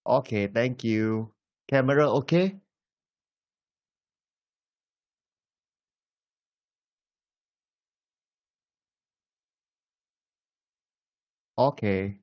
Okay, thank you. Camera okay? Okay.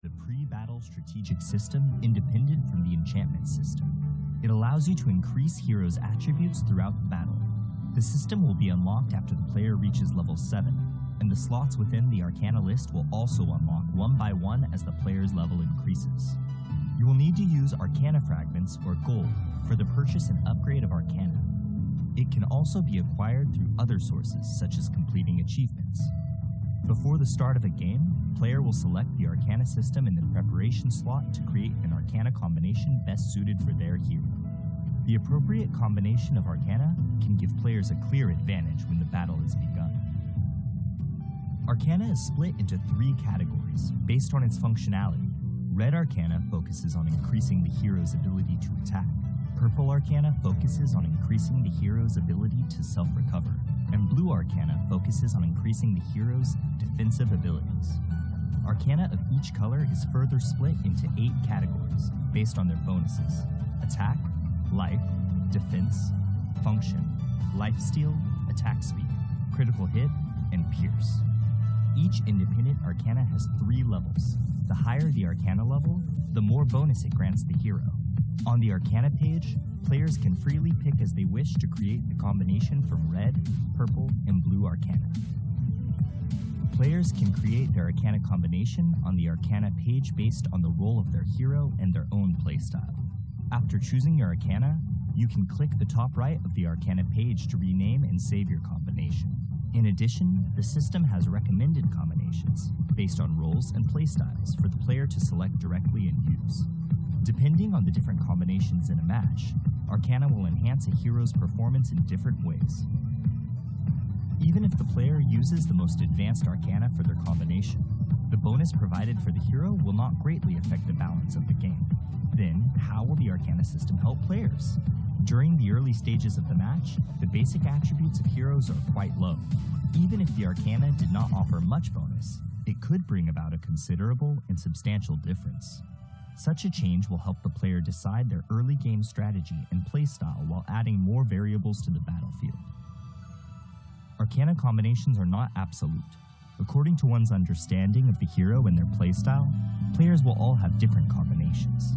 The pre-battle strategic system independent from the enchantment system. It allows you to increase heroes' attributes throughout the battle. The system will be unlocked after the player reaches level 7, and the slots within the Arcana list will also unlock one by one as the player's level increases. You will need to use Arcana fragments or gold for the purchase and upgrade of Arcana. It can also be acquired through other sources such as completing achievements. Before the start of a game, the player will select the Arcana system in the preparation slot to create an Arcana combination best suited for their hero. The appropriate combination of Arcana can give players a clear advantage when the battle is begun. Arcana is split into 3 categories based on its functionality. Red Arcana focuses on increasing the hero's ability to attack. Purple Arcana focuses on increasing the hero's ability to self-recover, and Blue Arcana focuses on increasing the hero's defensive abilities. Arcana of each color is further split into 8 categories based on their bonuses: attack, life, defense, function, lifesteal, attack speed, critical hit, and pierce. Each independent Arcana has 3 levels. The higher the Arcana level, the more bonus it grants the hero. On the Arcana page, players can freely pick as they wish to create the combination from red, purple, and blue Arcana. Players can create their Arcana combination on the Arcana page based on the role of their hero and their own playstyle. After choosing your Arcana, you can click the top right of the Arcana page to rename and save your combination. In addition, the system has recommended combinations based on roles and playstyles for the player to select directly and use. Depending on the different combinations in a match, Arcana will enhance a hero's performance in different ways. Even if the player uses the most advanced Arcana for their combination, the bonus provided for the hero will not greatly affect the balance of the game. Then, how will the Arcana system help players? During the early stages of the match, the basic attributes of heroes are quite low. Even if the Arcana did not offer much bonus, it could bring about a considerable and substantial difference. Such a change will help the player decide their early game strategy and playstyle while adding more variables to the battlefield. Arcana combinations are not absolute. According to one's understanding of the hero and their playstyle, players will all have different combinations.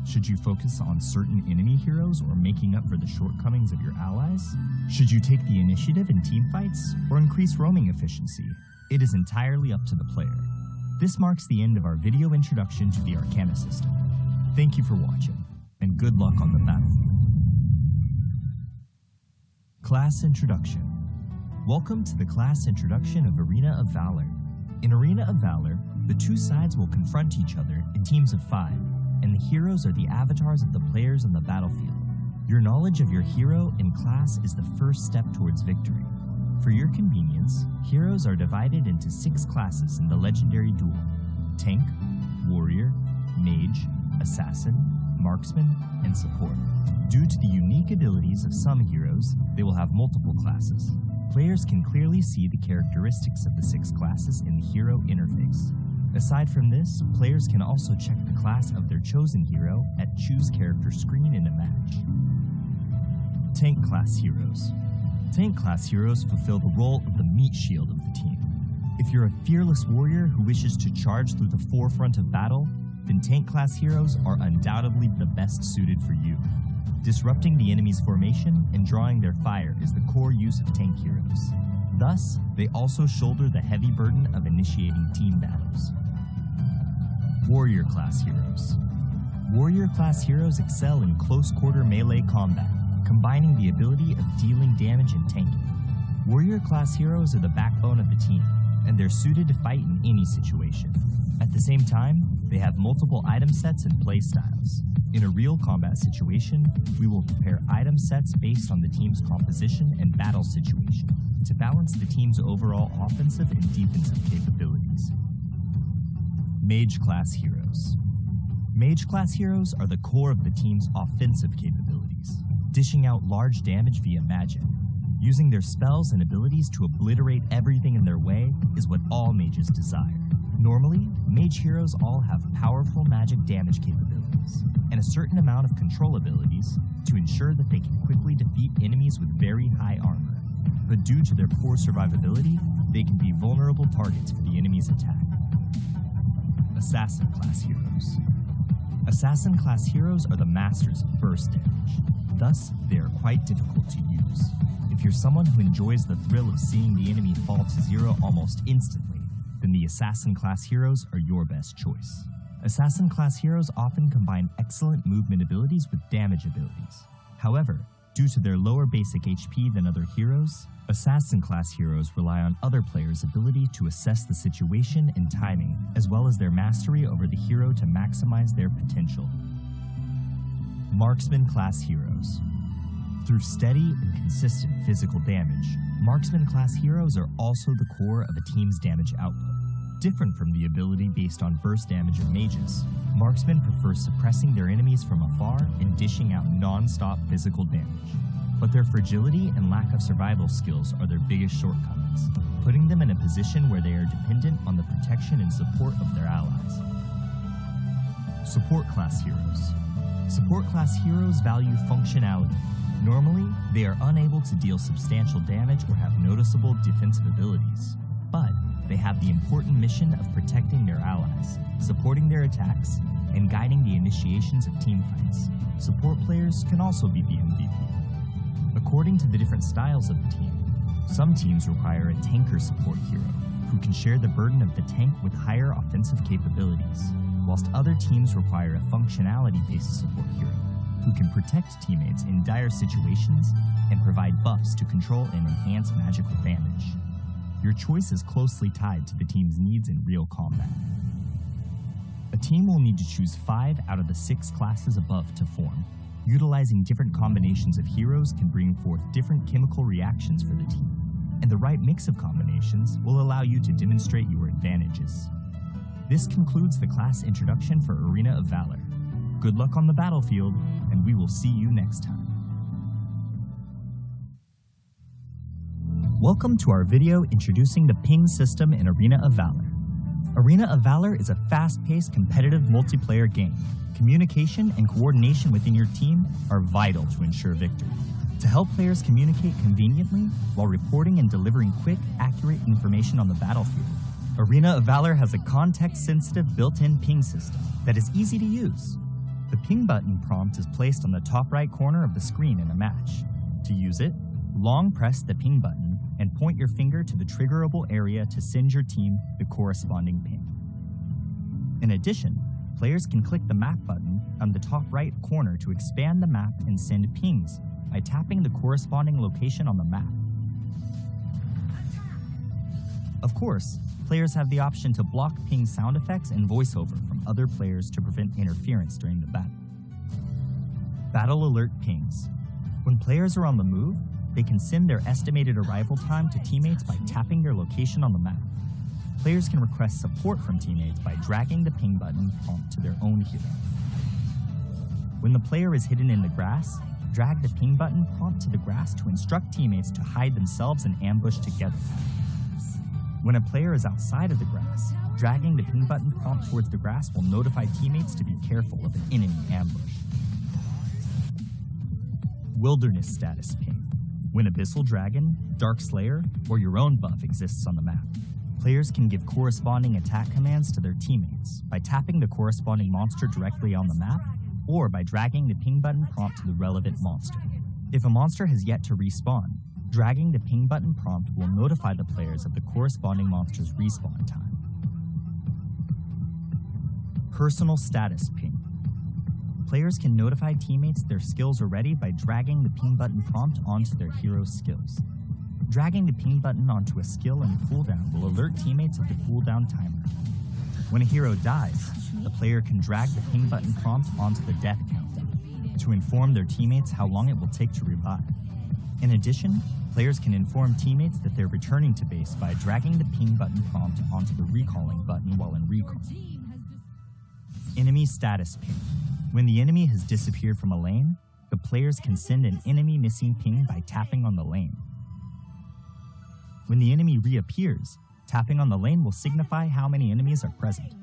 Should you focus on certain enemy heroes or making up for the shortcomings of your allies? Should you take the initiative in teamfights or increase roaming efficiency? It is entirely up to the player. This marks the end of our video introduction to the Arcana system. Thank you for watching, and good luck on the battlefield. Class Introduction. Welcome to the class introduction of Arena of Valor. In Arena of Valor, the two sides will confront each other in teams of 5, and the heroes are the avatars of the players on the battlefield. Your knowledge of your hero and class is the first step towards victory. For your convenience, heroes are divided into 6 classes in the legendary duel: Tank, Warrior, Mage, Assassin, Marksman, and Support. Due to the unique abilities of some heroes, they will have multiple classes. Players can clearly see the characteristics of the 6 classes in the hero interface. Aside from this, players can also check the class of their chosen hero at Choose Character screen in a match. Tank Class Heroes. Tank Class Heroes fulfill the role of the meat shield of the team. If you're a fearless warrior who wishes to charge through the forefront of battle, then Tank Class Heroes are undoubtedly the best suited for you. Disrupting the enemy's formation and drawing their fire is the core use of tank heroes. Thus, they also shoulder the heavy burden of initiating team battles. Warrior Class Heroes. Warrior Class Heroes excel in close-quarter melee combat, combining the ability of dealing damage and tanking. Warrior Class Heroes are the backbone of the team, and they're suited to fight in any situation. At the same time, they have multiple item sets and playstyles. In a real combat situation, we will prepare item sets based on the team's composition and battle situation to balance the team's overall offensive and defensive capabilities. Mage Class Heroes. Mage Class Heroes are the core of the team's offensive capabilities, dishing out large damage via magic. Using their spells and abilities to obliterate everything in their way is what all mages desire. Normally, mage heroes all have powerful magic damage capabilities, and a certain amount of control abilities to ensure that they can quickly defeat enemies with very high armor. But due to their poor survivability, they can be vulnerable targets for the enemy's attack. Assassin Class Heroes. Assassin Class Heroes are the masters of burst damage. Thus, they are quite difficult to use. If you're someone who enjoys the thrill of seeing the enemy fall to 0 almost instantly, then the Assassin Class Heroes are your best choice. Assassin Class Heroes often combine excellent movement abilities with damage abilities. However, due to their lower basic HP than other heroes, Assassin Class Heroes rely on other players' ability to assess the situation and timing, as well as their mastery over the hero to maximize their potential. Marksman Class Heroes. Through steady and consistent physical damage, Marksman Class Heroes are also the core of a team's damage output. Different from the ability based on burst damage of mages, Marksmen prefer suppressing their enemies from afar and dishing out non-stop physical damage. But their fragility and lack of survival skills are their biggest shortcomings, putting them in a position where they are dependent on the protection and support of their allies. Support Class Heroes. Support Class Heroes value functionality. Normally, they are unable to deal substantial damage or have noticeable defensive abilities, but they have the important mission of protecting their allies, supporting their attacks, and guiding the initiations of teamfights. Support players can also be the MVP. According to the different styles of the team, some teams require a tanker support hero, who can share the burden of the tank with higher offensive capabilities, whilst other teams require a functionality-based support hero, who can protect teammates in dire situations and provide buffs to control and enhance magical damage. Your choice is closely tied to the team's needs in real combat. A team will need to choose 5 out of the 6 classes above to form. Utilizing different combinations of heroes can bring forth different chemical reactions for the team, and the right mix of combinations will allow you to demonstrate your advantages. This concludes the class introduction for Arena of Valor. Good luck on the battlefield, and we will see you next time. Welcome to our video introducing the ping system in Arena of Valor. Arena of Valor is a fast-paced competitive multiplayer game. Communication and coordination within your team are vital to ensure victory. To help players communicate conveniently while reporting and delivering quick, accurate information on the battlefield, Arena of Valor has a context-sensitive built-in ping system that is easy to use. The ping button prompt is placed on the top right corner of the screen in a match. To use it, long press the ping button and point your finger to the triggerable area to send your team the corresponding ping. In addition, players can click the map button on the top right corner to expand the map and send pings by tapping the corresponding location on the map. Of course, players have the option to block ping sound effects and voiceover from other players to prevent interference during the battle. Battle alert pings. When players are on the move, they can send their estimated arrival time to teammates by tapping their location on the map. Players can request support from teammates by dragging the ping button prompt to their own hero. When the player is hidden in the grass, drag the ping button prompt to the grass to instruct teammates to hide themselves and ambush together. When a player is outside of the grass, dragging the ping button prompt towards the grass will notify teammates to be careful of an enemy ambush. Wilderness status ping. When Abyssal Dragon, Dark Slayer, or your own buff exists on the map, players can give corresponding attack commands to their teammates by tapping the corresponding monster directly on the map or by dragging the ping button prompt to the relevant monster. If a monster has yet to respawn, dragging the ping button prompt will notify the players of the corresponding monster's respawn time. Personal status ping. Players can notify teammates their skills are ready by dragging the ping button prompt onto their hero's skills. Dragging the ping button onto a skill in cooldown will alert teammates of the cooldown timer. When a hero dies, the player can drag the ping button prompt onto the death countdown to inform their teammates how long it will take to revive. In addition, players can inform teammates that they're returning to base by dragging the ping button prompt onto the recalling button while in recall. Enemy status ping. When the enemy has disappeared from a lane, the players can send an enemy missing ping by tapping on the lane. When the enemy reappears, tapping on the lane will signify how many enemies are present.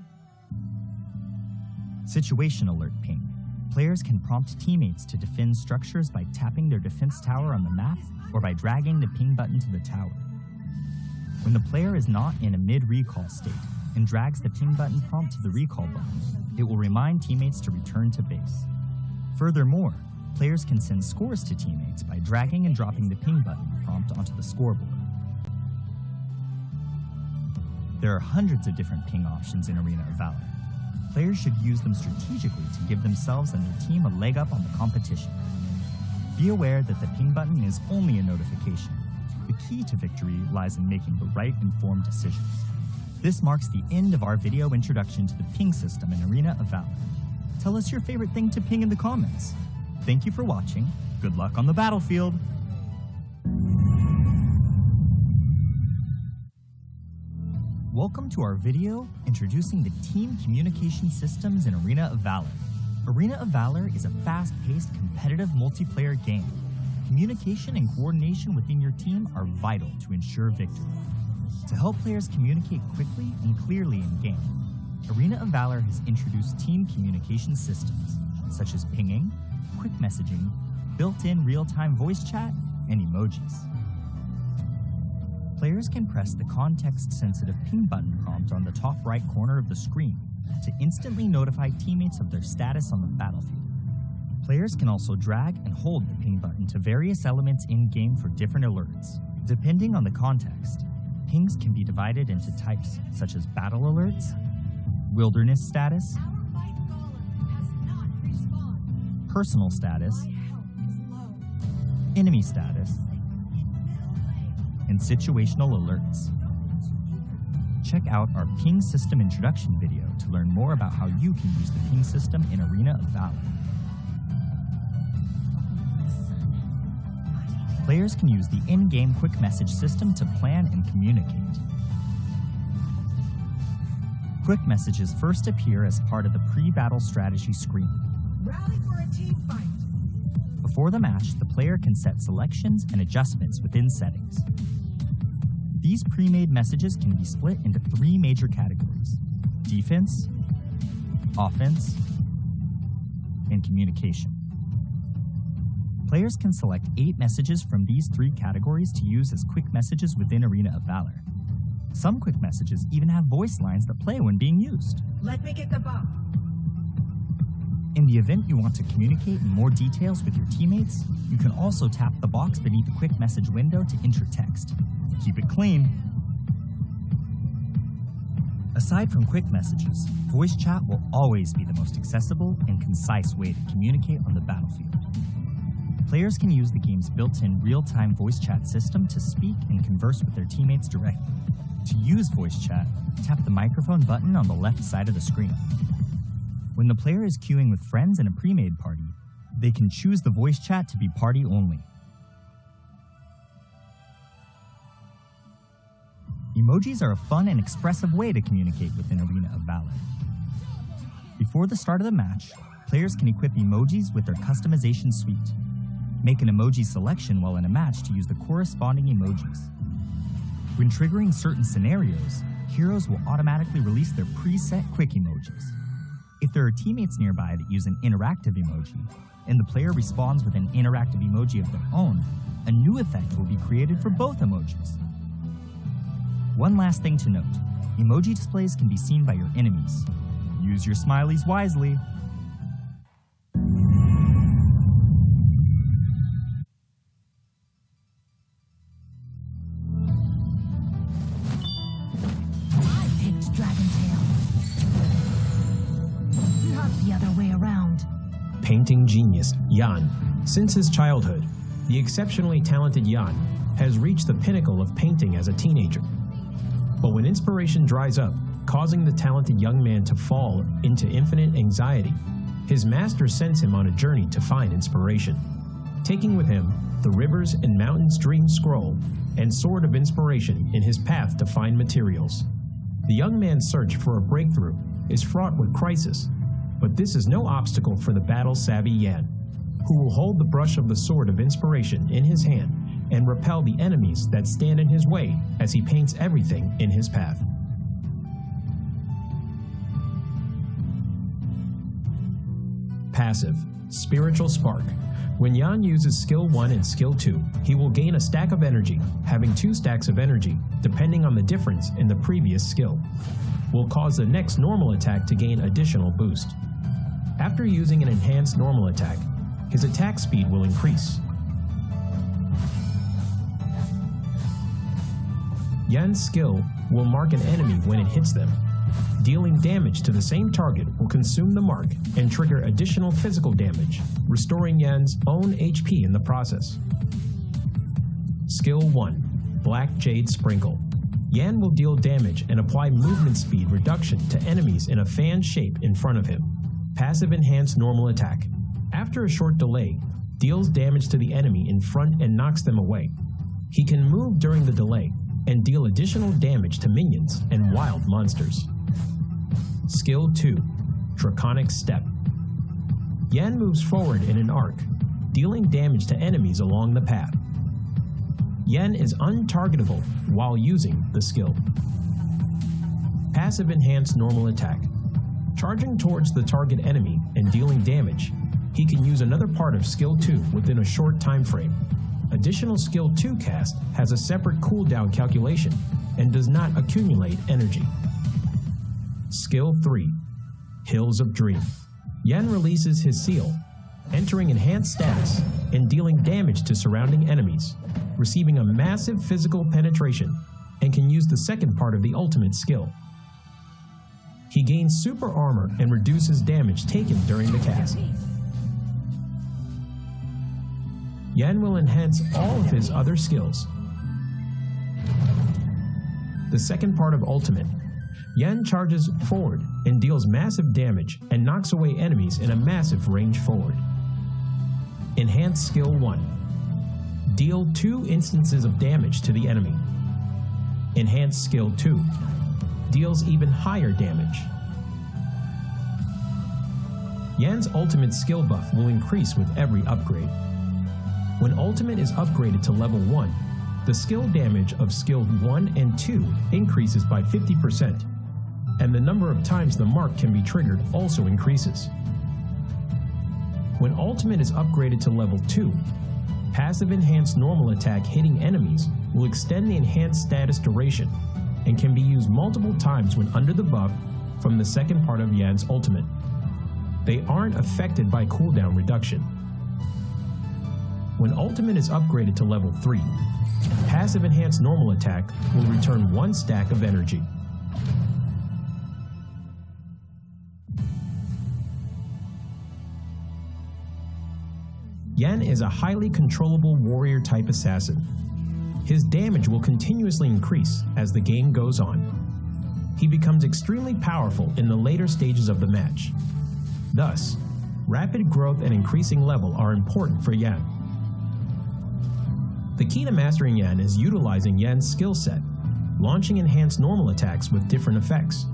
Situation alert ping. Players can prompt teammates to defend structures by tapping their defense tower on the map or by dragging the ping button to the tower. When the player is not in a mid-recall state and drags the ping button prompt to the recall button, it will remind teammates to return to base. Furthermore, players can send scores to teammates by dragging and dropping the ping button prompt onto the scoreboard. There are hundreds of different ping options in Arena of Valor. Players should use them strategically to give themselves and their team a leg up on the competition. Be aware that the ping button is only a notification. The key to victory lies in making the right informed decisions. This marks the end of our video introduction to the ping system in Arena of Valor. Tell us your favorite thing to ping in the comments. Thank you for watching. Good luck on the battlefield. Welcome to our video introducing the team communication systems in Arena of Valor. Arena of Valor is a fast-paced, competitive multiplayer game. Communication and coordination within your team are vital to ensure victory. To help players communicate quickly and clearly in-game, Arena of Valor has introduced team communication systems, such as pinging, quick messaging, built-in real-time voice chat, and emojis. Players can press the context-sensitive ping button prompt on the top right corner of the screen to instantly notify teammates of their status on the battlefield. Players can also drag and hold the ping button to various elements in-game for different alerts. Depending on the context, pings can be divided into types such as battle alerts, wilderness status, personal status, enemy status, and situational alerts. Check out our ping system introduction video to learn more about how you can use the ping system in Arena of Valor. Players can use the in-game quick message system to plan and communicate. Quick messages first appear as part of the pre-battle strategy screen. Rally for a team fight. Before the match, the player can set selections and adjustments within settings. These pre-made messages can be split into 3 major categories: defense, offense, and communication. Players can select 8 messages from these 3 categories to use as quick messages within Arena of Valor. Some quick messages even have voice lines that play when being used. Let me get the buff. In the event you want to communicate in more details with your teammates, you can also tap the box beneath the quick message window to enter text. Keep it clean. Aside from quick messages, voice chat will always be the most accessible and concise way to communicate on the battlefield. Players can use the game's built-in real-time voice chat system to speak and converse with their teammates directly. To use voice chat, tap the microphone button on the left side of the screen. When the player is queuing with friends in a pre-made party, they can choose the voice chat to be party only. Emojis are a fun and expressive way to communicate within Arena of Valor. Before the start of the match, players can equip emojis with their customization suite. Make an emoji selection while in a match to use the corresponding emojis. When triggering certain scenarios, heroes will automatically release their preset quick emojis. If there are teammates nearby that use an interactive emoji, and the player responds with an interactive emoji of their own, a new effect will be created for both emojis. One last thing to note, emoji displays can be seen by your enemies. Use your smileys wisely. I picked Dragontail. Not the other way around. Painting genius Jan. Since his childhood, the exceptionally talented Jan has reached the pinnacle of painting as a teenager. But when inspiration dries up, causing the talented young man to fall into infinite anxiety, his master sends him on a journey to find inspiration, taking with him the Rivers and Mountains Dream Scroll and Sword of Inspiration in his path to find materials. The young man's search for a breakthrough is fraught with crisis, but this is no obstacle for the battle-savvy Yan, who will hold the brush of the Sword of Inspiration in his hand and repel the enemies that stand in his way as he paints everything in his path. Passive, Spiritual Spark. When Yan uses Skill 1 and Skill 2, he will gain a stack of energy. Having 2 stacks of energy, depending on the difference in the previous skill, will cause the next normal attack to gain additional boost. After using an enhanced normal attack, his attack speed will increase. Yan's skill will mark an enemy when it hits them. Dealing damage to the same target will consume the mark and trigger additional physical damage, restoring Yan's own HP in the process. Skill 1, Black Jade Sprinkle. Yan will deal damage and apply movement speed reduction to enemies in a fan shape in front of him. Passive Enhanced Normal Attack. After a short delay, deals damage to the enemy in front and knocks them away. He can move during the delay and deal additional damage to minions and wild monsters. Skill 2, Draconic Step. Yan moves forward in an arc, dealing damage to enemies along the path. Yan is untargetable while using the skill. Passive Enhanced Normal Attack. Charging towards the target enemy and dealing damage, he can use another part of Skill 2 within a short time frame. Additional Skill 2 cast has a separate cooldown calculation and does not accumulate energy. Skill 3, Hills of Dream. Yan releases his seal, entering enhanced status and dealing damage to surrounding enemies, receiving a massive physical penetration, and can use the second part of the ultimate skill. He gains super armor and reduces damage taken during the cast. Yan will enhance all of his other skills. The second part of Ultimate. Yan charges forward and deals massive damage and knocks away enemies in a massive range forward. Enhanced Skill 1. Deal 2 instances of damage to the enemy. Enhanced Skill 2. Deals even higher damage. Yan's ultimate skill buff will increase with every upgrade. When ultimate is upgraded to level 1, the skill damage of skill 1 and 2 increases by 50%, and the number of times the mark can be triggered also increases. When ultimate is upgraded to level 2, passive enhanced normal attack hitting enemies will extend the enhanced status duration and can be used multiple times when under the buff from the second part of Yan's ultimate. they aren't affected by cooldown reduction. When ultimate is upgraded to level 3, passive enhanced normal attack will return 1 stack of energy. Yan is a highly controllable warrior-type assassin. His damage will continuously increase as the game goes on. He becomes extremely powerful in the later stages of the match. Thus, rapid growth and increasing level are important for Yan. The key to mastering Yan is utilizing Yan's skill set, launching enhanced normal attacks with different effects,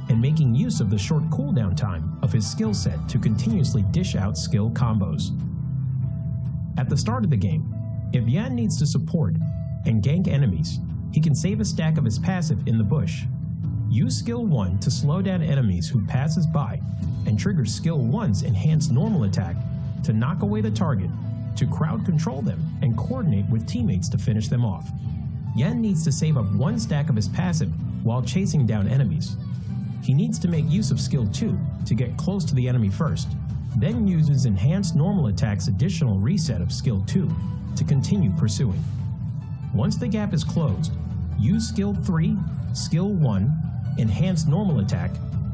and making use of the short cooldown time of his skill set to continuously dish out skill combos. At the start of the game, if Yan needs to support and gank enemies, he can save a stack of his passive in the bush. Use skill 1 to slow down enemies who passes by, and trigger skill 1's enhanced normal attack to knock away the target, to crowd control them and coordinate with teammates to finish them off. Yan needs to save up 1 stack of his passive while chasing down enemies. He needs to make use of skill 2 to get close to the enemy first, then uses enhanced normal attack's additional reset of skill 2 to continue pursuing. Once the gap is closed, use skill 3, skill 1, enhanced normal attack,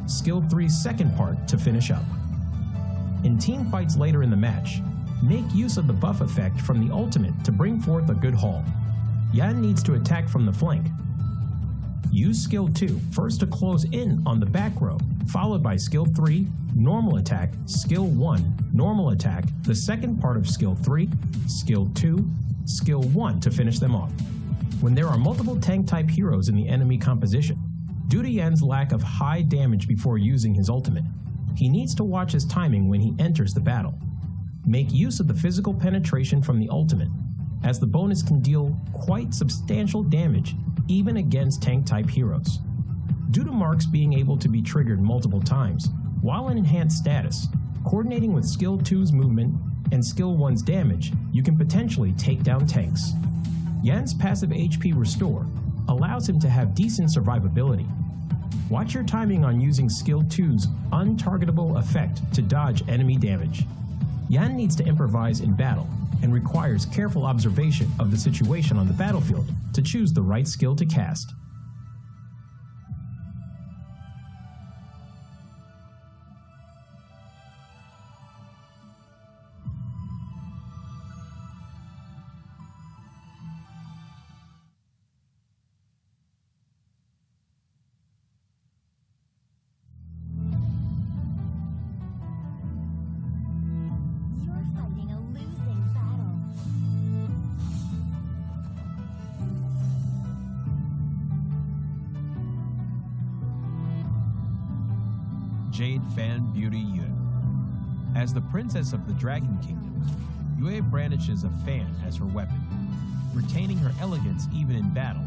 skill 3's second part to finish up. In team fights later in the match, make use of the buff effect from the ultimate to bring forth a good haul. Yan needs to attack from the flank. Use skill 2 first to close in on the back row, followed by skill 3, normal attack, skill 1, normal attack, the second part of skill 3, skill 2, skill 1 to finish them off. When there are multiple tank type heroes in the enemy composition, due to Yan's lack of high damage before using his ultimate, he needs to watch his timing when he enters the battle. Make use of the physical penetration from the ultimate, as the bonus can deal quite substantial damage even against tank-type heroes. Due to marks being able to be triggered multiple times, while in enhanced status, coordinating with skill 2's movement and skill 1's damage, you can potentially take down tanks. Yan's passive HP Restore allows him to have decent survivability. Watch your timing on using skill 2's untargetable effect to dodge enemy damage. Yan needs to improvise in battle and requires careful observation of the situation on the battlefield to choose the right skill to cast. Jade Fan Beauty Yue. As the princess of the Dragon Kingdom, Yue brandishes a fan as her weapon, retaining her elegance even in battle.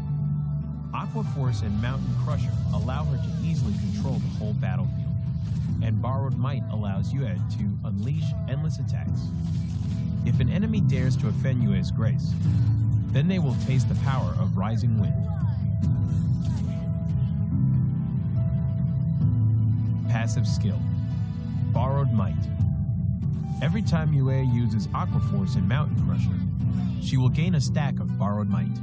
Aqua Force and Mountain Crusher allow her to easily control the whole battlefield, and Borrowed Might allows Yue to unleash endless attacks. If an enemy dares to offend Yue's grace, then they will taste the power of Rising Wind. Passive skill, Borrowed Might. Every time Yue uses Aqua Force and Mountain Crusher, she will gain a stack of Borrowed Might.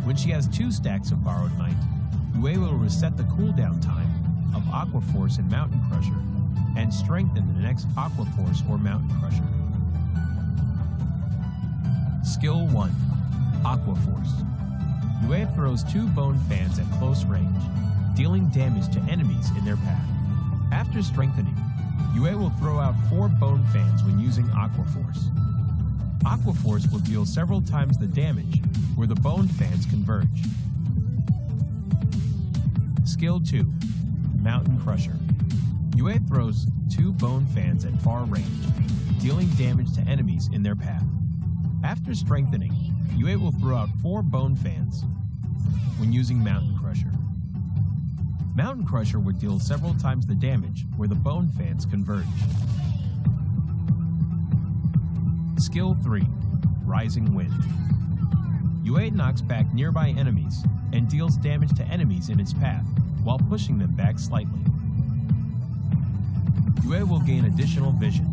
When she has 2 stacks of Borrowed Might, Yue will reset the cooldown time of Aqua Force and Mountain Crusher and strengthen the next Aqua Force or Mountain Crusher. Skill 1, Aqua Force. Yue throws 2 bone fans at close range, dealing damage to enemies in their path. After strengthening, Yue will throw out 4 bone fans when using Aqua Force. Aqua Force will deal several times the damage where the bone fans converge. Skill 2, Mountain Crusher. Yue throws 2 bone fans at far range, dealing damage to enemies in their path. After strengthening, Yue will throw out 4 bone fans when using Mountain Crusher. Mountain Crusher would deal several times the damage where the bone fans converge. Skill 3, Rising Wind. Yue knocks back nearby enemies and deals damage to enemies in its path while pushing them back slightly. Yue will gain additional vision.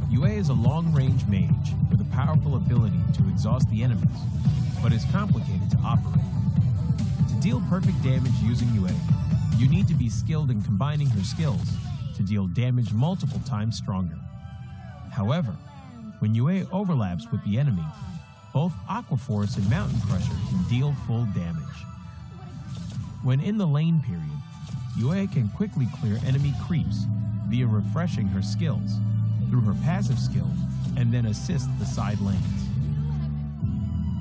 Yue is a long-range mage with a powerful ability to exhaust the enemies, but is complicated to operate. To deal perfect damage using Yue, you need to be skilled in combining her skills to deal damage multiple times stronger. However, when Yue overlaps with the enemy, both Aqua Force and Mountain Crusher can deal full damage. When in the lane period, Yue can quickly clear enemy creeps via refreshing her skills through her passive skill and then assist the side lanes.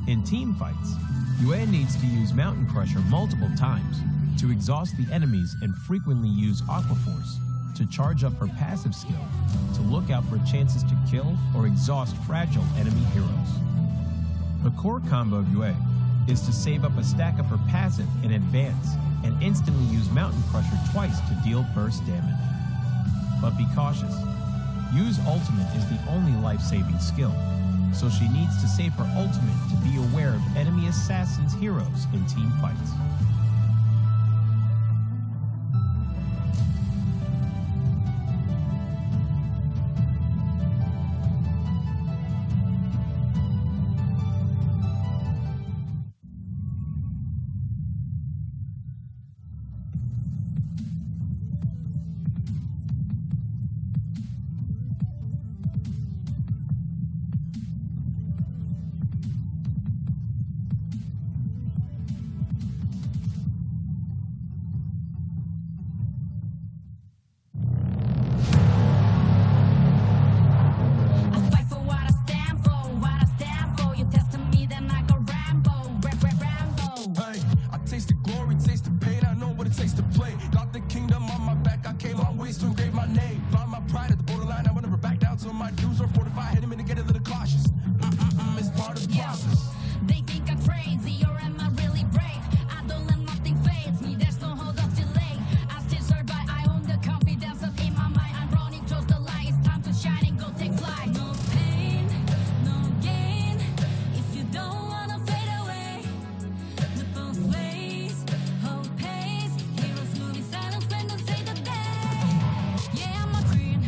In team fights, Yue needs to use Mountain Crusher multiple times to exhaust the enemies and frequently use Aqua Force to charge up her passive skill to look out for chances to kill or exhaust fragile enemy heroes. The core combo of Yue is to save up a stack of her passive in advance and instantly use Mountain Crusher twice to deal burst damage. But be cautious. Yu's ultimate is the only life-saving skill, so she needs to save her ultimate to be aware of enemy assassins' heroes in team fights. I fight for what I stand for, what I stand for. You testing me, then I go Rambo, Rambo. Hey, I taste the glory, taste the pain, I know what it takes to play. Got the kingdom on my back, I came long ways to engrave my name. Found my pride at the borderline, I will never back down till my dues are fortified. Hit him in to get a little cautious. It's part of the process. They think I'm crazy, or am I really brave? I don't let nothing faze me, there's no hold up delay. I still survive, I own the confidence up in my mind. I'm running close the light, it's time to shine and go take flight. No pain, no gain, if you don't wanna fade away. The both ways, hold pace. Heroes moving silence when they say the day. Yeah, I'm a queen,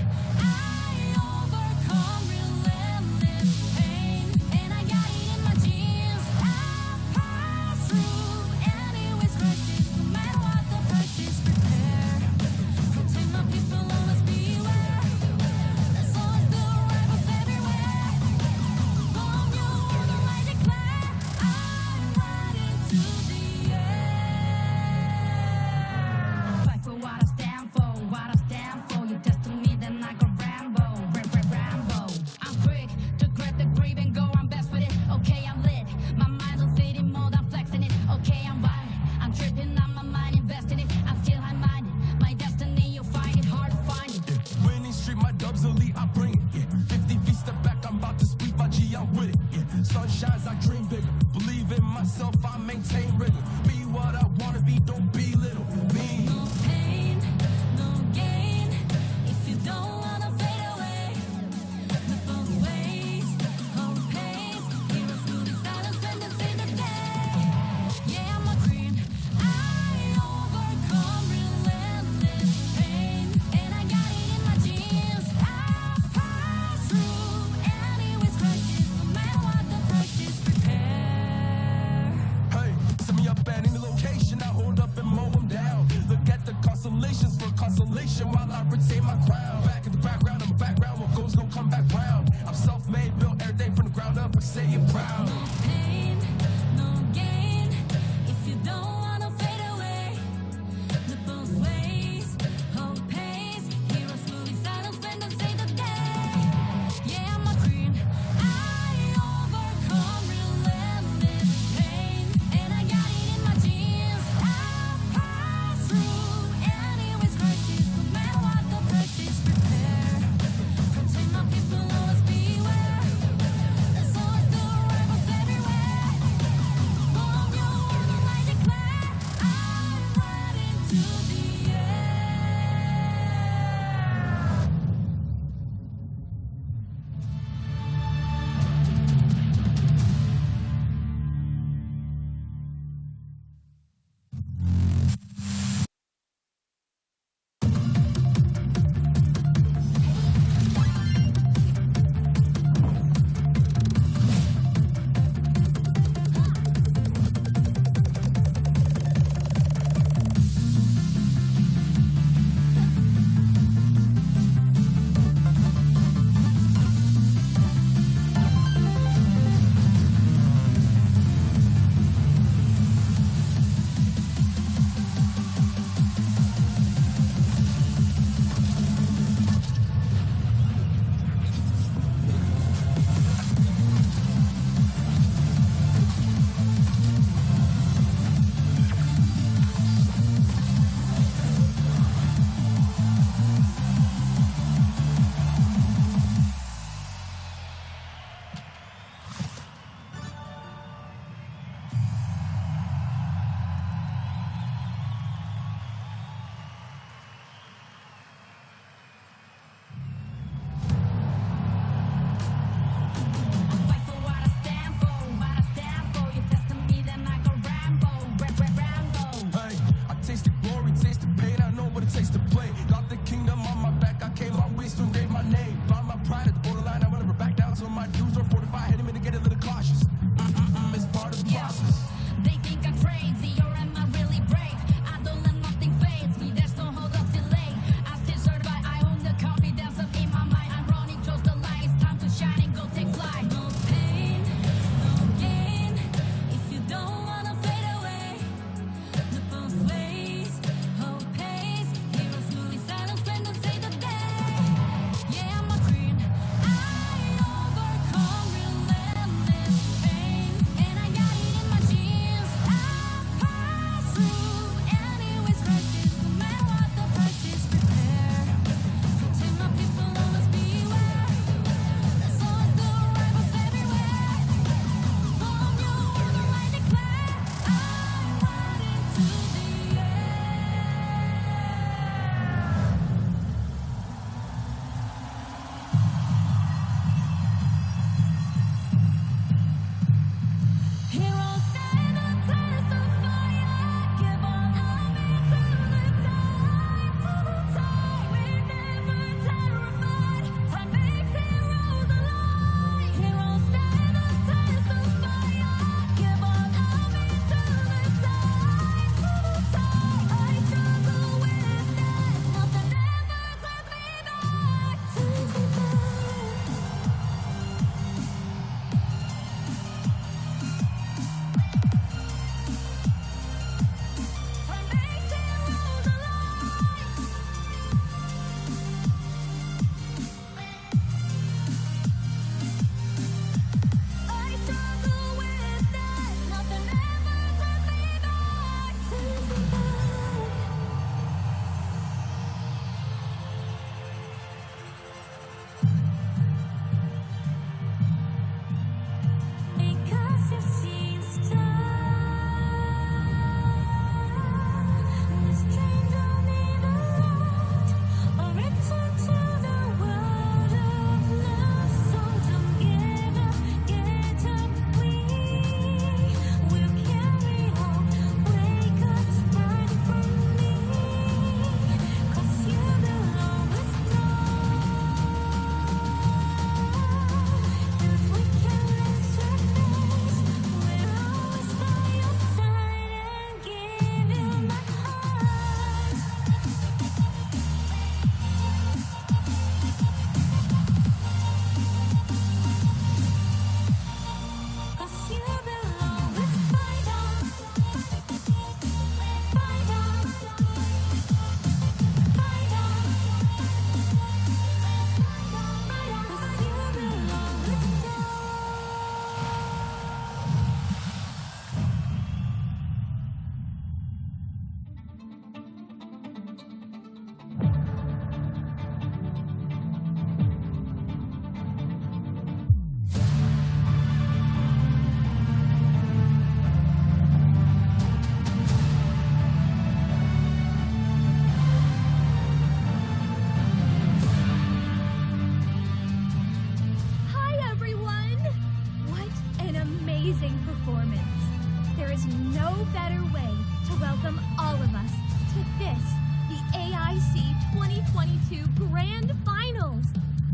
better way to welcome all of us to this, the AIC 2022 Grand Finals.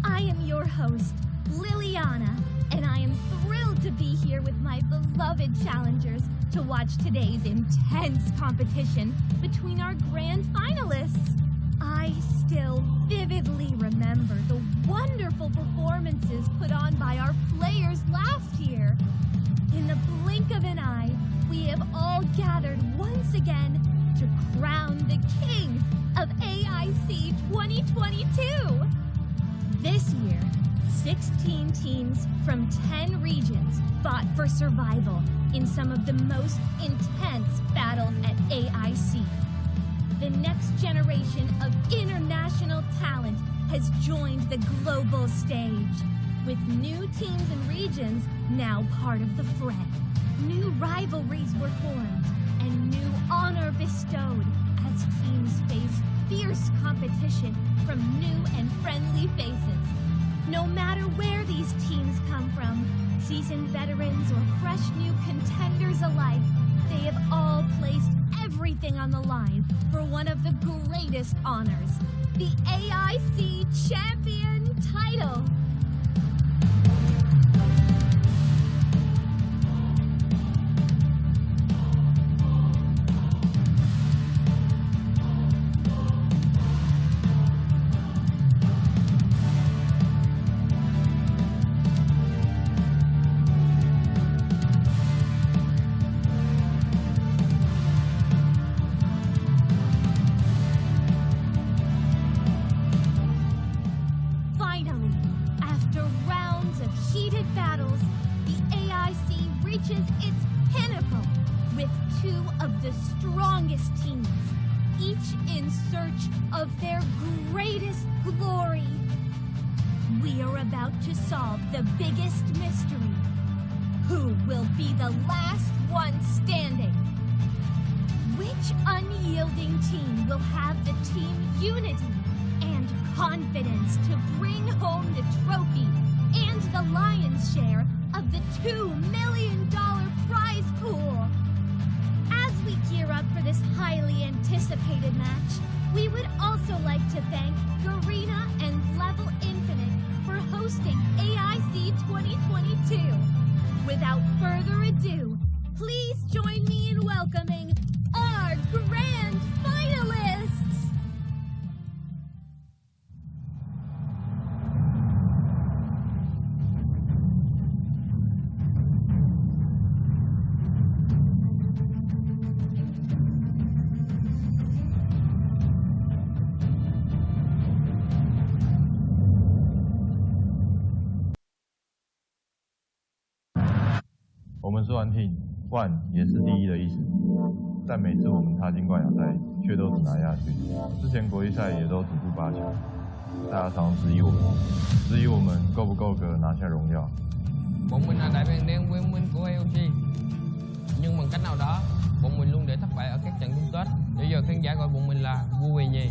I am your host, Liliana, and I am thrilled to be here with my beloved challengers to watch today's intense competition between our grand finalists. I still vividly remember the wonderful performances put on by our players last year. In the blink of an eye, we have all gathered once again to crown the kings of AIC 2022. This year, 16 teams from 10 regions fought for survival in some of the most intense battles at AIC. The next generation of international talent has joined the global stage, with new teams and regions now part of the fray. New rivalries were formed and new honor bestowed as teams faced fierce competition from new and friendly faces. No matter where these teams come from, seasoned veterans or fresh new contenders alike, they have all placed everything on the line for one of the greatest honors, the AIC Champion title. Finally, after rounds of heated battles, the AIC reaches its pinnacle with two of the strongest teams, each in search of their greatest glory. We are about to solve the biggest mystery. Who will be the last one standing? Which unyielding team will have the team unity and confidence to bring home the trophy and the lion's share of the $2 million prize pool? As we gear up for this highly anticipated match, we would also like to thank Garena and Level Infinite for hosting AIC 2022. Without further ado, please join me in welcoming our grand finalists!我们说完 team one 也是第一的意思，但每次我们踏进冠亚赛，却都只拿下去。之前国际賽也都止步8强，大家常质疑我們夠不夠格拿下榮耀。Bọn mình là đại bàng đen liên minh của AIC, nhưng bằng cách nào đó, bọn mình luôn để thất bại ở các trận chung kết. Bây giờ khán giả gọi bọn mình là vua về nhì.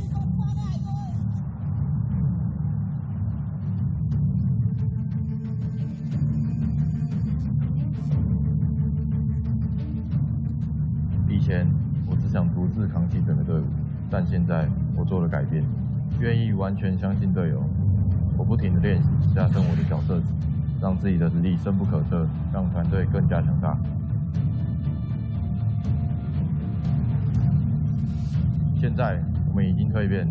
以前我只想独自扛起整个队伍，但现在我做了改变，愿意完全相信队友。我不停地练习，加深我的角色值，让自己的实力深不可测，让团队更加强大。现在我们已经蜕变，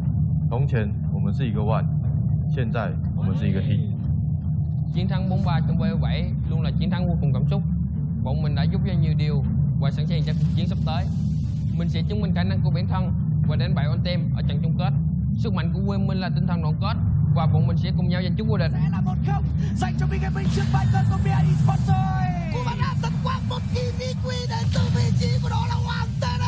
从前我们是一个 one， 现在我们是一个 team。Chiến thắng 4-3 trong V7 luôn là chiến thắng vô cùng cảm xúc. Bọn mình đã giúp ra nhiều điều và sẵn sàng cho cuộc chiến sắp tới. Mình sẽ chứng minh khả năng của bản thân và đánh bại Ontem ở trận chung kết. Sức mạnh của quê mình là tinh thần đoàn kết và bọn mình sẽ cùng nhau giành chức vô địch. Sẽ là 1-0 dành cho Big Gaming trước bài cân của BID Sponsor. Cú bắn đá tấn quang một EVQ đến từ vị trí của đó là Hoàng TD.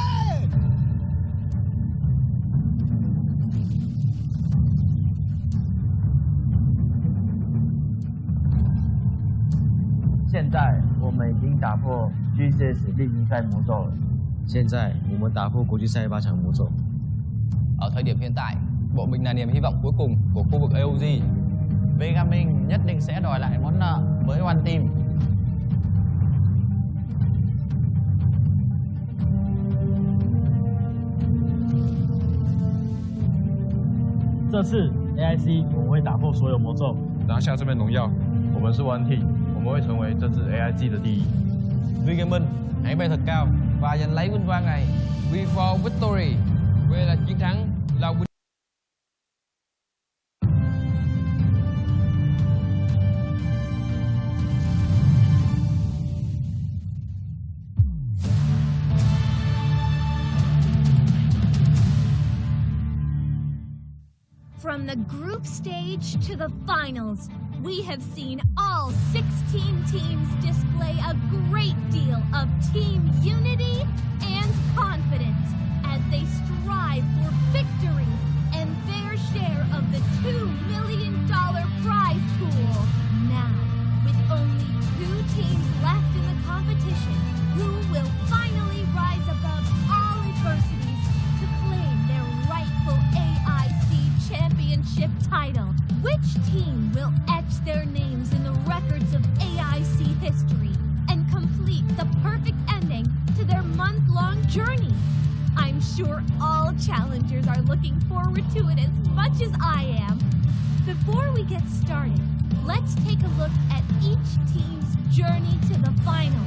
现在我们已经打破 GCS 例行赛魔咒了。现在我们打破国际赛8强魔咒。 Ở thời điểm hiện tại, bọn mình là niềm hy vọng cuối cùng của khu vực AOG. Big Gaming nhất định sẽ đòi lại món nợ với One Team. 这次 AIC 我们会打破所有魔咒，拿下这枚荣耀。我们是 One Team，我们会成为这次 AIC 的第一。 Vì ngày mình hãy bay thật cao và giành lấy vinh quang này. We for victory. Về là chiến thắng, là win. From the group stage to the finals, we have seen all 16 teams display a great deal of team unity and confidence as they strive for victory and their share of the $2 million prize pool. Now, with only 2 teams left in the competition, who will finally rise above all adversities to claim their rightful AIC championship title? Which team will etch their names in the records of AIC history and complete the perfect ending to their month-long journey? I'm sure all challengers are looking forward to it as much as I am. Before we get started, let's take a look at each team's journey to the finals.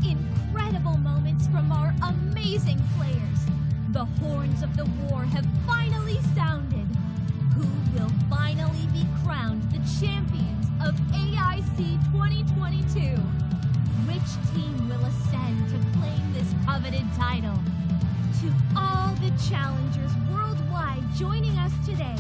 incredible moments from our amazing players. The horns of the war have finally sounded. Who will finally be crowned the champions of AIC 2022? Which team will ascend to claim this coveted title? To all the challengers worldwide joining us today,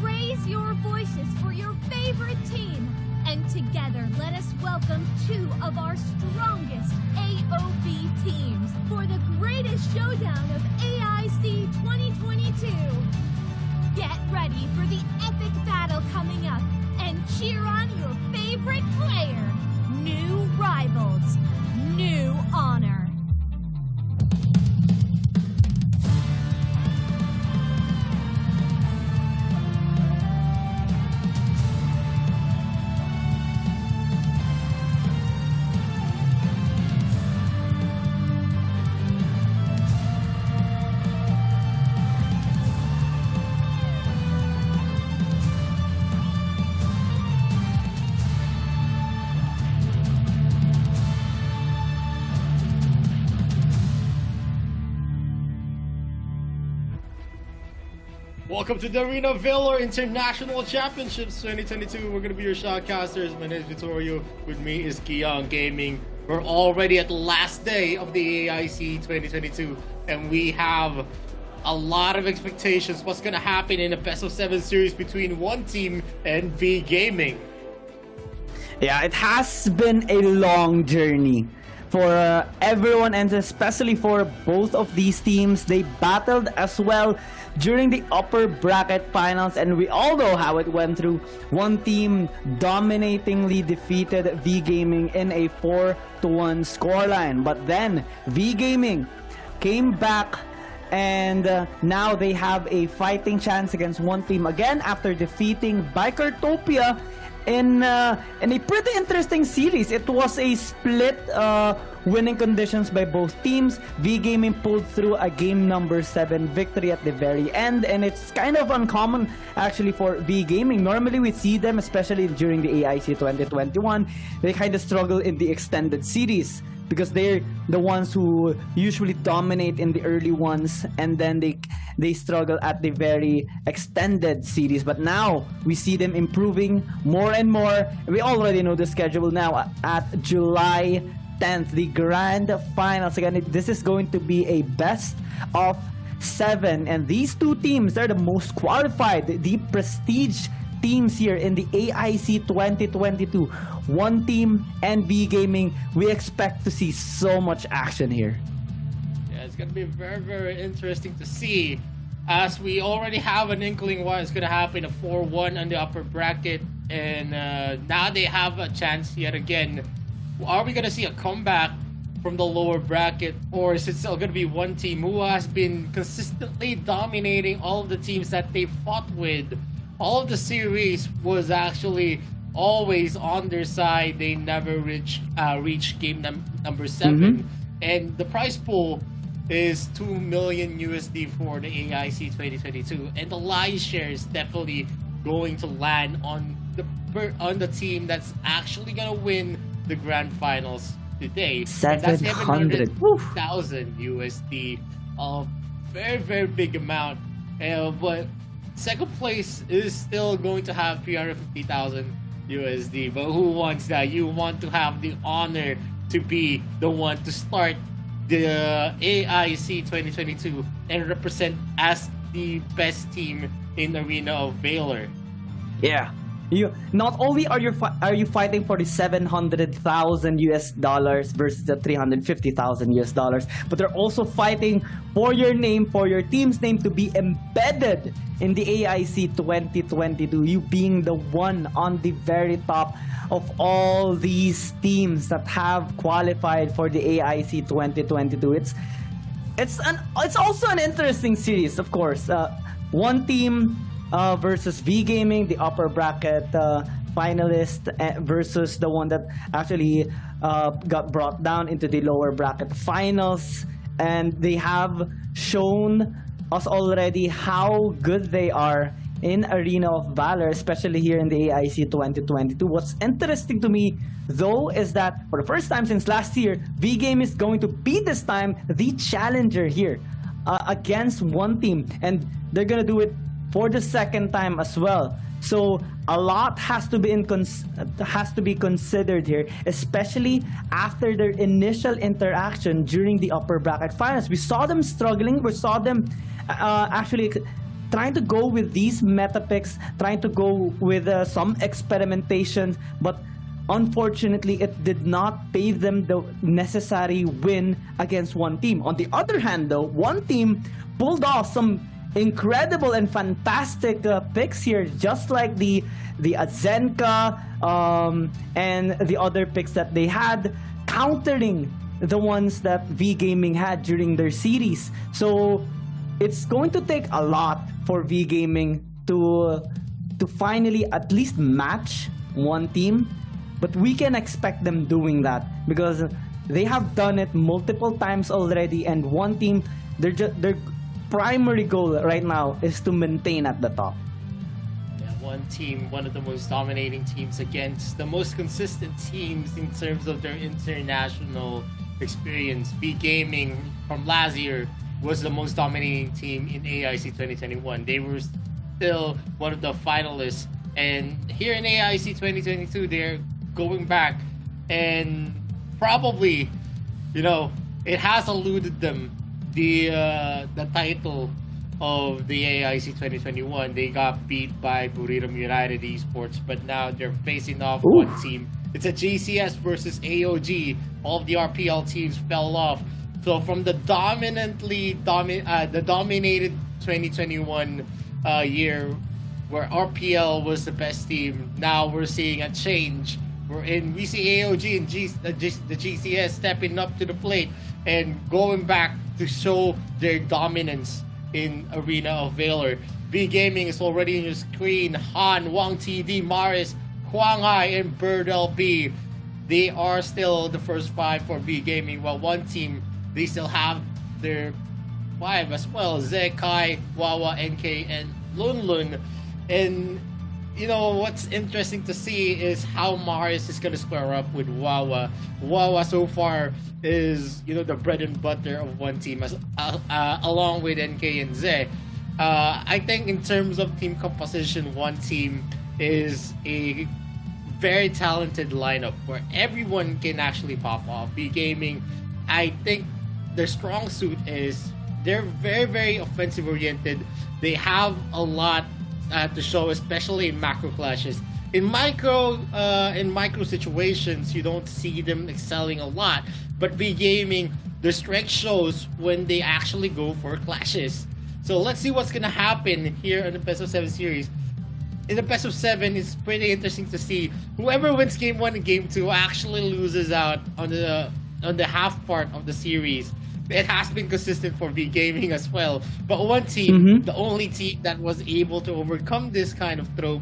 raise your voices for your favorite team. And together, let us welcome two of our strongest AOB teams for the greatest showdown of AIC 2022. Get ready for the epic battle coming up and cheer on your favorite player. New rivals, new honor. Welcome to the Arena Valor International Championships 2022. We're going to be your shoutcasters. My name is Vittorio. With me is Kiyoung Gaming. We're already at the last day of the AIC 2022, and we have a lot of expectations. What's going to happen in a best of 7 series between one team and V Gaming? Yeah, it has been a long journey for everyone, and especially for both of these teams. They battled as well during the upper bracket finals, and we all know how it went through. One team dominatingly defeated V Gaming in a 4-1 scoreline, but then V Gaming came back, and now they have a fighting chance against one team again after defeating Bikertopia in a pretty interesting series. It was a split winning conditions by both teams. V Gaming pulled through a game number 7 victory at the very end, and it's kind of uncommon actually for V Gaming. Normally we see them, especially during the AIC 2021, they kind of struggle in the extended series because they're the ones who usually dominate in the early ones, and then they struggle at the very extended series. But now we see them improving more and more. We already know the schedule now. At July 10th, the grand finals. Again, this is going to be a best of 7, and these two teams are the most qualified, the prestige teams here in the AIC 2022. One team and V Gaming, we expect to see so much action here. Yeah, it's going to be very, very interesting to see, as we already have an inkling what is going to happen, a 4-1 on the upper bracket, and now they have a chance yet again. Are we going to see a comeback from the lower bracket, or is it still going to be one team who has been consistently dominating all of the teams that they fought with? All of the series was actually always on their side. They never reach game number 7, and the prize pool is $2 million USD for the AIC 2022, and the lion's share is definitely going to land on the team that's actually gonna win the grand finals today. 700,000 USD, a very, very big amount. But second place is still going to have 350,000 USD. But who wants that? You want to have the honor to be the one to start the AIC 2022 and represent as the best team in Arena of Valor. Yeah. You not only are you fighting for the 700,000 US dollars versus the 350,000 US dollars, but they're also fighting for your name, for your team's name to be embedded in the AIC 2022. You being the one on the very top of all these teams that have qualified for the AIC 2022. It's also an interesting series, of course. One team versus V Gaming, the upper bracket finalist, versus the one that actually got brought down into the lower bracket finals. And they have shown us already how good they are in Arena of Valor, especially here in the AIC 2022. What's interesting to me, though, is that for the first time since last year, V-Game is going to be this time the challenger here against one team, and they're gonna do it for the second time as well. So a lot has to be considered here, especially after their initial interaction during the upper bracket finals. We saw them struggling. We saw them actually trying to go with these meta picks, trying to go with some experimentation, but unfortunately it did not pay them the necessary win against one team. On the other hand, though, one team pulled off some incredible and fantastic picks here, just like the Azenka and the other picks that they had, countering the ones that V Gaming had during their series. So it's going to take a lot for V Gaming to finally at least match one team, but we can expect them doing that because they have done it multiple times already, and one team, their primary goal right now is to maintain at the top. Yeah, one team, one of the most dominating teams against the most consistent teams in terms of their international experience. V Gaming from last year was the most dominating team in AIC 2021. They were still one of the finalists, and here in AIC 2022, they're going back, and probably, it has eluded them the title of the AIC 2021. They got beat by Buriram United Esports, but now they're facing off one team. It's a GCS versus AOG. All of the RPL teams fell off. So from the dominated 2021 year, where RPL was the best team, now we're seeing a change. We see AOG and the GCS stepping up to the plate and going back to show their dominance in Arena of Valor. V Gaming is already on your screen. Han, Wang TD, Maris, Huang Hai, and Bird LB. They are still the first five for V Gaming, while one team, they still have their five as well. Zekai, Wawa, NK, and Lunlun. And what's interesting to see is how Maris is going to square up with Wawa. Wawa so far is, the bread and butter of one team, along with NK and Ze. I think in terms of team composition, one team is a very talented lineup where everyone can actually pop off. V Gaming, I think their strong suit is they're very, very offensive oriented. They have a lot to show, especially in macro clashes. In micro situations, you don't see them excelling a lot. But V Gaming, their strength shows when they actually go for clashes. So let's see what's gonna happen here in the best of 7 series. In the best of 7, it's pretty interesting to see whoever wins game 1 and game 2 actually loses out on the half part of the series. It has been consistent for V Gaming as well. But one team, the only team that was able to overcome this kind of trope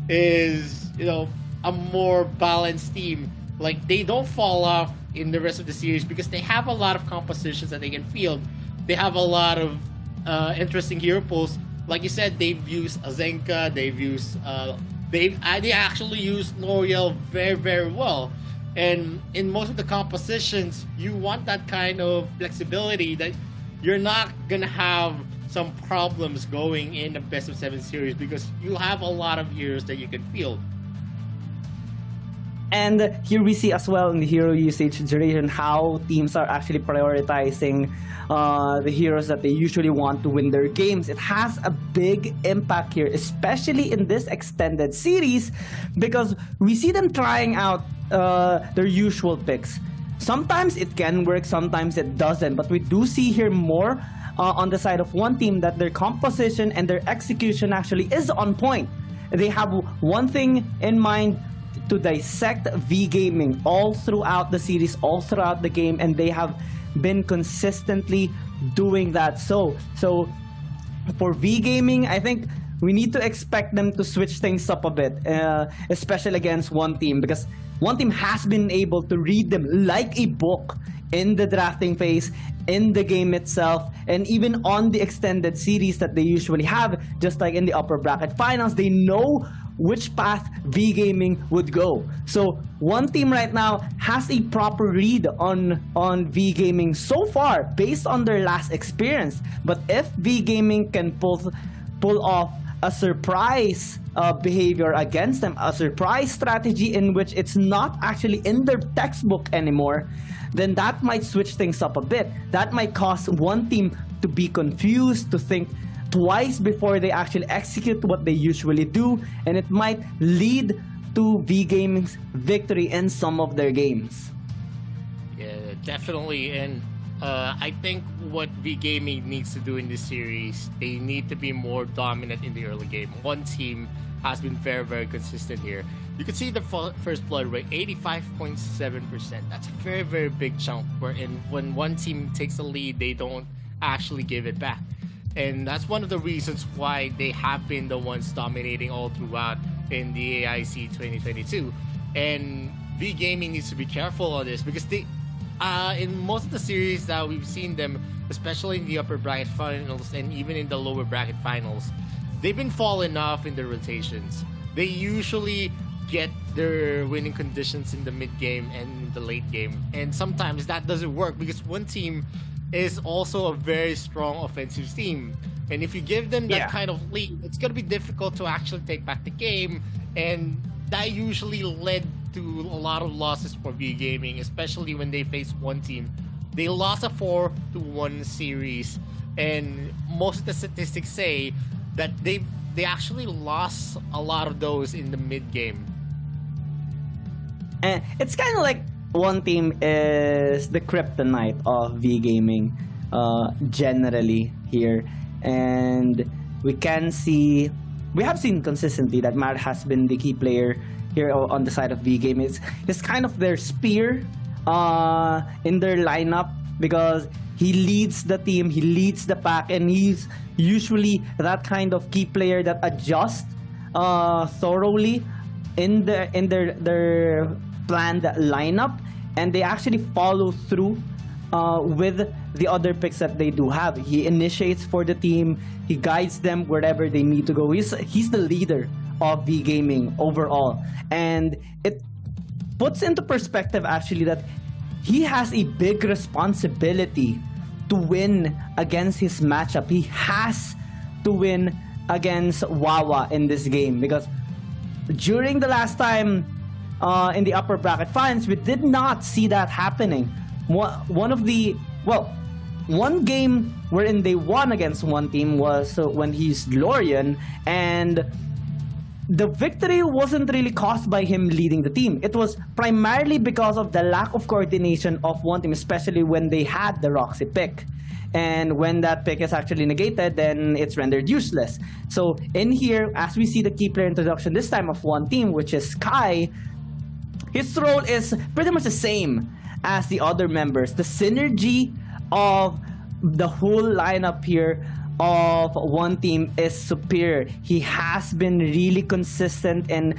is, a more balanced team. Like, they don't fall off in the rest of the series because they have a lot of compositions that they can field. They have a lot of interesting hero pools. Like you said, they've used Azenka, they've used they actually used L'Oreal very, very well. And in most of the compositions, you want that kind of flexibility that you're not gonna have some problems going in the best of 7 series because you have a lot of heroes that you can field. And here we see as well in the hero usage duration how teams are actually prioritizing the heroes that they usually want to win their games. It has a big impact here, especially in this extended series, because we see them trying out their usual picks. Sometimes it can work, sometimes it doesn't, but we do see here more on the side of one team that their composition and their execution actually is on point. They have one thing in mind: to dissect V Gaming all throughout the series, all throughout the game, and they have been consistently doing that. So for V Gaming, I think we need to expect them to switch things up a bit, especially against one team, because one team has been able to read them like a book in the drafting phase, in the game itself, and even on the extended series that they usually have, just like in the upper bracket finals, they know which path V Gaming would go. So one team right now has a proper read on V Gaming so far based on their last experience. But if V Gaming can pull off a surprise behavior against them, a surprise strategy in which it's not actually in their textbook anymore, then that might switch things up a bit. That might cause one team to be confused, to think twice before they actually execute what they usually do, and it might lead to V Gaming's victory in some of their games. Yeah, definitely. And I think what V Gaming needs to do in this series, they need to be more dominant in the early game. One team has been very, very consistent here. You can see the first blood rate, 85.7%. That's a very, very big chunk. Wherein when one team takes a lead, they don't actually give it back. And that's one of the reasons why they have been the ones dominating all throughout in the AIC 2022. And V Gaming needs to be careful on this because they, in most of the series that we've seen them, especially in the upper bracket finals and even in the lower bracket finals, they've been falling off in their rotations. They usually get their winning conditions in the mid game and the late game. And sometimes that doesn't work because one team is also a very strong offensive team. And if you give them that kind of lead, it's going to be difficult to actually take back the game. And that usually led to a lot of losses for V Gaming, especially when they face one team. They lost a 4-1 series. And most of the statistics say that they actually lost a lot of those in the mid game. And it's kind of like one team is the kryptonite of V Gaming generally here, and we have seen consistently that Matt has been the key player here on the side of V Gaming. It's kind of their spear in their lineup because he leads the team, he leads the pack, and he's usually that kind of key player that adjusts thoroughly in their planned lineup, and they actually follow through with the other picks that they do have. He initiates for the team, he guides them wherever they need to go. He's the leader of V Gaming overall, and it puts into perspective actually that he has a big responsibility to win against his matchup. He has to win against Wawa in this game because during the last time in the upper bracket finals, we did not see that happening. One game wherein they won against one team was when he's Lorian, and the victory wasn't really caused by him leading the team. It was primarily because of the lack of coordination of one team, especially when they had the Roxy pick. And when that pick is actually negated, then it's rendered useless. So in here, as we see the key player introduction this time of one team, which is Kai, his role is pretty much the same as the other members. The synergy of the whole lineup here of one team is superior. He has been really consistent in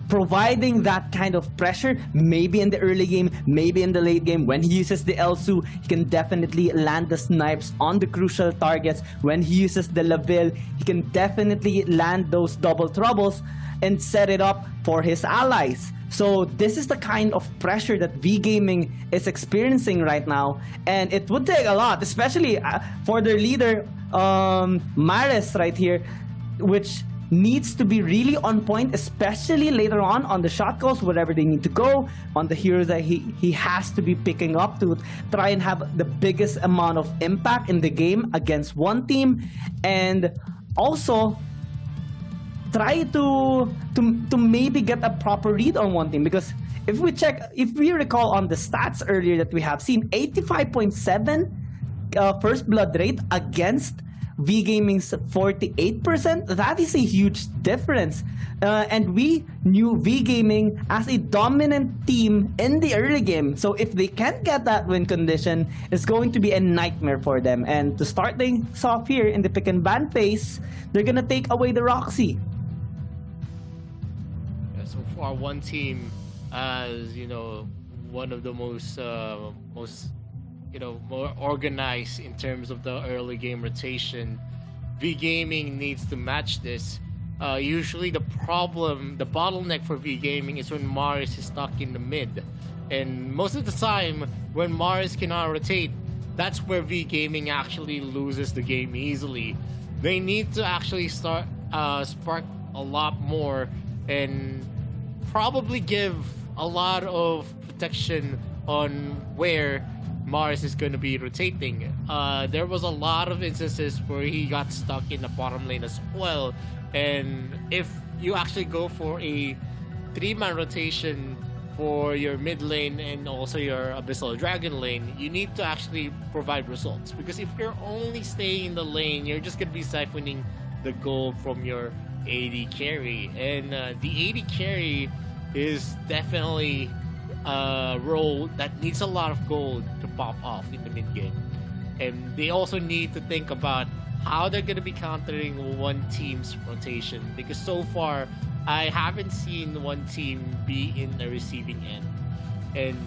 providing that kind of pressure, maybe in the early game, maybe in the late game. When he uses the Elsu, he can definitely land the snipes on the crucial targets. When he uses the Laville, he can definitely land those double troubles and set it up for his allies. So this is the kind of pressure that V Gaming is experiencing right now, and it would take a lot, especially for their leader, Maris right here, which needs to be really on point, especially later on the shot calls, wherever they need to go, on the heroes that he has to be picking up to try and have the biggest amount of impact in the game against one team, and also try to maybe get a proper read on one team. Because if we recall on the stats earlier that we have seen, 85.7 first blood rate against V Gaming's 48%, that is a huge difference. And we knew V Gaming as a dominant team in the early game. So if they can't get that win condition, it's going to be a nightmare for them. And to start things off here in the pick and ban phase, they're gonna take away the Roxy. So far, one team has, one of the most more organized in terms of the early game rotation. V Gaming needs to match this. Usually the bottleneck for V Gaming is when Mars is stuck in the mid. And most of the time, when Mars cannot rotate, that's where V Gaming actually loses the game easily. They need to actually spark a lot more and probably give a lot of protection on where Mars is going to be rotating. There was a lot of instances where he got stuck in the bottom lane as well. And if you actually go for a 3-man rotation for your mid lane and also your Abyssal Dragon lane, you need to actually provide results. Because if you're only staying in the lane, you're just going to be siphoning the gold from your AD carry. And the AD carry is definitely a role that needs a lot of gold to pop off in the mid game. And they also need to think about how they're going to be countering one team's rotation, because so far I haven't seen one team be in the receiving end, and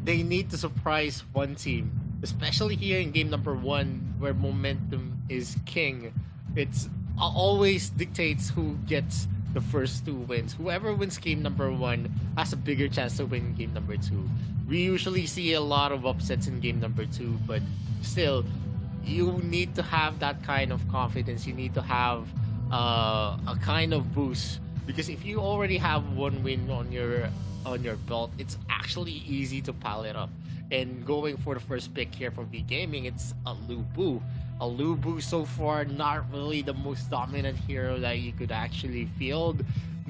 they need to surprise one team, especially here in game number 1 where momentum is king. It's always dictates who gets the first 2 wins. Whoever wins game number 1 has a bigger chance to win game number 2. We usually see a lot of upsets in game number 2, but still, you need to have that kind of confidence. You need to have a kind of boost, because if you already have 1 win on your belt, it's actually easy to pile it up. And going for the first pick here from V Gaming, it's a Lubu. A Lubu so far not really the most dominant hero that you could actually field,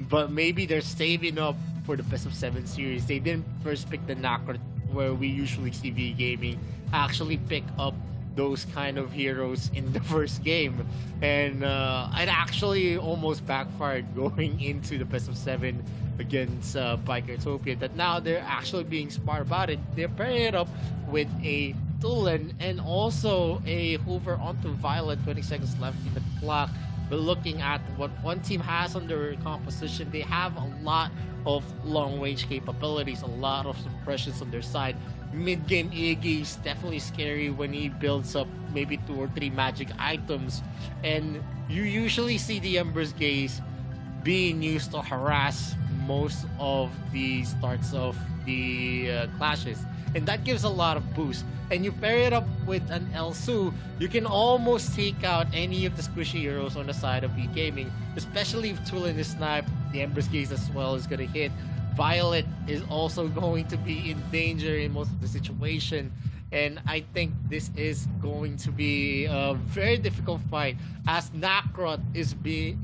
but maybe they're saving up for the best of 7 series. They didn't first pick the Nakrot, where we usually see V Gaming actually pick up those kind of heroes in the first game, and it actually almost backfired going into the best of 7 against Bikertopia. That now they're actually being smart about it. They're pairing it up with a Tulen and also a Hoover onto Violet. 20 seconds left in the clock. But looking at what one team has on their composition, they have a lot of long-range capabilities, a lot of suppressions on their side. Mid-game Iggy is definitely scary when he builds up maybe 2 or 3 magic items, and you usually see the Ember's Gaze being used to harass most of the starts of the clashes, and that gives a lot of boost. And you pair it up with an Elsu, you can almost take out any of the squishy heroes on the side of V Gaming, especially if Tulen is sniped. The Ember's Gaze as well is going to hit. Violet is also going to be in danger in most of the situation, and I think this is going to be a very difficult fight, as Nakrot is the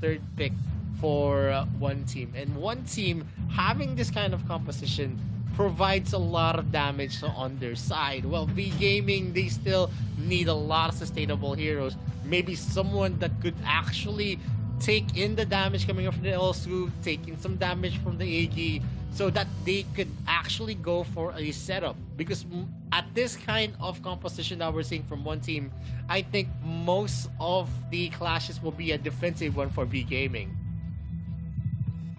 3rd pick for one team, and one team having this kind of composition provides a lot of damage on their side. Well, V Gaming, they still need a lot of sustainable heroes, maybe someone that could actually take in the damage coming up from the Elsu, take in some damage from the Iggy, so that they could actually go for a setup. Because at this kind of composition that we're seeing from one team, I think most of the clashes will be a defensive one for V Gaming.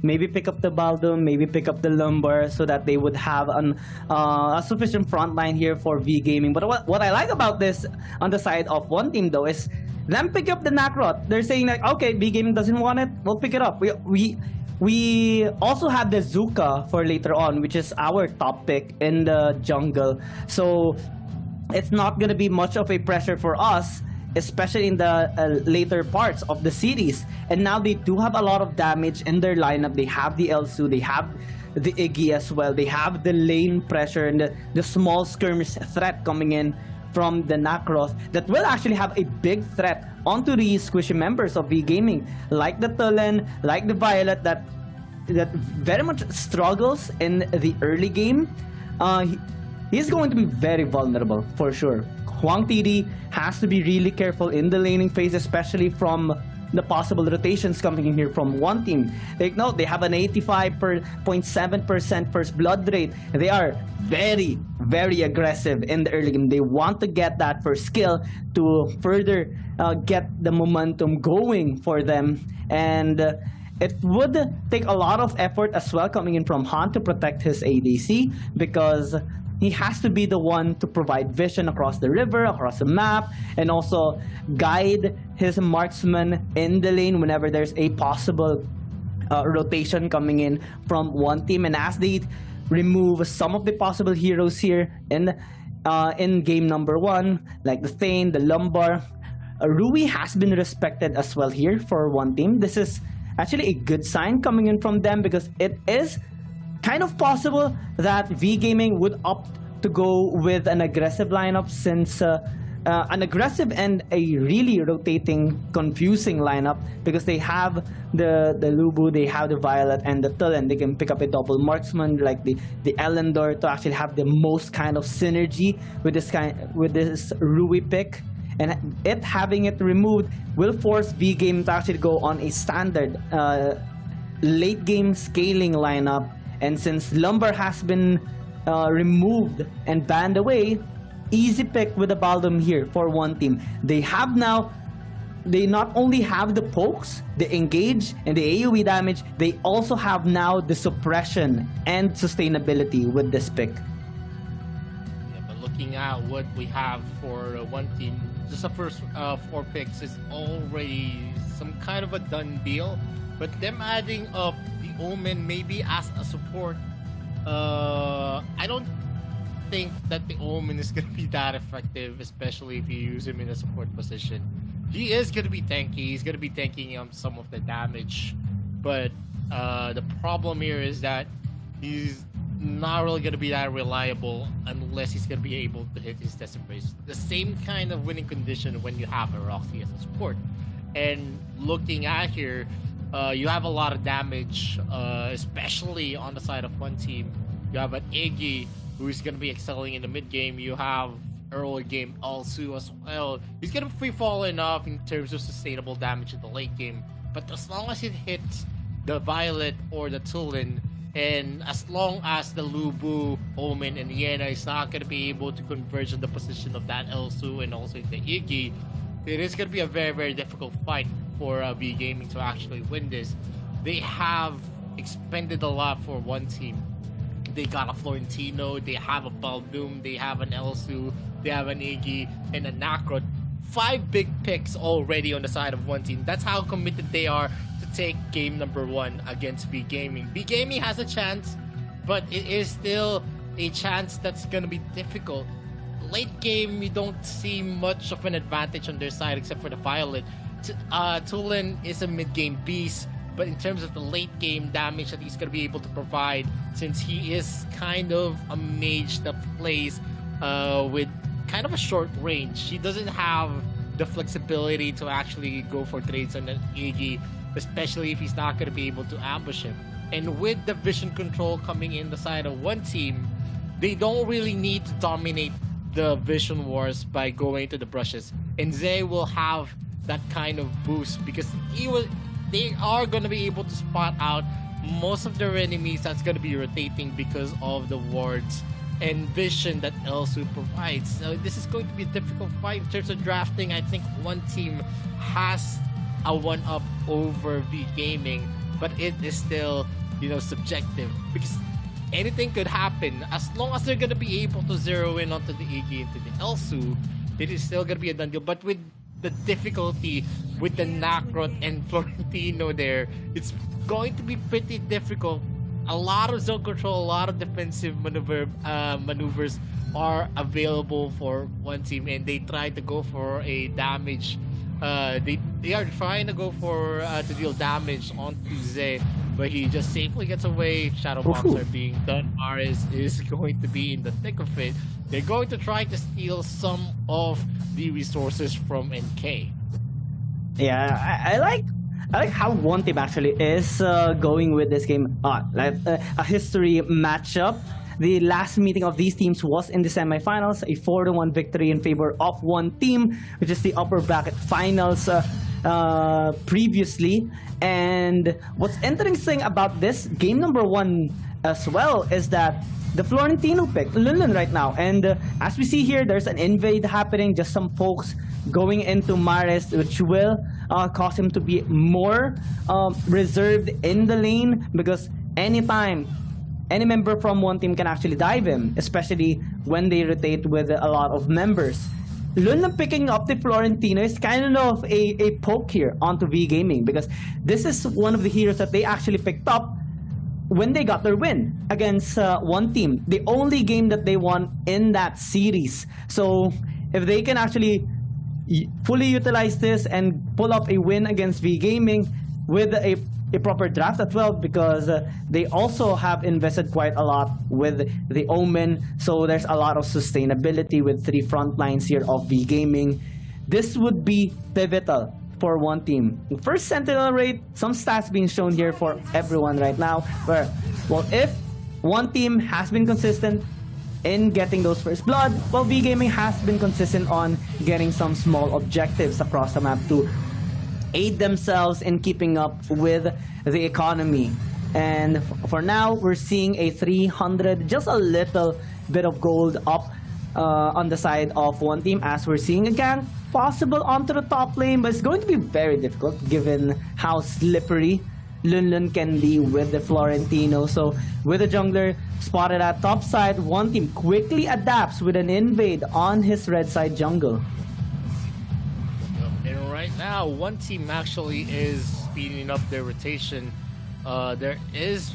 Maybe pick up the Baldum, maybe pick up the Lumbar, so that they would have a sufficient front line here for V Gaming. But what I like about this on the side of one team though is them pick up the Nakrot. They're saying like, okay, V Gaming doesn't want it, we'll pick it up. We also have the Zuka for later on, which is our top pick in the jungle. So it's not gonna be much of a pressure for us, especially in the later parts of the series. And now they do have a lot of damage in their lineup. They have the Elsu, they have the Iggy as well, they have the lane pressure and the small skirmish threat coming in from the Nakros that will actually have a big threat onto the squishy members of V Gaming, like the Tulen, like the Violet, that very much struggles in the early game. He's going to be very vulnerable for sure. Huang TD has to be really careful in the laning phase, especially from the possible rotations coming in here from one team. Take note, they have an 85.7% first blood rate. They are very, very aggressive in the early game. They want to get that first kill to further get the momentum going for them. And it would take a lot of effort as well coming in from Han to protect his ADC, because he has to be the one to provide vision across the river, across the map, and also guide his marksman in the lane whenever there's a possible rotation coming in from one team. And as they remove some of the possible heroes here in game number 1, like the Thane, the Lumbar, Rui has been respected as well here for one team. This is actually a good sign coming in from them, because it is kind of possible that V Gaming would opt to go with an aggressive lineup, since an aggressive and a really rotating, confusing lineup, because they have the Lubu, they have the Violet and the Tull, and they can pick up a double marksman like the Elendor to actually have the most kind of synergy with this Rui pick. And having it removed will force V Game to actually go on a standard late game scaling lineup. And since Lumber has been removed and banned away, easy pick with the Baldom here for one team. They not only have the pokes, the engage, and the AoE damage, they also have now the suppression and sustainability with this pick. Yeah, but looking at what we have for one team, just the first 4 picks is already some kind of a done deal. But them adding up the Omen maybe as a support, I don't think that the Omen is going to be that effective, especially if you use him in a support position. He is going to be tanky. He's going to be tanking some of the damage. But the problem here is that he's not really going to be that reliable unless he's going to be able to hit his Desert Race. The same kind of winning condition when you have a Roxy as a support. And looking at here, you have a lot of damage, especially on the side of one team. You have an Iggy who's going to be excelling in the mid game. You have early game Alsu as well. He's going to free fall enough in terms of sustainable damage in the late game. But as long as it hits the Violet or the Tulin, and as long as the Lubu, Omen, and Yena is not going to be able to converge on the position of that Elsu and also the Iggy, it is going to be a very, very difficult fight for V Gaming to actually win this. They have expended a lot for one team. They got a Florentino, they have a Baldoom, they have an Elsu, they have an Iggy, and a Nakrot. 5 big picks already on the side of one team. That's how committed they are to take game number 1 against V Gaming. V Gaming has a chance, but it is still a chance that's going to be difficult. Late game, you don't see much of an advantage on their side except for the Violet. Tulin is a mid-game beast, but in terms of the late game damage that he's going to be able to provide, since he is kind of a mage that plays with kind of a short range, he doesn't have the flexibility to actually go for trades on an Iggy, especially if he's not going to be able to ambush him. And with the vision control coming in the side of one team, they don't really need to dominate the vision wars by going to the brushes. And Zay will have that kind of boost because they are going to be able to spot out most of their enemies that's going to be rotating because of the wards and vision that Elsu provides. So this is going to be a difficult fight in terms of drafting. I think one team has a one-up over V Gaming, but it is still, subjective because anything could happen. As long as they're going to be able to zero in onto the Iggy and to the Elsu, it is still going to be a done deal. But with the difficulty with the Nakrot and Florentino there, it's going to be pretty difficult. A lot of zone control, a lot of defensive maneuvers are available for one team, and they try to go for a damage. They are trying to go for to deal damage onto Zay, but he just safely gets away. Shadow bombs are being done. Ares is going to be in the thick of it. They're going to try to steal some of the resources from NK. Yeah, I like how one team actually is going with this game. Like a history matchup. The last meeting of these teams was in the semifinals, a 4-1 victory in favor of one team, which is the upper bracket finals previously. And what's interesting about this game number 1 as well is that the Florentino pick, Lunlun right now. And as we see here, there's an invade happening, just some folks going into Maris, which will cause him to be more reserved in the lane, because anytime any member from one team can actually dive him, especially when they rotate with a lot of members. Lunlun picking up the Florentino is kind of a poke here onto V Gaming, because this is one of the heroes that they actually picked up when they got their win against one team. The only game that they won in that series. So if they can actually fully utilize this and pull up a win against V Gaming with a proper draft as well, because they also have invested quite a lot with the Omen, so there's a lot of sustainability with 3 front lines here of V Gaming. This would be pivotal for one team. First Sentinel rate, some stats being shown here for everyone right now, where, well, if one team has been consistent in getting those first blood, well, V Gaming has been consistent on getting some small objectives across the map to aid themselves in keeping up with the economy. And for now, we're seeing a 300, just a little bit of gold up on the side of one team, as we're seeing a gank possible onto the top lane, but it's going to be very difficult given how slippery Lunlun can be with the Florentino. So with the jungler spotted at top side, one team quickly adapts with an invade on his red side jungle. And right now, one team actually is speeding up their rotation. There is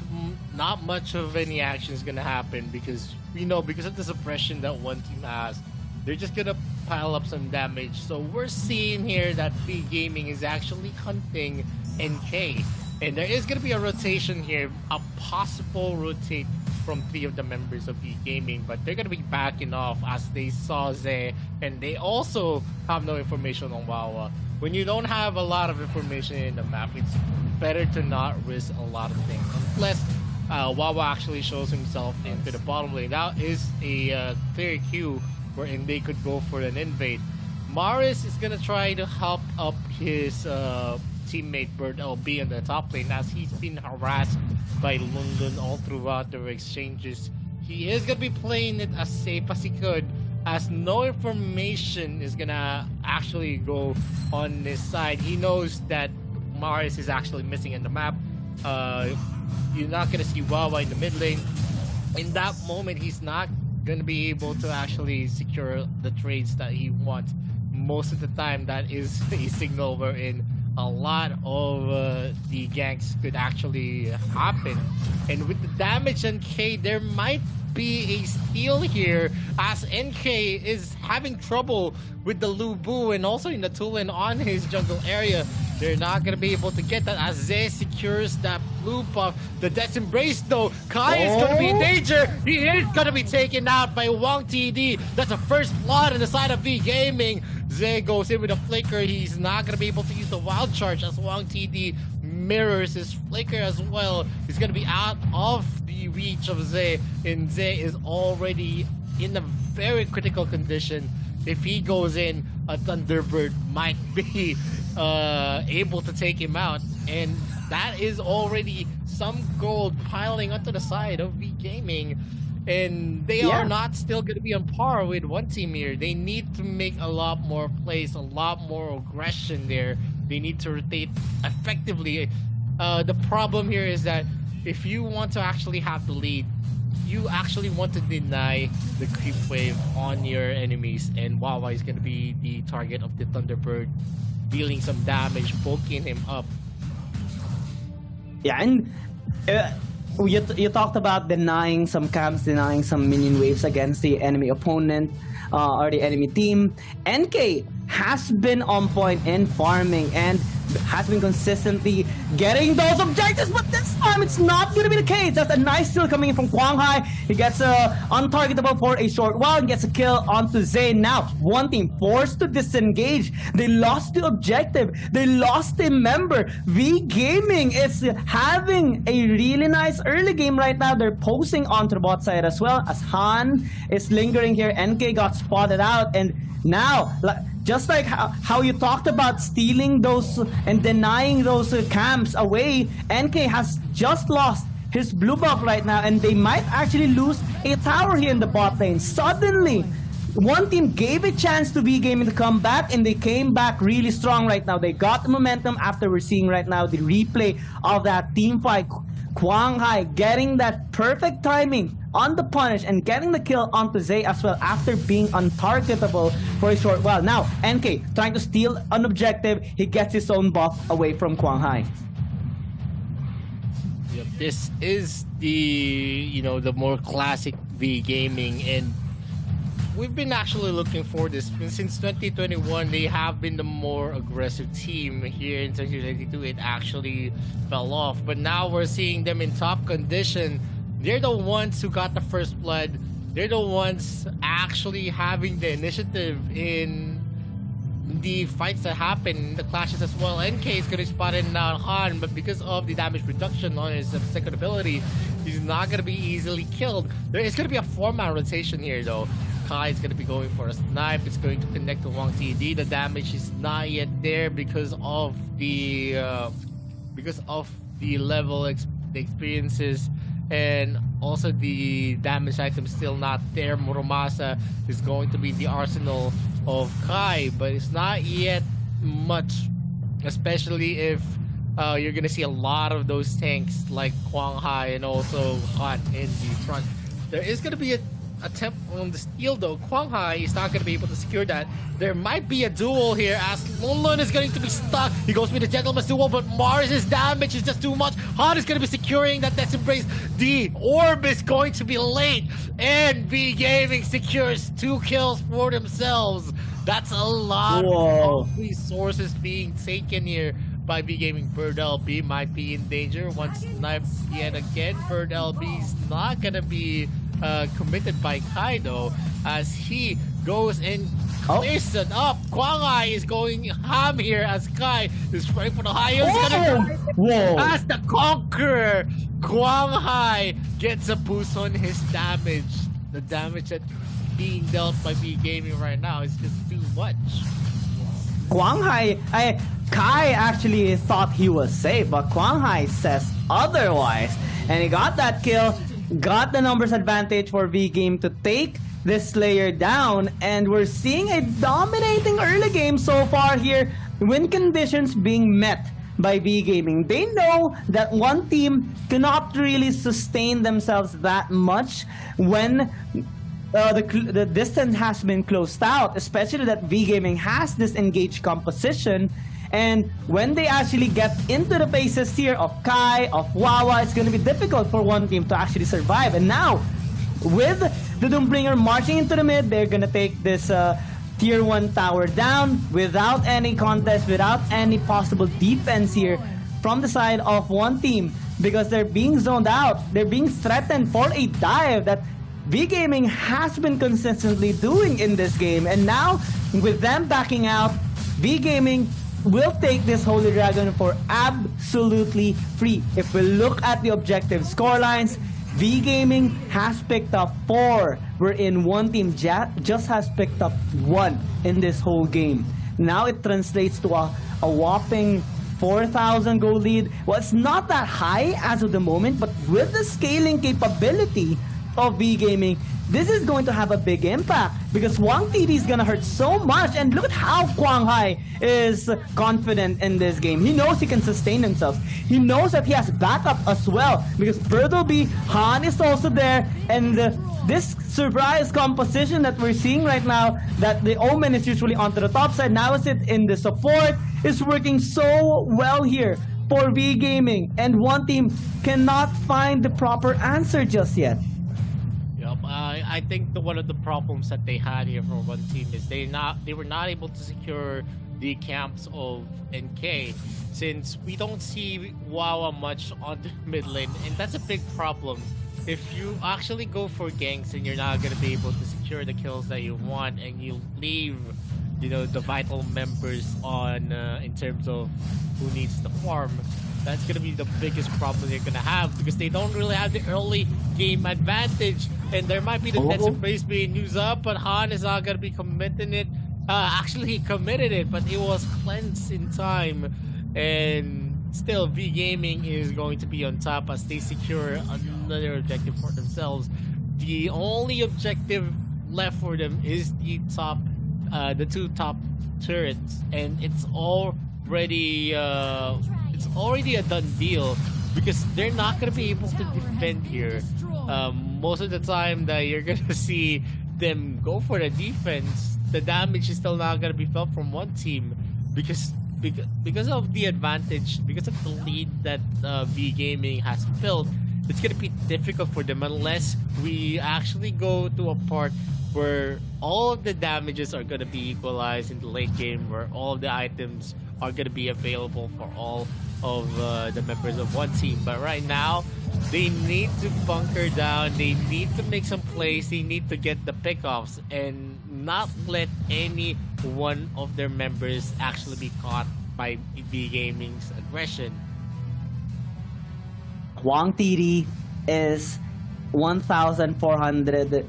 not much of any action is going to happen, because we know, because of the suppression that one team has, they're just going to pile up some damage. So we're seeing here that V Gaming is actually hunting NK. And there is going to be a rotation here, a possible rotate from 3 of the members of V Gaming, but they're going to be backing off as they saw Zay, and they also have no information on Wawa. When you don't have a lot of information in the map, it's better to not risk a lot of things, unless Wawa actually shows himself into the bottom lane. That is a clear queue wherein they could go for an invade. Maris is going to try to help up his teammate Bird LB in the top lane, as he's been harassed by Lunlun all throughout their exchanges. He is going to be playing it as safe as he could, as no information is going to actually go on this side. He knows that Maris is actually missing in the map. You're not going to see Wawa in the mid lane. In that moment, he's not going to be able to actually secure the trades that he wants. Most of the time, that is a signal wherein a lot of the ganks could actually happen. And with the damage NK, there might be a steal here, as NK is having trouble with the Lubu and also in the Tulin on his jungle area. They're not going to be able to get that as Zay secures that blue buff. The Death's Embrace though, Kai is going to be in danger. He is going to be taken out by Wong TD. That's a first blood on the side of V Gaming. Zay goes in with a flicker. He's not going to be able to use the wild charge as Wong TD mirrors his flicker as well. He's going to be out of the reach of Zay, and Zay is already in a very critical condition. If he goes in, a Thunderbird might be able to take him out, and that is already some gold piling onto the side of V Gaming, and they are not still going to be on par with one team here. They need to make a lot more plays, a lot more aggression there. They need to rotate effectively. The problem here is that if you want to actually have the lead, you actually want to deny the creep wave on your enemies, and Wawa is going to be the target of the Thunderbird, dealing some damage, poking him up. Yeah, and you talked about denying some camps, denying some minion waves against the enemy opponent or the enemy team. NK has been on point in farming and has been consistently getting those objectives, but this time it's not going to be the case. That's a nice steal coming in from Kwang Hai. He gets untargetable for a short while and gets a kill onto Zayn. Now, one team forced to disengage. They lost the objective. They lost a member. V Gaming is having a really nice early game right now. They're posing onto the bot side as well, as Han is lingering here. NK got spotted out, and now, just like how you talked about stealing those and denying those camps away, NK has just lost his blue buff right now, and they might actually lose a tower here in the bot lane. Suddenly, one team gave a chance to V Gaming to come back, and they came back really strong right now. They got the momentum after we're seeing right now the replay of that team fight. Quang Hai getting that perfect timing on the punish and getting the kill onto Zay as well after being untargetable for a short while. Now, NK trying to steal an objective. He gets his own buff away from Quang Hai. Yep, this is the the more classic V Gaming, and we've been actually looking for this since 2021. They have been the more aggressive team. Here in 2022, it actually fell off, but now we're seeing them in top condition. They're the ones who got the first blood. They're the ones actually having the initiative in the fights that happen, the clashes as well. NK is going to spot in now Han, but because of the damage reduction on his second ability, he's not going to be easily killed. There is going to be a 4-man rotation here though. Kai is going to be going for a snipe. It's going to connect to Wang TD. The damage is not yet there because of the level, the experiences, and also the damage item still not there. Muramasa is going to be the arsenal of Kai, but it's not yet much, especially if you're gonna see a lot of those tanks like Quang Hai and also Han in the front. There is gonna be a attempt on the steal though. Quang Hai is not gonna be able to secure that. There might be a duel here as Lunlun is going to be stuck. He goes with the Gentleman's Duel, but Mars' damage is just too much. Han is gonna be securing that Death Embrace. The orb is going to be late, and V Gaming secures 2 kills for themselves. That's a lot of resources being taken here by V Gaming. Bird LB might be in danger once sniped yet again. Bird LB is not gonna be committed by Kai though, as he goes and clears it up. Quang Hai is going ham here as Kai is trying for the high. As the Conqueror, Quang Hai gets a boost on his damage. The damage that being dealt by V Gaming right now is just too much. Quang Hai, Kai actually thought he was safe, but Quang Hai says otherwise, and he got that kill. Got the numbers advantage for V Game to take this Slayer down, and we're seeing a dominating early game so far here. Win conditions being met by V Gaming. They know that one team cannot really sustain themselves that much when the distance has been closed out, especially that V Gaming has this engaged composition. And when they actually get into the faces here of Kai, of Wawa, it's going to be difficult for one team to actually survive. And now, with the Doombringer marching into the mid, they're going to take this tier 1 tower down without any contest, without any possible defense here from the side of one team, because they're being zoned out. They're being threatened for a dive that V Gaming has been consistently doing in this game. And now, with them backing out, V Gaming will take this Holy Dragon for absolutely free. If we look at the objective scorelines, V Gaming has picked up 4, wherein one team just has picked up 1 in this whole game. Now it translates to a whopping 4,000 gold lead. Well, it's not that high as of the moment, but with the scaling capability of V Gaming, this is going to have a big impact because Wang TD is gonna hurt so much. And look at how Quang Hai is confident in this game. He knows he can sustain himself. He knows that he has backup as well because Bertleby, Han is also there, and this surprise composition that we're seeing right now, that the Omen is usually onto the top side, now is it in the support, is working so well here for V Gaming, and one team cannot find the proper answer just yet. I think one of the problems that they had here for one team is they were not able to secure the camps of NK, since we don't see Wawa much on the mid lane, and that's a big problem. If you actually go for ganks and you're not gonna be able to secure the kills that you want, and you leave the vital members on in terms of who needs the farm, that's gonna be the biggest problem they're gonna have, because they don't really have the early game advantage, and there might be the Death Embrace being used up, but Han is not gonna be committing it. Actually, he committed it, but it was cleansed in time, and still, V Gaming is going to be on top as they secure another objective for themselves. The only objective left for them is the two top turrets, and it's already a done deal because they're not gonna be able to defend here. Most of the time that you're gonna see them go for the defense, the damage is still not gonna be felt from one team because of the advantage, because of the lead that V Gaming has built. It's gonna be difficult for them unless we actually go to a part where all of the damages are gonna be equalized in the late game, where all of the items are gonna be available for all of the members of one team. But right now, they need to bunker down, they need to make some plays, they need to get the pickoffs and not let any one of their members actually be caught by V Gaming's aggression. Huang TD is 1,400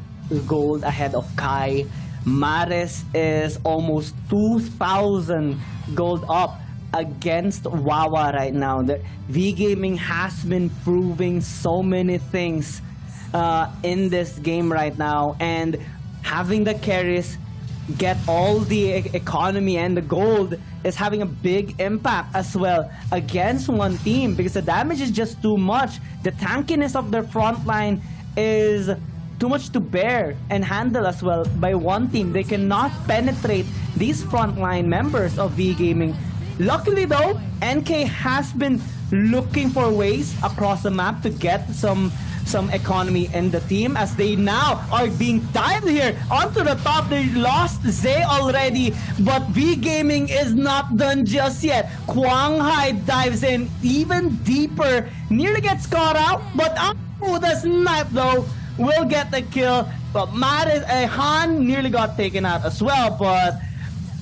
gold ahead of Kai. Maris is almost 2,000 gold up against Wawa right now. The V Gaming has been proving so many things in this game right now, and having the carries get all the economy and the gold is having a big impact as well against one team because the damage is just too much. The tankiness of their front line is too much to bear and handle as well by one team. They cannot penetrate these frontline members of V Gaming. Luckily though, NK has been looking for ways across the map to get some economy in the team as they now are being dived here onto the top. They lost Zay already, but V Gaming is not done just yet. Kwang Hai dives in even deeper, nearly gets caught out, but the snipe though will get the kill. But Han nearly got taken out as well, but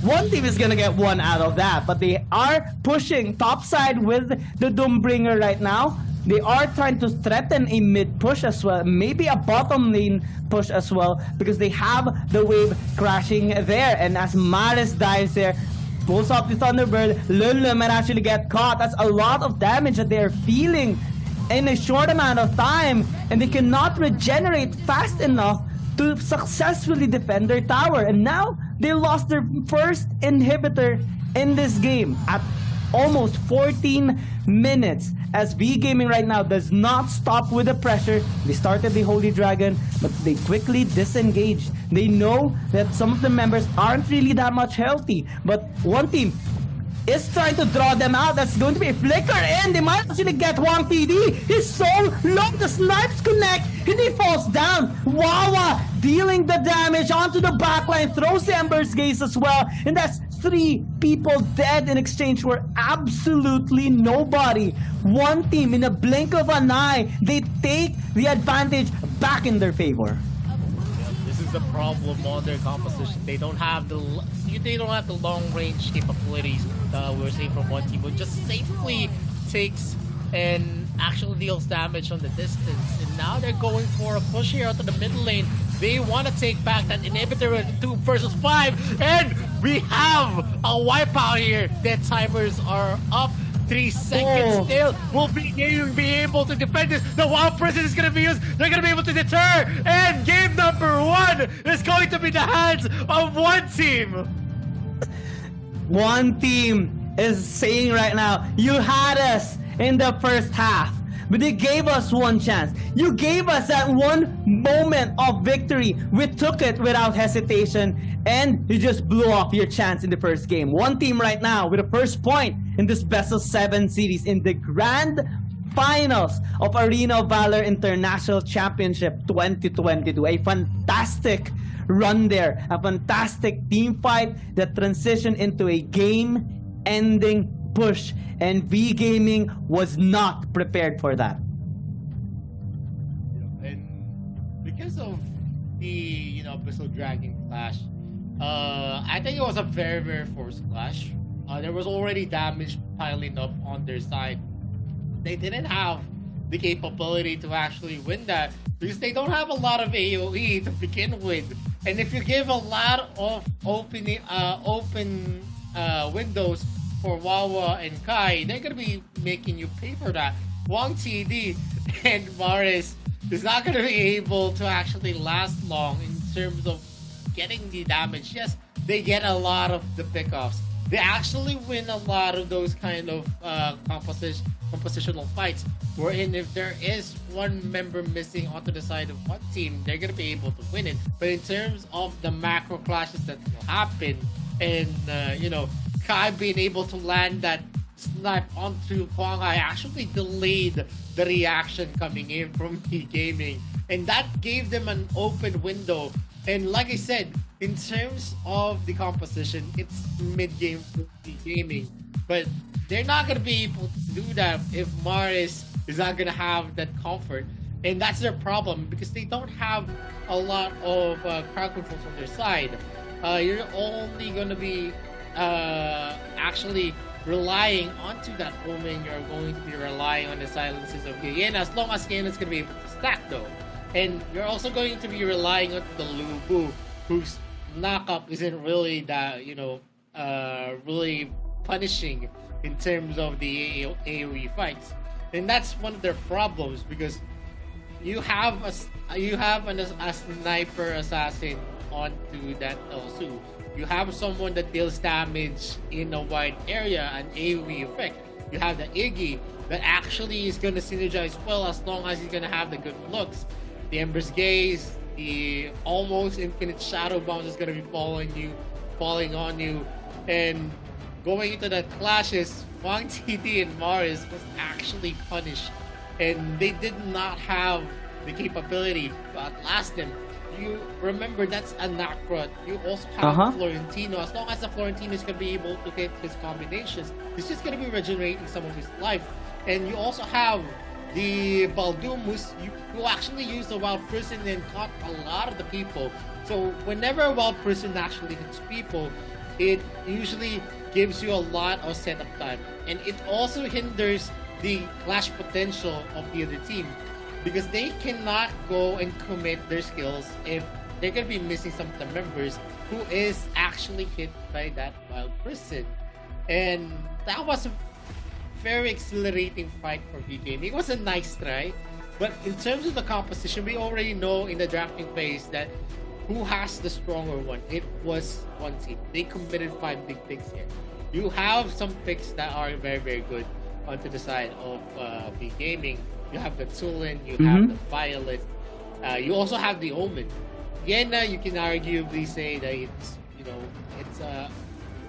one team is gonna get one out of that. But they are pushing topside with the Doombringer right now. They are trying to threaten a mid push as well, maybe a bottom lane push as well, because they have the wave crashing there. And as Maris dives there, pulls up the Thunderbird, Lulu might actually get caught. That's a lot of damage that they're feeling in a short amount of time, and they cannot regenerate fast enough to successfully defend their tower. And now they lost their first inhibitor in this game at almost 14 minutes, as V Gaming right now does not stop with the pressure. They started the Holy Dragon, but they quickly disengaged. They know that some of the members aren't really that much healthy, but one team is trying to draw them out. That's going to be a flicker, and they might actually get Wang TD. He's so low, the snipes connect, and he falls down. Wawa dealing the damage onto the backline, throws the Ember's Gaze as well, and that's 3 people dead in exchange for absolutely nobody. One team, in a blink of an eye, they take the advantage back in their favor. This is the problem on their composition. They don't have the long range capabilities that we're seeing from one team, but just safely takes and actually deals damage on the distance. And now they're going for a push here out to the middle lane. They want to take back that inhibitor with 2 versus 5, and we have a wipeout here. Dead timers are up. 3 seconds still. Will be able to defend this. The Wild Prison is going to be used. They're going to be able to deter. And game number 1 is going to be the hands of one team. One team is saying right now, you had us in the first half, but you gave us one chance. You gave us that one moment of victory. We took it without hesitation, and you just blew off your chance in the first game. One team right now with the first point in this best of 7 series in the grand finals of Arena of Valor International Championship 2022. A fantastic run there, a fantastic team fight that transitioned into a game-ending push, and V Gaming was not prepared for that. And because of the Abyssal Dragon clash, I think it was a very, very forced clash. There was already damage piling up on their side. They didn't have the capability to actually win that because they don't have a lot of AoE to begin with. And if you give a lot of open windows for Wawa and Kai, they're gonna be making you pay for that. Wang TD and Morris is not gonna be able to actually last long in terms of getting the damage. Yes, they get a lot of the pickoffs. They actually win a lot of those kind of compositional fights, wherein if there is one member missing onto the side of one team, they're gonna be able to win it. But in terms of the macro clashes that will happen, and Kai being able to land that snipe onto Kwang, I actually delayed the reaction coming in from the gaming, and that gave them an open window. And like I said, in terms of the composition, it's mid-game for the gaming, but they're not gonna be able to do that if Maris is not gonna have that comfort, and that's their problem because they don't have a lot of crowd controls on their side. You're only gonna be actually relying onto that Omen. You're going to be relying on the silences of Yen, as long as Yen is gonna be able to stack though. And you're also going to be relying on the Lubu, whose knockup isn't really that, really punishing in terms of the AoE fights. And that's one of their problems because you have a sniper assassin onto that Elsu. You have someone that deals damage in a wide area, an AoE effect. You have the Iggy that actually is going to synergize well as long as he's going to have the good looks. The Ember's Gaze, the almost infinite shadow bounce is going to be falling on you, and going into the clashes, Wang TD and Morris was actually punished, and they did not have the capability to outlast them. You remember that's a Nakrot. You also have Florentino. As long as the Florentino is going to be able to hit his combinations, he's just going to be regenerating some of his life. And you also have the Baldumus, who actually used the Wild Prison and caught a lot of the people. So whenever a Wild Prison actually hits people, it usually gives you a lot of setup time. And it also hinders the clash potential of the other team, because they cannot go and commit their skills if they're going to be missing some of the members who is actually hit by that Wild Prison. And that was a very exhilarating fight for V-Game. It was a nice try, but in terms of the composition, we already know in the drafting phase that who has the stronger one. It was one team. They committed 5 big picks here. You have some picks that are very, very good onto the side of V-Gaming. You have the Tulin, you have the Violet, you also have the Omen. Yena, you can arguably say that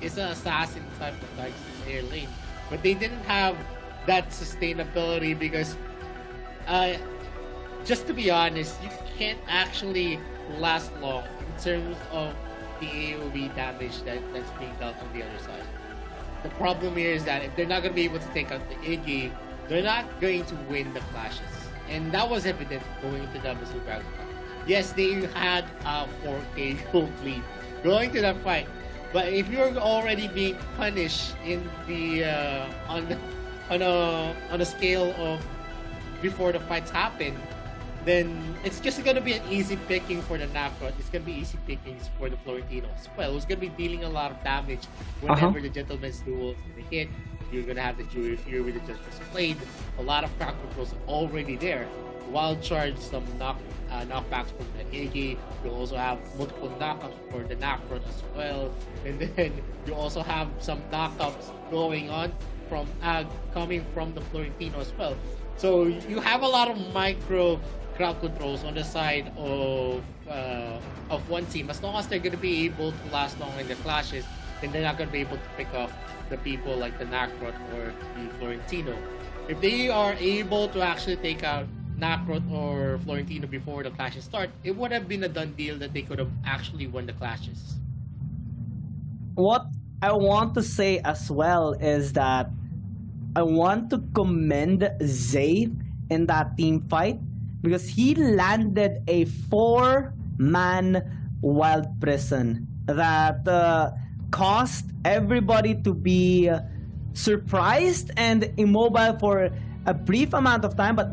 it's an assassin type of like air lane. But they didn't have that sustainability because, just to be honest, you can't actually last long in terms of the AoE damage that's being dealt on the other side. The problem here is that if they're not going to be able to take out the Iggy, they're not going to win the clashes. And that was evident going into the Basu Dragon fight. Yes, they had a 4K gold lead going to that fight. But if you're already being punished in the on a scale of before the fights happen, then it's just going to be an easy picking for the Nakrot. It's going to be easy pickings for the Florentino as well. Who's going to be dealing a lot of damage whenever the Gentleman's Duels hit. You're going to have the Jury Fury with the Justice Blade. A lot of crowd controls already there. Wild Charge, some knockbacks from the Iggy. You also have multiple knockups for the Nakrot as well. And then you also have some knockups going on from coming from the Florentino as well. So you have a lot of micro crowd controls on the side of one team. As long as they're going to be able to last long in the clashes, then they're not going to be able to pick off the people like the Nakrot or the Florentino. If they are able to actually take out Nakrot or Florentino before the clashes start, it would have been a done deal that they could have actually won the clashes. What I want to say as well is that I want to commend Zayd in that team fight because he landed a 4-man Wild Prison that caused everybody to be surprised and immobile for a brief amount of time, but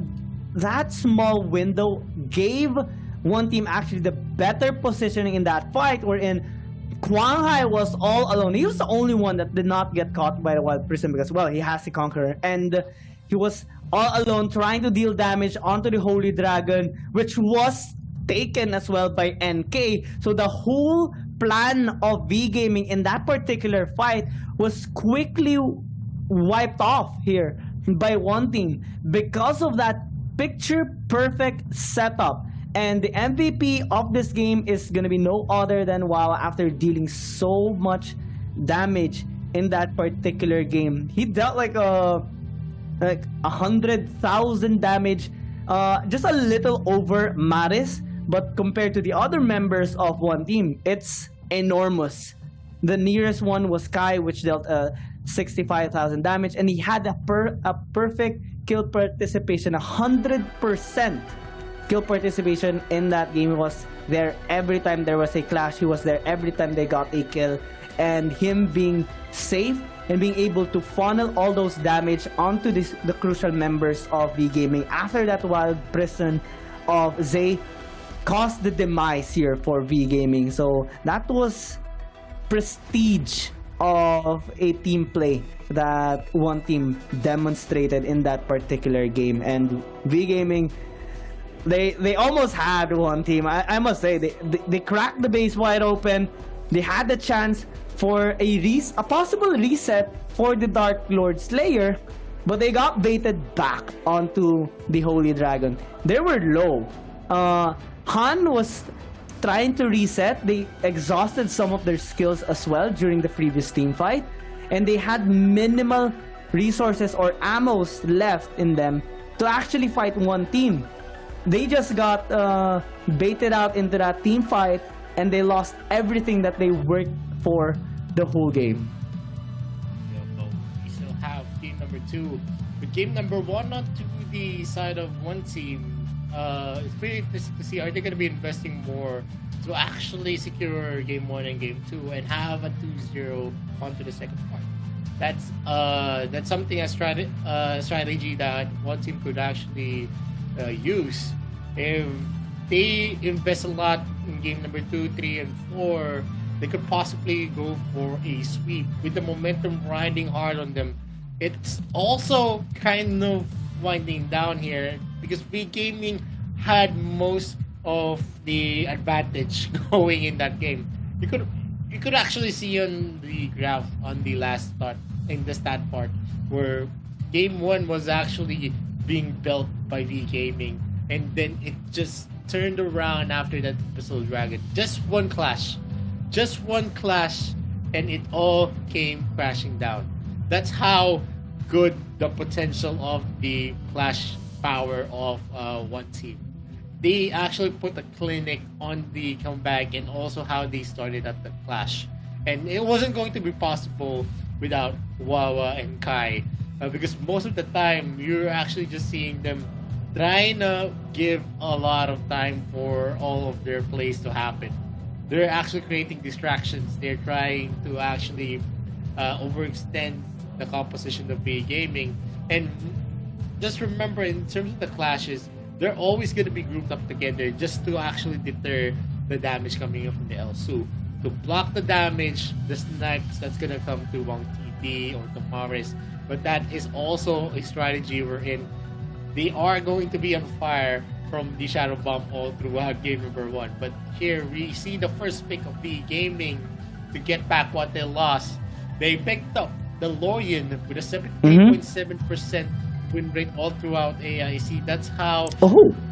that small window gave one team actually the better positioning in that fight, wherein Quang Hai was all alone. He was the only one that did not get caught by the Wild Prism because, well, he has the Conqueror. And he was all alone trying to deal damage onto the Holy Dragon, which was taken as well by NK. So the whole plan of V Gaming in that particular fight was quickly wiped off here by one team because of that picture perfect setup. And the MVP of this game is gonna be no other than Wawa after dealing so much damage in that particular game. He dealt like 100,000 damage, just a little over Maris, but compared to the other members of one team, it's enormous. The nearest one was Kai, which dealt 65,000 damage, and he had a perfect kill participation, 100% kill participation in that game. He was there every time there was a clash. He was there every time they got a kill, and him being safe and being able to funnel all those damage onto the crucial members of V Gaming after that Wild Prison of Zay caused the demise here for V Gaming. So that was prestige of a team play that one team demonstrated in that particular game. And V Gaming, they almost had one team. I must say, they cracked the base wide open. They had the chance for a possible reset for the Dark Lord Slayer, but they got baited back onto the Holy Dragon. They were low. Han was trying to reset. They exhausted some of their skills as well during the previous team fight, and they had minimal resources or ammos left in them to actually fight one team. They just got baited out into that team fight, and they lost everything that they worked for the whole game. We still have game number 2. But game number 1, not to the side of one team. It's pretty interesting to see, are they going to be investing more to actually secure game 1 and game 2 and have a 2-0 onto the second part? That's something, a strategy that one team could actually use. If they invest a lot in game number 2, 3, and 4, they could possibly go for a sweep with the momentum riding hard on them. It's also kind of winding down here because V Gaming had most of the advantage going in that game. You could actually see on the graph on the last start in the stat part where game 1 was actually being built by V Gaming, and then it just turned around after that Pistol Dragon. Just one clash, and it all came crashing down. That's how good the potential of the clash power of one team. They actually put a clinic on the comeback and also how they started at the clash. And it wasn't going to be possible without Wawa and Kai, because most of the time you're actually just seeing them trying to give a lot of time for all of their plays to happen. They're actually creating distractions. They're trying to actually overextend the composition of V Gaming. And just remember, in terms of the clashes, they're always going to be grouped up together just to actually deter the damage coming in from the Elsu. To block the damage, the snipes that's going to come to Wang TD or to Maris. But that is also a strategy we're in. They are going to be on fire from the Shadow Bomb all throughout game number 1. But here we see the first pick of V Gaming to get back what they lost. They picked up the Lorian with a 78.7% win rate all throughout AIC. That's how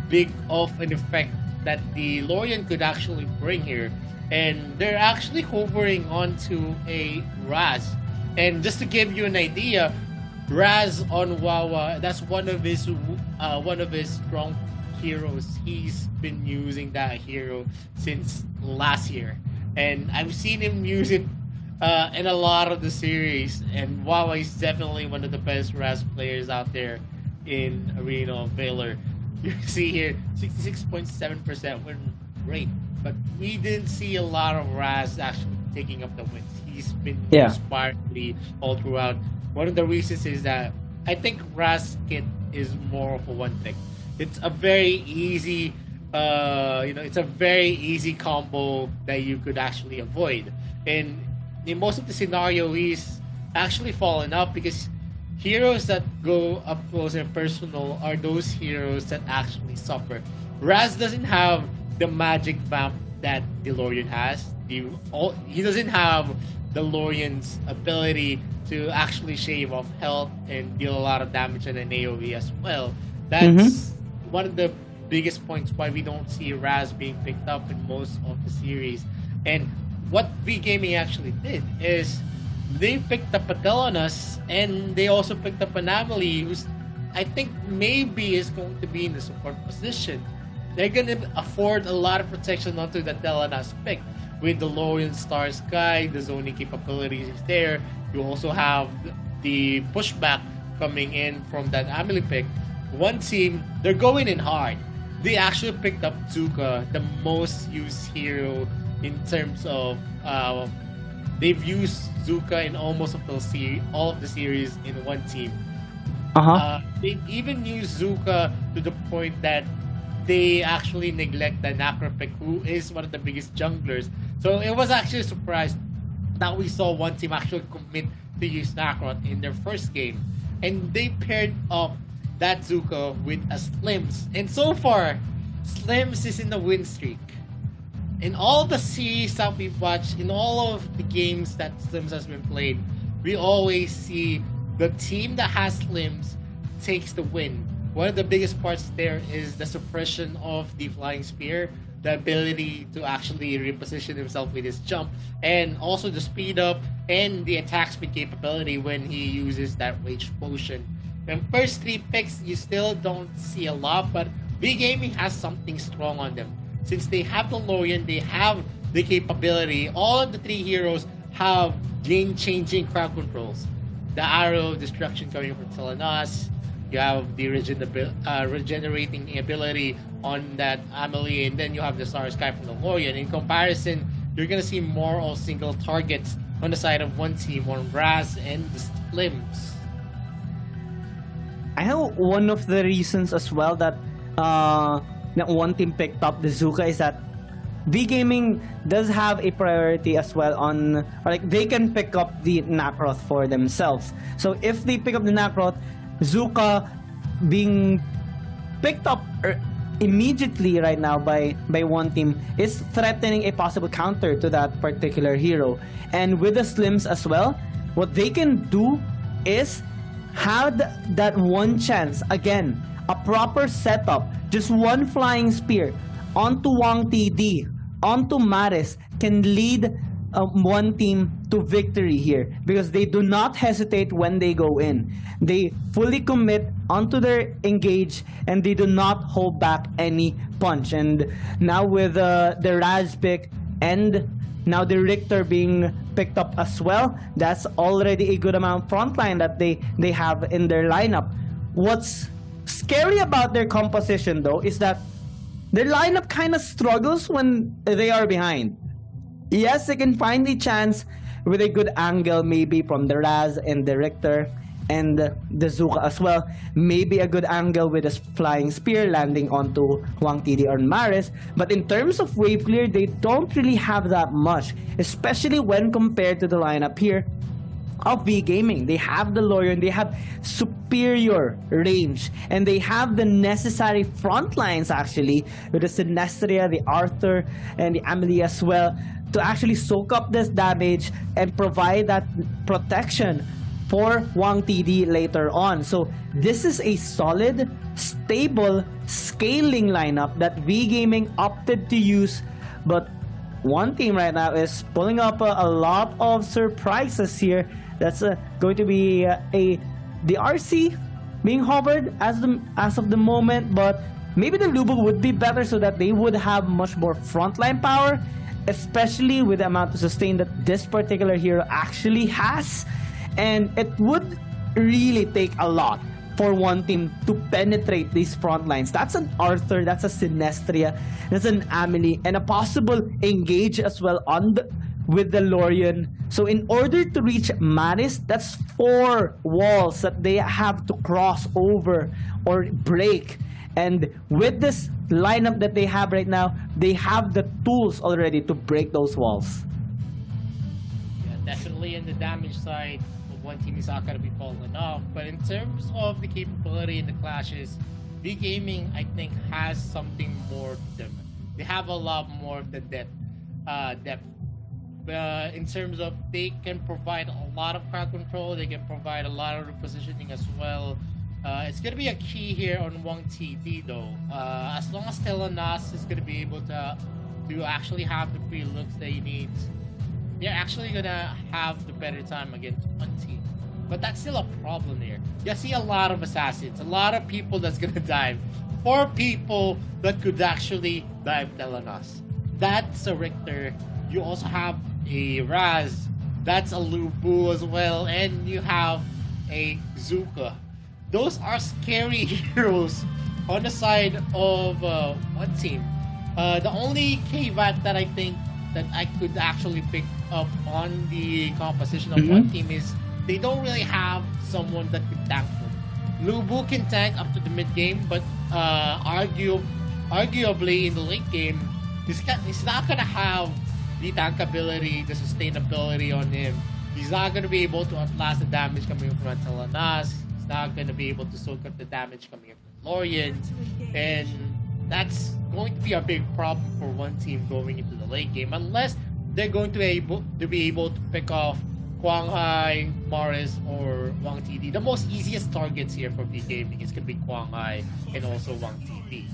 big of an effect that the Lorian could actually bring here. And they're actually hovering onto a Raz. And just to give you an idea, Raz on Wawa, that's one of his strong heroes. He's been using that hero since last year, and I've seen him use it in a lot of the series. And Wawa is definitely one of the best Raz players out there in Arena of Valor. You see here 66.7% win rate, but we didn't see a lot of Raz actually taking up the wins. He's been inspiredly all throughout. One of the reasons is that I think Raz kit is more of a one pick. It's a very easy, it's a very easy combo that you could actually avoid. And in most of the scenario, he's actually fallen up because heroes that go up close and personal are those heroes that actually suffer. Raz doesn't have the magic vamp that DeLorean has. He doesn't have DeLorean's ability to actually shave off health and deal a lot of damage in an AoE as well. That's one of the biggest points why we don't see Raz being picked up in most of the series. And what V Gaming actually did is they picked up a Telenas and they also picked up an Amelie who's I think maybe is going to be in the support position. They're gonna afford a lot of protection onto the Telenas pick. With the Lorian Star Sky, the zoning capabilities is there. You also have the pushback coming in from that Amelie pick. One team, they're going in hard. They actually picked up Zuka, the most used hero in terms of they've used Zuka in almost of all of the series in one team. They've even used Zuka to the point that they actually neglect the Nakra pick, who is one of the biggest junglers. So it was actually a surprise that we saw one team actually commit to use Nakrot in their first game. And they paired up that Zuka with a Slims. And so far, Slims is in the win streak. In all the series that we've watched, in all of the games that Slims has been played, we always see the team that has Slims takes the win. One of the biggest parts there is the suppression of the Flying Spear, the ability to actually reposition himself with his jump, and also the speed up and the attack speed capability when he uses that Rage Potion. The first three picks, you still don't see a lot, but V Gaming has something strong on them. Since they have the Lorian, they have the capability, all of the three heroes have game-changing crowd controls. The Arrow of Destruction coming from Telenas, you have the regenerating ability on that Amelie, and then you have the Star Sky from the Lorian. In comparison, you're gonna see more of single targets on the side of one team on Raz and the Slims. I know one of the reasons as well that that one team picked up the Zuka is that V Gaming does have a priority as well on, or like they can pick up the Nakroth for themselves. So if they pick up the Nakroth, Zuka being picked up immediately right now by one team is threatening a possible counter to that particular hero. And with the Slims as well, what they can do is have that one chance, again, a proper setup, just one Flying Spear onto Wang TD, onto Maris, can lead one team to victory here, because they do not hesitate when they go in. They fully commit onto their engage and they do not hold back any punch. And now with the Raz pick and now the Richter being picked up as well, that's already a good amount frontline that they have in their lineup. What's scary about their composition though is that their lineup kind of struggles when they are behind. Yes, they can find a chance with a good angle, maybe from the Raz and the Richter and the Zuka as well. Maybe a good angle with a Flying Spear landing onto Wang TD or Maris. But in terms of wave clear, they don't really have that much, especially when compared to the lineup here of V Gaming. They have the Lorian, they have superior range, and they have the necessary front lines actually with the Sinestria, the Arthur, and the Amelie as well, to actually soak up this damage and provide that protection for Wang TD later on. So this is a solid, stable, scaling lineup that V Gaming opted to use, but one team right now is pulling up a lot of surprises here. That's going to be the RC being hovered as of the moment, but maybe the Lubu would be better so that they would have much more frontline power, especially with the amount of sustain that this particular hero actually has. And it would really take a lot for one team to penetrate these front lines. That's an Arthur, that's a Sinestria, that's an Amelie, and a possible engage as well with the Lorian. So in order to reach Maris, that's 4 walls that they have to cross over or break. And with this lineup that they have right now, they have the tools already to break those walls. definitely in the damage side, one team is not going to be falling off. But in terms of the capability in the clashes, V Gaming, I think, has something more to them. They have a lot more of the depth. In terms of they can provide a lot of crowd control, they can provide a lot of repositioning as well. It's going to be a key here on Wang TD though. As long as Telenas is going to be able to actually have the free looks that he needs, they're actually going to have the better time against one team. But that's still a problem here. You see a lot of assassins, a lot of people that's going to dive. 4 people that could actually dive Telenas. That's a Richter. You also have a Raz. That's a Lubu as well. And you have a Zuka. Those are scary heroes on the side of one team. The only caveat that I think that I could actually pick up on the composition of one team is they don't really have someone that could tank them. Lubu can tank up to the mid game, but arguably in the late game, he's not gonna have the tankability, the sustainability on him. He's not gonna be able to outlast the damage coming from Telenas. He's not gonna be able to soak up the damage coming from Lorians, and that's going to be a big problem for one team going into the late game, unless they're going to be able to pick off Kwang Hai, Morris, or Wang TD. The most easiest targets here for V Gaming is going to be Kwang Hai and also Wang TD.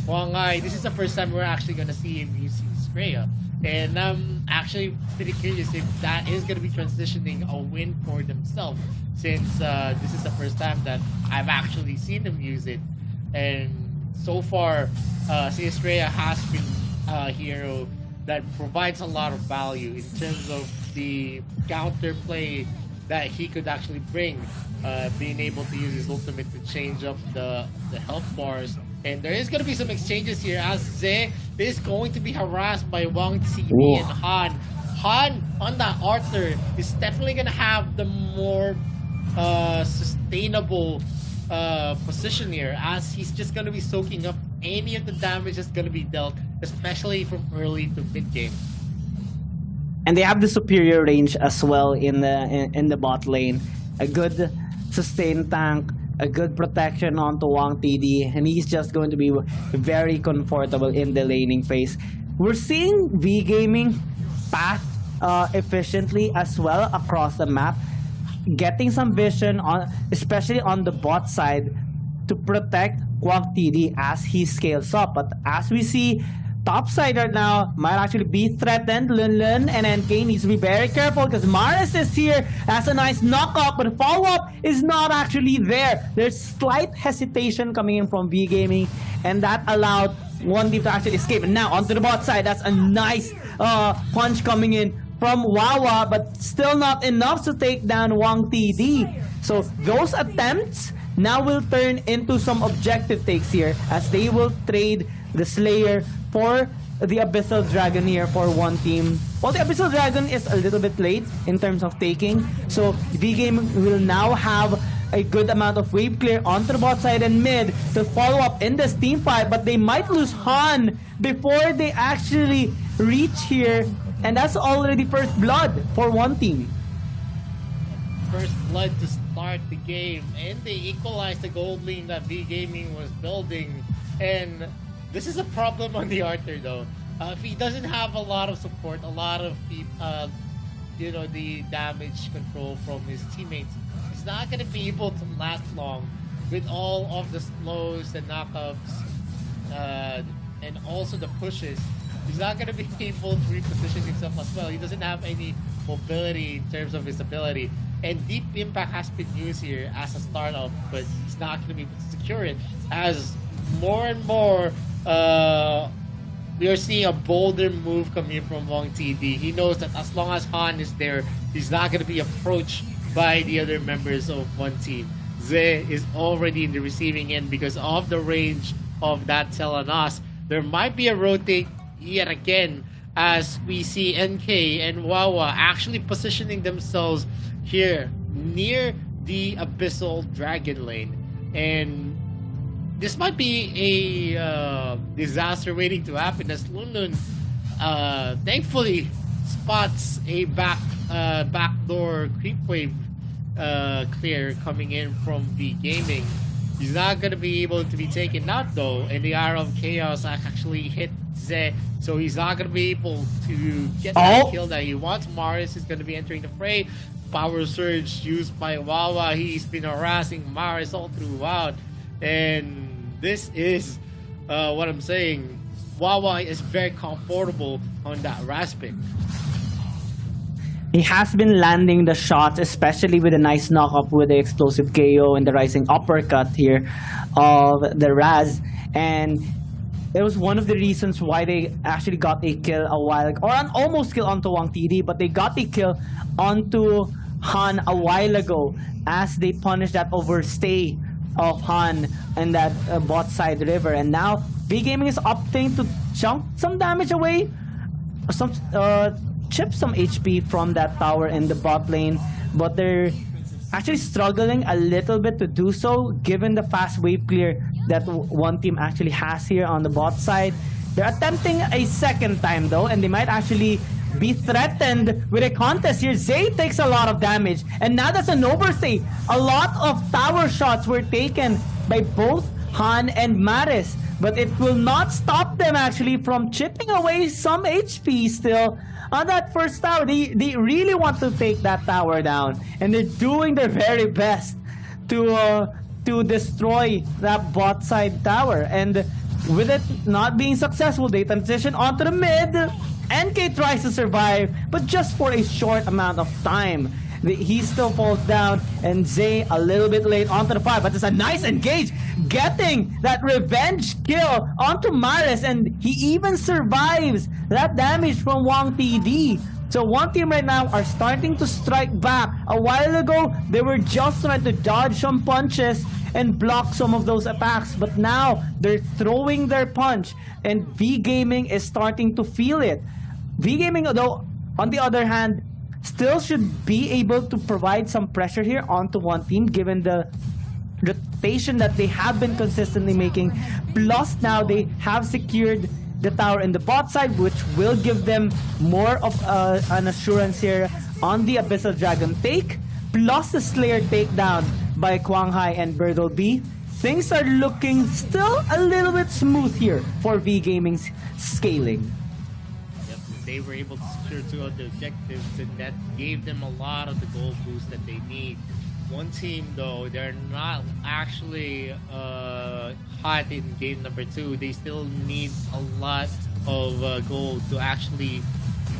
Kwang Hai, this is the first time we're actually going to see him using Sreya. And I'm actually pretty curious if that is going to be transitioning a win for themselves, since this is the first time that I've actually seen them use it. And so far, Sreya has been a hero that provides a lot of value in terms of the counter play that he could actually bring, being able to use his ultimate to change up the health bars. And there is going to be some exchanges here as Ze is going to be harassed by Wang TV and Han. Han on that Arthur is definitely going to have the more sustainable position here, as he's just going to be soaking up any of the damage that's going to be dealt, especially from early to mid game. And they have the superior range as well in the bot lane. A good sustained tank, a good protection onto Wang TD, and he's just going to be very comfortable in the laning phase. We're seeing V Gaming path efficiently as well across the map, getting some vision on, especially on the bot side, to protect Wang TD as he scales up. But as we see, top side right now might actually be threatened. Lun Lun and NK needs to be very careful because Maris is here. That's a nice knockup, but follow-up is not actually there. There's slight hesitation coming in from V Gaming, and that allowed one team to actually escape. And now onto the bot side, that's a nice punch coming in from Wawa, but still not enough to take down Wang TD. So those attempts now will turn into some objective takes here, as they will trade the Slayer for the Abyssal Dragon here for one team. Well, the Abyssal Dragon is a little bit late in terms of taking, so V-Game will now have a good amount of wave clear onto the bot side and mid to follow up in this team fight, but they might lose Han before they actually reach here, and that's already first blood for one team. First blood to start the game, and they equalized the gold lane that V Gaming was building. And this is a problem on the Arthur though. If he doesn't have a lot of support, a lot of the damage control from his teammates, he's not gonna be able to last long with all of the slows and knockups, and also the pushes. He's not gonna be able to reposition himself as well. He doesn't have any mobility in terms of his ability. And Deep Impact has been used here as a startup, but he's not going to be able to secure it. As more and more, we are seeing a bolder move coming from Wang TD. He knows that as long as Han is there, he's not going to be approached by the other members of one team. Ze is already in the receiving end because of the range of that Telenas. There might be a rotate yet again, as we see NK and Wawa actually positioning themselves here near the Abyssal Dragon lane, and this might be a disaster waiting to happen, as Lun Lun thankfully spots a backdoor creep wave clear coming in from V Gaming. He's not gonna be able to be taken out though, and the Hour of Chaos actually hit Ze, so he's not gonna be able to get that kill that he wants. Maris is gonna be entering the fray. Power Surge used by Wawa. He's been harassing Maris all throughout, and this is what I'm saying. Wawa is very comfortable on that Raspik. He has been landing the shots, especially with a nice knock-up with the explosive KO and the rising uppercut here of the Raz. And it was one of the reasons why they actually got a kill a while ago, or an almost kill onto Wang TD, but they got a kill onto Han a while ago as they punished that overstay of Han in that bot side river. And now V Gaming is opting to chunk some damage away, some chip some HP from that tower in the bot lane, but they're actually struggling a little bit to do so given the fast wave clear that one team actually has here on the bot side. They're attempting a second time though, and they might actually be threatened with a contest here. Zay takes a lot of damage, and now that's an overstay. A lot of tower shots were taken by both Han and Maris, but it will not stop them actually from chipping away some HP still on that first tower. They really want to take that tower down, and they're doing their very best to destroy that bot side tower. And with it not being successful, they transition onto the mid. NK tries to survive, but just for a short amount of time. He still falls down, and Zay a little bit late onto the fight, but it's a nice engage, getting that revenge kill onto Maris, and he even survives that damage from Wang TD. So one team right now are starting to strike back. A while ago, they were just trying to dodge some punches and block some of those attacks, but now they're throwing their punch, and V Gaming is starting to feel it. V Gaming, though, on the other hand, still should be able to provide some pressure here onto one team given the rotation that they have been consistently making. Plus now they have secured the tower in the bot side, which will give them more of an assurance here on the Abyssal Dragon take, plus the Slayer takedown by Kwang Hai and Birdle B. Things are looking still a little bit smooth here for V Gaming's scaling. They were able to secure 2 of the objectives, and that gave them a lot of the goal boost that they need. One team, though, they're not actually hot in game number 2. They still need a lot of gold to actually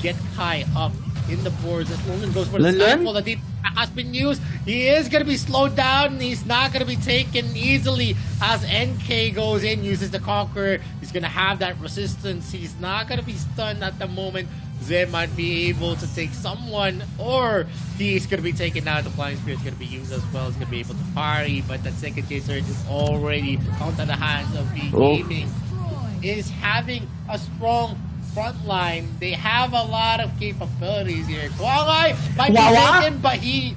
get high up in the boards. As London goes for the Skyfall that has been used, he is going to be slowed down, and he's not going to be taken easily as NK goes in, uses the Conqueror. He's going to have that resistance. He's not going to be stunned at the moment. Zay might be able to take someone, or he's going to be taken out. The Flying Spear is going to be used as well. He's going to be able to parry, but that second chaser is already out of the hands of V Gaming. Is having a strong front line. They have a lot of capabilities here. Kwang Hai might be taken, but he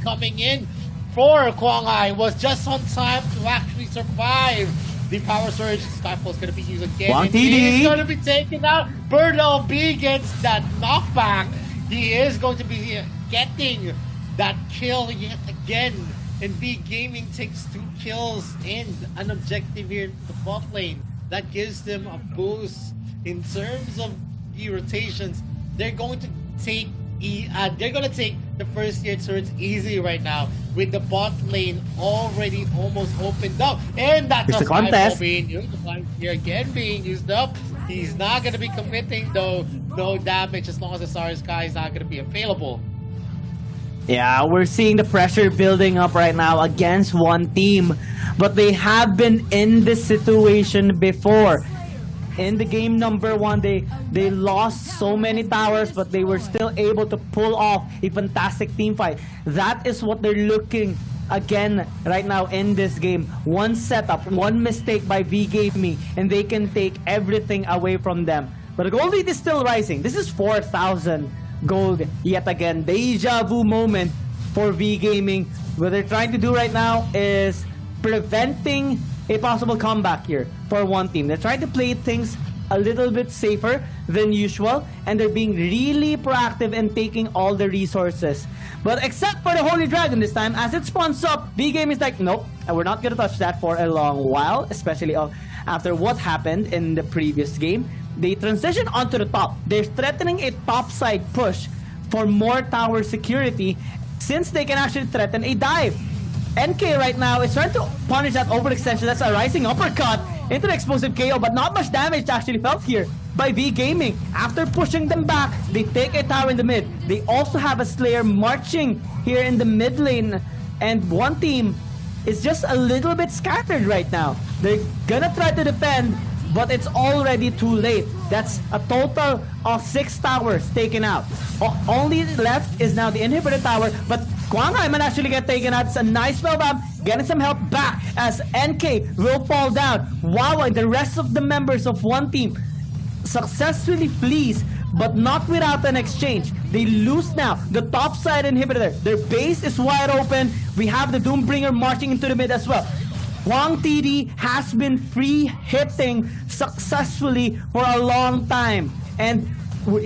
coming in for Kwang Hai was just on time to actually survive. The Power Surge Skyfall is going to be used again. And he's going to be taken out. Birdle B gets that knockback. He is going to be getting that kill yet again. And V Gaming takes 2 kills in an objective here in the bot lane. That gives them a boost in terms of the rotations. They're going to take the first tier turrets easy right now with the bot lane already almost opened up, and that's a contest being used. The flying spear again being used up. He's not going to be committing though, no damage as long as the Star Sky is not going to be available. Yeah, we're seeing the pressure building up right now against one team, but they have been in this situation before. In the game number 1, they lost so many towers, but they were still able to pull off a fantastic team fight. That is what they're looking again right now in this game. One setup, one mistake by V Gaming, and they can take everything away from them. But the gold lead is still rising. This is 4,000 gold yet again. Deja vu moment for V Gaming. What they're trying to do right now is preventing a possible comeback here for one team. They're trying to play things a little bit safer than usual, and they're being really proactive and taking all the resources. But except for the Holy Dragon this time, as it spawns up, B-Game is like, nope, we're not gonna touch that for a long while, especially after what happened in the previous game. They transition onto the top. They're threatening a topside push for more tower security, since they can actually threaten a dive. NK right now is trying to punish that overextension. That's a rising uppercut into the explosive KO, but not much damage actually felt here by V Gaming. After pushing them back, they take a tower in the mid. They also have a Slayer marching here in the mid lane, and one team is just a little bit scattered right now. They're gonna try to defend, but it's already too late. That's a total of 6 towers taken out. Only left is now the inhibitor tower, but Kwang might actually get taken out. It's a nice spellbomb, getting some help back as NK will fall down. Wawa and the rest of the members of one team successfully flees, but not without an exchange. They lose now the top side inhibitor. Their base is wide open. We have the Doombringer marching into the mid as well. Hwang TD has been free hitting successfully for a long time, and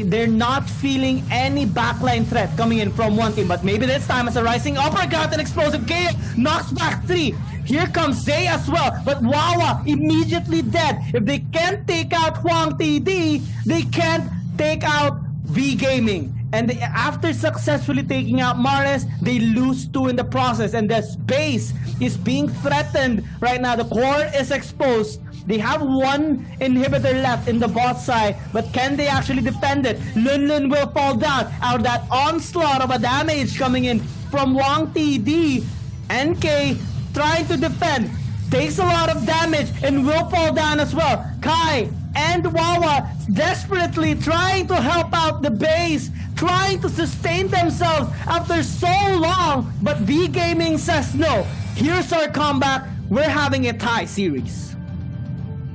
they're not feeling any backline threat coming in from one team. But maybe this time, as a rising uppercut and explosive KO knocks back 3. Here comes Zay as well, but Wawa immediately dead. If they can't take out Hwang TD, they can't take out V Gaming. And after successfully taking out Mares, they lose 2 in the process. And the space is being threatened right now. The core is exposed. They have 1 inhibitor left in the bot side, but can they actually defend it? Lun will fall down out of that onslaught of a damage coming in from Hwang TD. NK trying to defend, takes a lot of damage and will fall down as well. Kai and Wawa desperately trying to help out the base, trying to sustain themselves after so long, but V Gaming says no. Here's our comeback. We're having a tie series.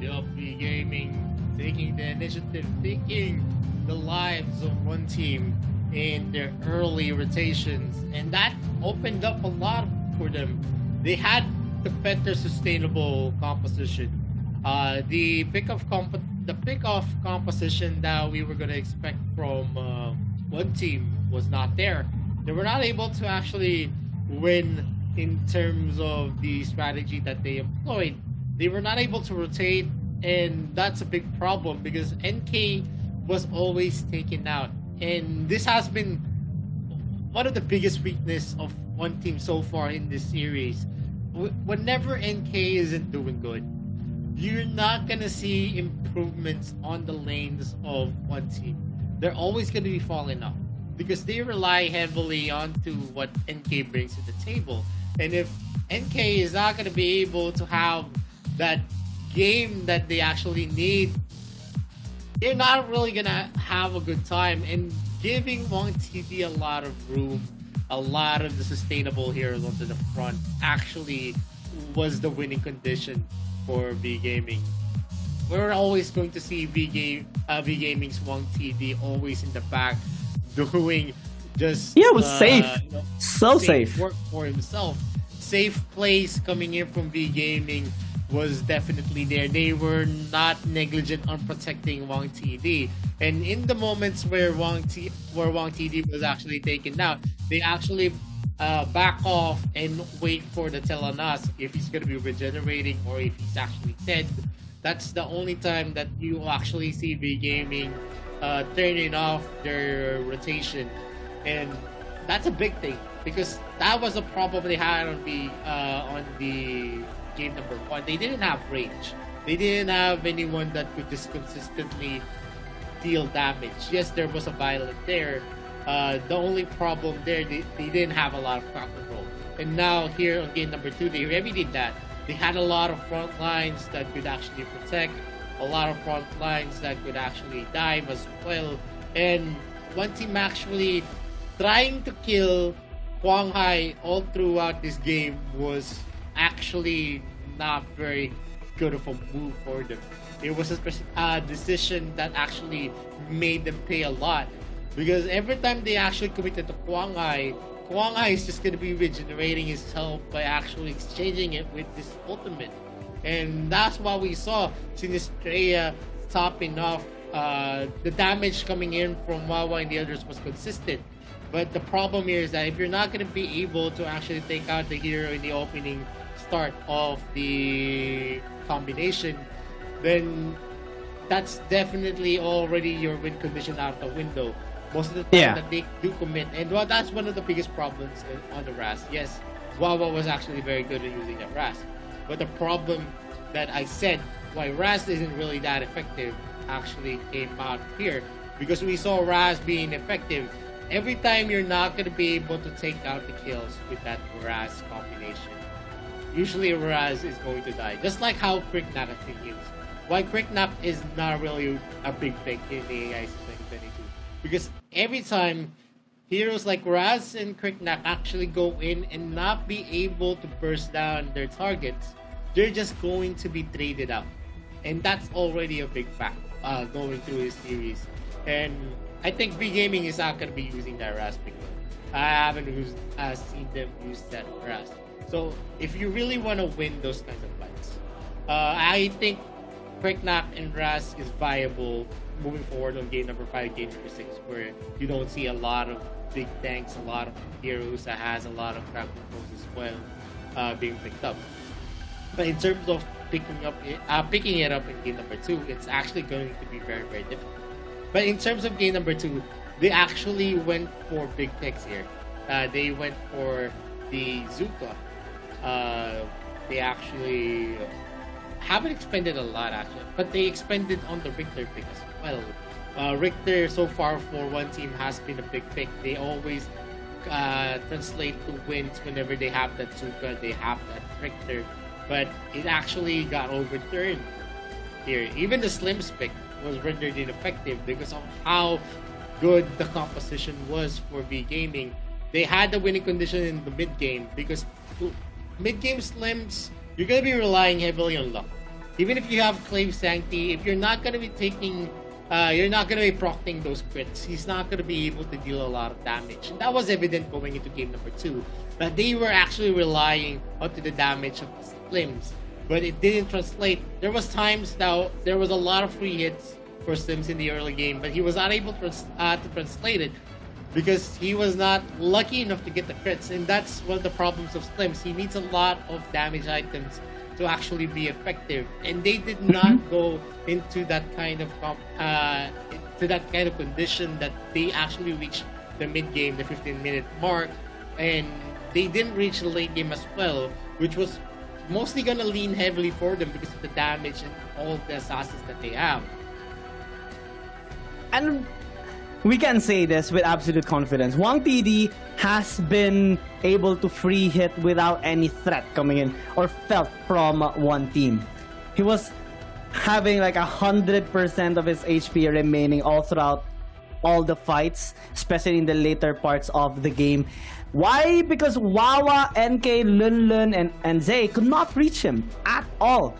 Yup, V Gaming taking the initiative, taking the lives of one team in their early rotations, and that opened up a lot for them. They had the better sustainable composition. The pick-off composition that we were gonna expect from one team was not there. They were not able to actually win in terms of the strategy that they employed. They were not able to rotate, and that's a big problem because NK was always taken out. And this has been one of the biggest weakness of one team so far in this series. Whenever NK isn't doing good, you're not gonna see improvements on the lanes of one team. They're always gonna be falling off because they rely heavily onto what NK brings to the table. And if NK is not gonna be able to have that game that they actually need, they're not really gonna have a good time. And giving Hwang TD a lot of room, a lot of the sustainable heroes onto the front actually was the winning condition for V Gaming. We're always going to see V Gaming's Hwang TD always in the back doing just it was safe. So safe work for himself. Safe plays coming in from V Gaming was definitely there. They were not negligent on protecting Hwang TD. And in the moments where Hwang TD was actually taken out, they actually back off and wait for the Telenas if he's going to be regenerating or if he's actually dead. That's the only time that you actually see V Gaming turning off their rotation. And that's a big thing because that was a problem they had on the game number 1. They didn't have range. They didn't have anyone that could just consistently deal damage. Yes, there was a Violet there. The only problem there, they didn't have a lot of crowd control. And now here on game number 2, they remedied that. They had a lot of front lines that could actually protect, a lot of front lines that could actually dive as well. And one team actually trying to kill Hwang Hai all throughout this game was actually not very good of a move for them. It was a decision that actually made them pay a lot because every time they actually committed to Hwang Hai is just going to be regenerating his health by actually exchanging it with this ultimate. And that's why we saw Sinistrea top enough. The damage coming in from Wawa and the others was consistent. But the problem here is that if you're not going to be able to actually take out the hero in the opening start of the combination, then that's definitely already your win condition out the window. Most of the time that they do commit. And well, that's one of the biggest problems on the Raz. Yes, Wawa was actually very good at using that Raz. But the problem that I said why Raz isn't really that effective actually came out here. Because we saw Raz being effective every time you're not going to be able to take out the kills with that Raz combination. Usually Raz is going to die. Just like how Cricknap actually heals. Why Cricknap is not really a big pick in the AIC 2022. Because every time heroes like Raz and Cricknap actually go in and not be able to burst down their targets, they're just going to be traded out. And that's already a big fact going through this series. And I think V Gaming is not going to be using that Raz big one. I haven't seen them use that Raz. So if you really want to win those kinds of fights, I think Cricknap and Raz is viable moving forward on game number 5, game number 6, where you don't see a lot of big tanks, a lot of heroes that has a lot of crowd controls as well being picked up. But in terms of picking it up in game number 2, it's actually going to be very, very difficult. But in terms of game number 2, they actually went for big picks here. They went for the Zuka. They actually haven't expended a lot actually, but they expended on the Richter pick as well. Richter so far for one team has been a big pick. They always translate to wins whenever they have that Zuka, they have that Richter, but it actually got overturned here. Even the Slims pick was rendered ineffective because of how good the composition was for V Gaming. They had the winning condition in the mid game because mid-game Slims, you're going to be relying heavily on luck. Even if you have Clave Sancti, if you're not going to be taking, you're not going to be procting those crits, he's not going to be able to deal a lot of damage. And that was evident going into game number 2. That they were actually relying onto the damage of the Slims. But it didn't translate. There was times now, there was a lot of free hits for Slims in the early game, but he was not able to translate it because he was not lucky enough to get the crits, and that's one of the problems of Slims. He needs a lot of damage items to actually be effective, and they did not go into that kind of condition that they actually reached the mid game, the 15-minute mark, and they didn't reach the late game as well, which was mostly gonna lean heavily for them because of the damage and all the assassins that they have. And we can say this with absolute confidence. Wang TD has been able to free hit without any threat coming in or felt from one team. He was having like 100% of his HP remaining all throughout all the fights, especially in the later parts of the game. Why? Because Wawa, NK, Lun, and Zay could not reach him at all.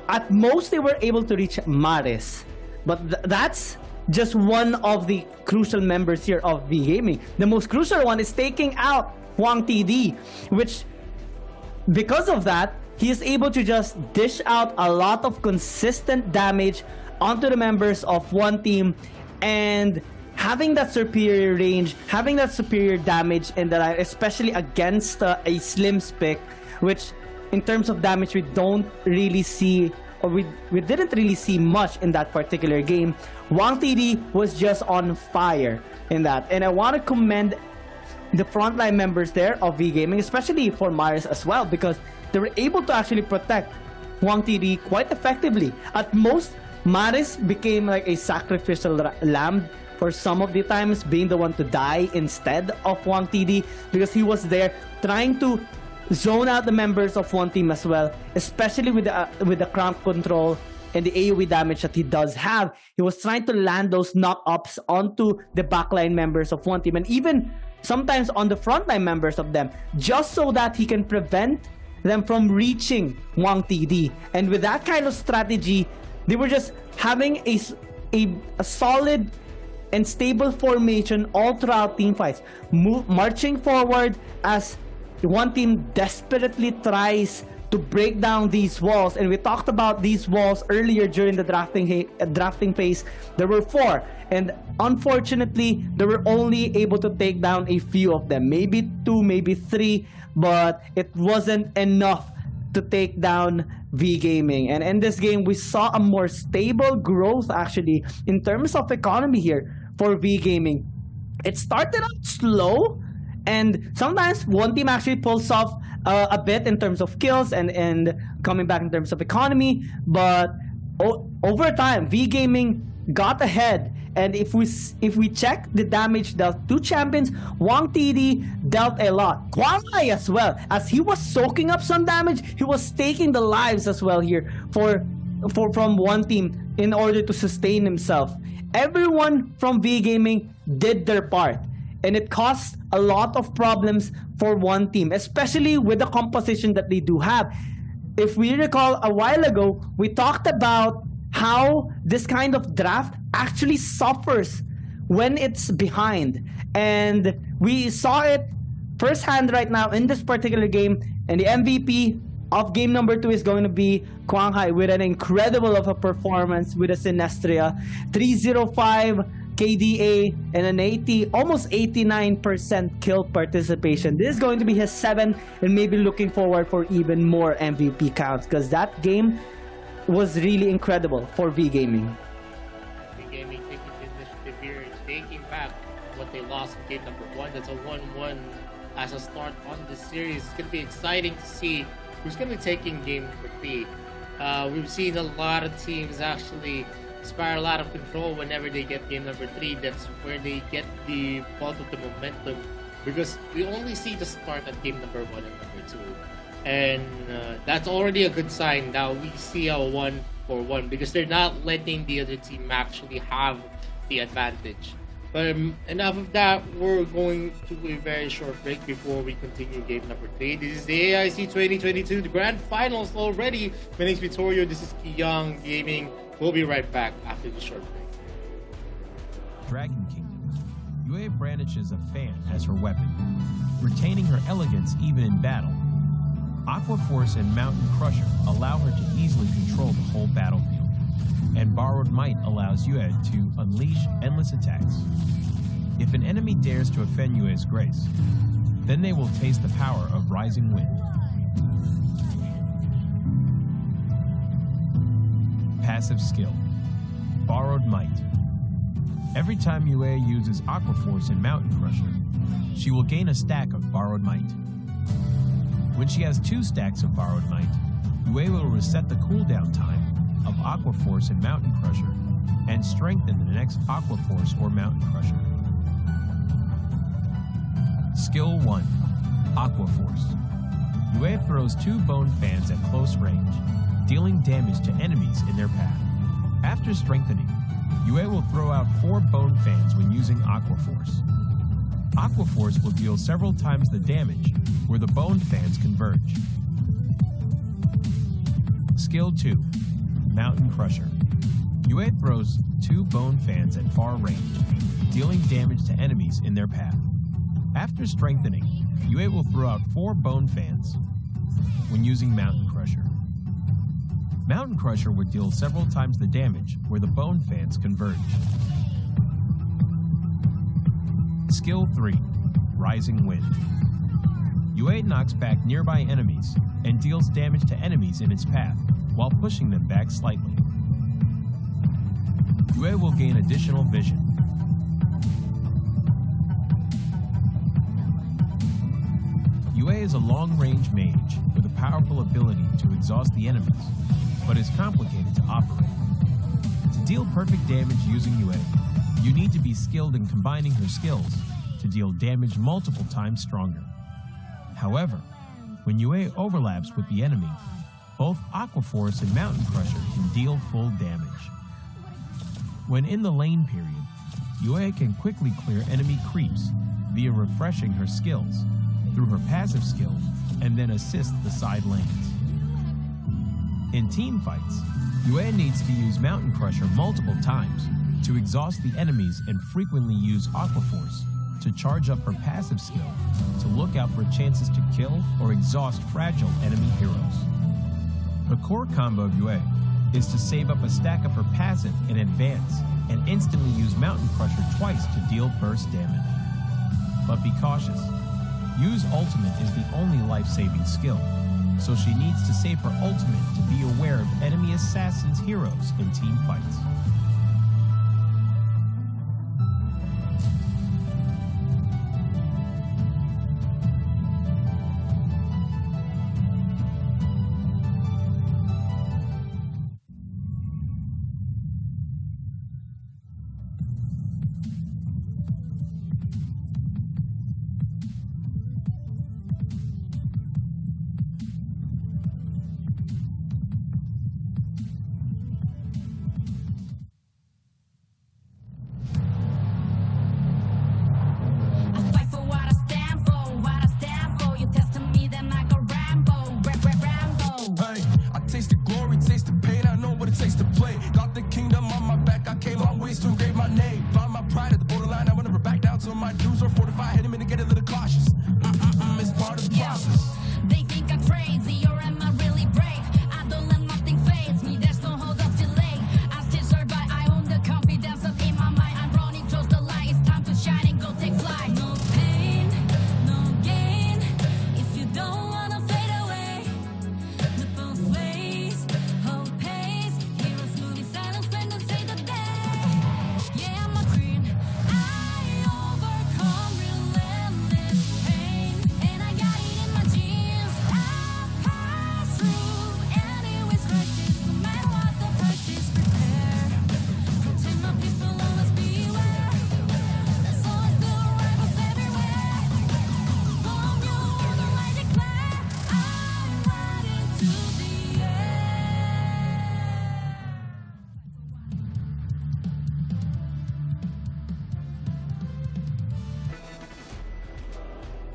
At most, they were able to reach Maris. But that's just one of the crucial members here of V Gaming. The most crucial one is taking out Wang TD, which, because of that, he is able to just dish out a lot of consistent damage onto the members of one team, and having that superior range, having that superior damage in the line, especially against a Slims pick, which in terms of damage we don't really see, or we didn't really see much in that particular game. Wang TD was just on fire in that, and I want to commend the frontline members there of V Gaming, especially for Maris as well, because they were able to actually protect Wang TD quite effectively. At most, Maris became like a sacrificial lamb for some of the times, being the one to die instead of Wang TD, because he was there trying to zone out the members of one team as well, especially with the cramp control and the AoE damage that he does have. He was trying to land those knock-ups onto the backline members of one team, and even sometimes on the frontline members of them, just so that he can prevent them from reaching Wang TD. And with that kind of strategy, they were just having a solid and stable formation all throughout team fights, marching forward as one team desperately tries to break down these walls. And we talked about these walls earlier during the drafting phase. There were 4, and unfortunately they were only able to take down a few of them, maybe 2, maybe 3, but it wasn't enough to take down V Gaming. And in this game, we saw a more stable growth actually in terms of economy here for V Gaming. It started out slow, and sometimes one team actually pulls off a bit in terms of kills and coming back in terms of economy, but over time V Gaming got ahead. And if we check the damage dealt to champions, Wang TD dealt a lot. Kwang Hai as well, as he was soaking up some damage, he was taking the lives as well here from one team in order to sustain himself. Everyone from V Gaming did their part, and it caused a lot of problems for one team, especially with the composition that they do have. If we recall a while ago, we talked about how this kind of draft actually suffers when it's behind, and we saw it firsthand right now in this particular game. And the MVP of game number 2 is going to be Kwang Hai with an incredible of a performance with a Sinestria, 305 KDA and an almost 89% kill participation. This is going to be his 7th, and maybe looking forward for even more MVP counts, because that game was really incredible for V Gaming. V Gaming taking the initiative here, taking back what they lost in game number 1. That's a 1-1 as a start on this series. It's going to be exciting to see who's going to be taking game number 3. We've seen a lot of teams actually spiral out of control whenever they get game number 3. That's where they get the bulk of the momentum, because we only see the start at game number 1 and number 2. And that's already a good sign. Now we see a 1-for-1 because they're not letting the other team actually have the advantage. But enough of that, we're going to a very short break before we continue game number 3. This is the AIC 2022, the grand finals already. My name is Vittorio, this is Young Gaming. We'll be right back after the short break. Dragon Kingdom. Yue brandishes a fan as her weapon, retaining her elegance even in battle. Aqua Force and Mountain Crusher allow her to easily control the whole battlefield, and Borrowed Might allows Yue to unleash endless attacks. If an enemy dares to offend Yue's grace, then they will taste the power of Rising Wind. Passive skill, Borrowed Might. Every time Yue uses Aqua Force and Mountain Crusher, she will gain a stack of Borrowed Might. When she has 2 stacks of Borrowed Might, Yue will reset the cooldown time of Aqua Force and Mountain Crusher and strengthen the next Aqua Force or Mountain Crusher. Skill 1, Aqua Force. Yue throws 2 bone fans at close range, dealing damage to enemies in their path. After strengthening, Yue will throw out 4 bone fans when using Aqua Force. Aqua Force will deal several times the damage where the bone fans converge. Skill 2, Mountain Crusher. Yue throws 2 bone fans at far range, dealing damage to enemies in their path. After strengthening, Yue will throw out 4 bone fans when using Mountain Crusher. Mountain Crusher would deal several times the damage where the bone fans converge. Skill 3, Rising Wind. Yue knocks back nearby enemies and deals damage to enemies in its path while pushing them back slightly. Yue will gain additional vision. Yue is a long-range mage with a powerful ability to exhaust the enemies, but is complicated to operate. To deal perfect damage using Yue, you need to be skilled in combining her skills to deal damage multiple times stronger. However, when Yue overlaps with the enemy, both Aqua Force and Mountain Crusher can deal full damage. When in the lane period, Yue can quickly clear enemy creeps via refreshing her skills through her passive skill and then assist the side lanes. In team fights, Yue needs to use Mountain Crusher multiple times to exhaust the enemies and frequently use Aqua Force to charge up her passive skill to look out for chances to kill or exhaust fragile enemy heroes. The core combo of Yue is to save up a stack of her passive in advance and instantly use Mountain Crusher twice to deal burst damage. But be cautious. Yu's ultimate is the only life-saving skill, so she needs to save her ultimate to be aware of enemy assassins' heroes in team fights. I fight for what I stand for, what I stand for. You testing me, then I go Rambo, Rambo. Hey, I tasted glory, tasted pain. I know what it takes to play. Got the kingdom on my back. I came long ways to engrave my name. Found my pride at the borderline. I will never back down till my dues are fortified. Hit him and get a little cautious. It's part of the process. They think I'm crazy, or am I really brave? I don't let nothing phase me, there's no hold up delay. I still survive, I own the confidence up in my mind. I'm running towards the light, it's time to shine and go take flight. No pain, no gain, if you don't wanna fade away. The both ways, hope pays. Heroes move in silence when they say the day. Yeah, I'm a queen, I overcome relentless pain. And I got it in my genes, I pass through anyways crisis. No matter what the price is, prepare. Protect my people, always beware. There's always new rivals everywhere. From you, the light declare, I'm riding to the air.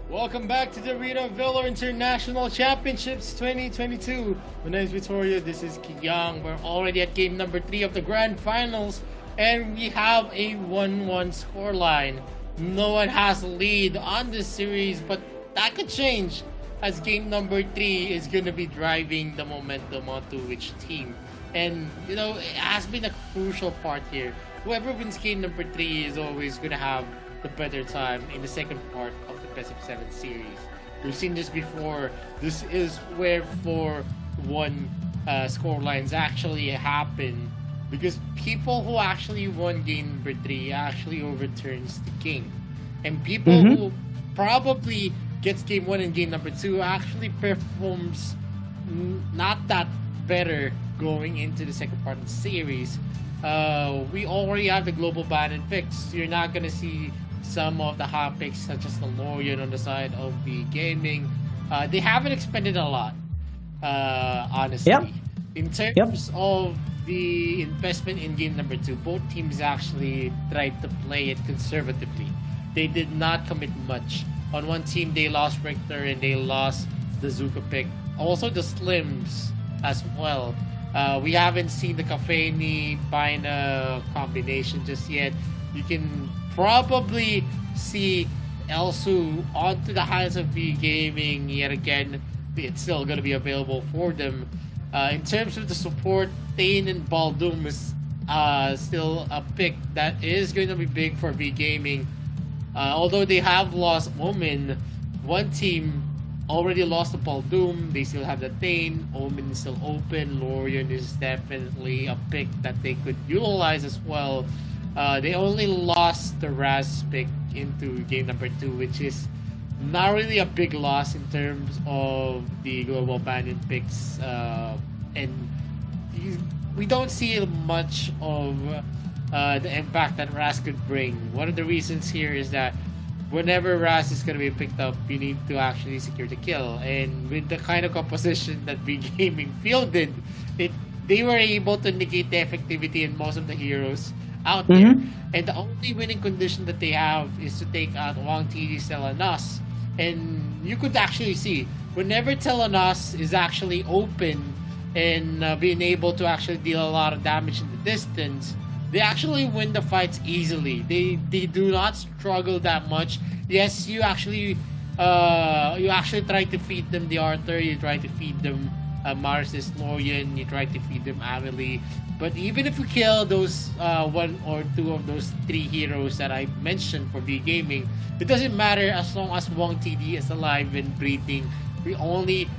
Welcome back to the Rita Villa International Championships 2022. My name is Vittorio, this is Kiyang. We're already at game number 3 of the Grand Finals, and we have a 1-1 scoreline. No one has a lead on this series, but that could change as game number 3 is going to be driving the momentum onto which team. And, you know, it has been a crucial part here. Whoever wins game number 3 is always going to have the better time in the second part of the best of 7 series. We've seen this before. This is where 4-1 scorelines actually happen, because people who actually won game number 3 actually overturns the game, and people who probably gets game 1 and game number 2 actually performs not that better going into the second part of the series. We already have the global ban picks. You're not gonna see some of the hot picks such as the Lorian on the side of the gaming. They haven't expended a lot, honestly. Yep. In terms of the investment in game number 2, both teams actually tried to play it conservatively. They did not commit much. On one team, they lost Richter and they lost the Zuka pick. Also the Slims as well. We haven't seen the Kafeni Bina combination just yet. You can probably see Elsu onto the hands of V Gaming yet again. It's still going to be available for them. In terms of the support, Thane and Baldum is still a pick that is going to be big for V Gaming. Although they have lost Omen, one team already lost the Baldum. They still have the Thane. Omen is still open. Lorian is definitely a pick that they could utilize as well. They only lost the Raz pick into game number 2, which is not really a big loss in terms of the global ban picks. And we don't see much of the impact that Raz could bring. One of the reasons here is that whenever Raz is going to be picked up, you need to actually secure the kill. And with the kind of composition that V Gaming fielded, they were able to negate the effectivity in most of the heroes out there. And the only winning condition that they have is to take out Wang TD, Telenas. And you could actually see, whenever Telenas is actually open and being able to actually deal a lot of damage in the distance, they actually win the fights easily. They do not struggle that much. Yes, you actually try to feed them the Arthur, you try to feed them Mars' Lorian, you try to feed them Amelie. But even if we kill those one or two of those three heroes that I mentioned for V Gaming, it doesn't matter as long as Wong TD is alive and breathing. We only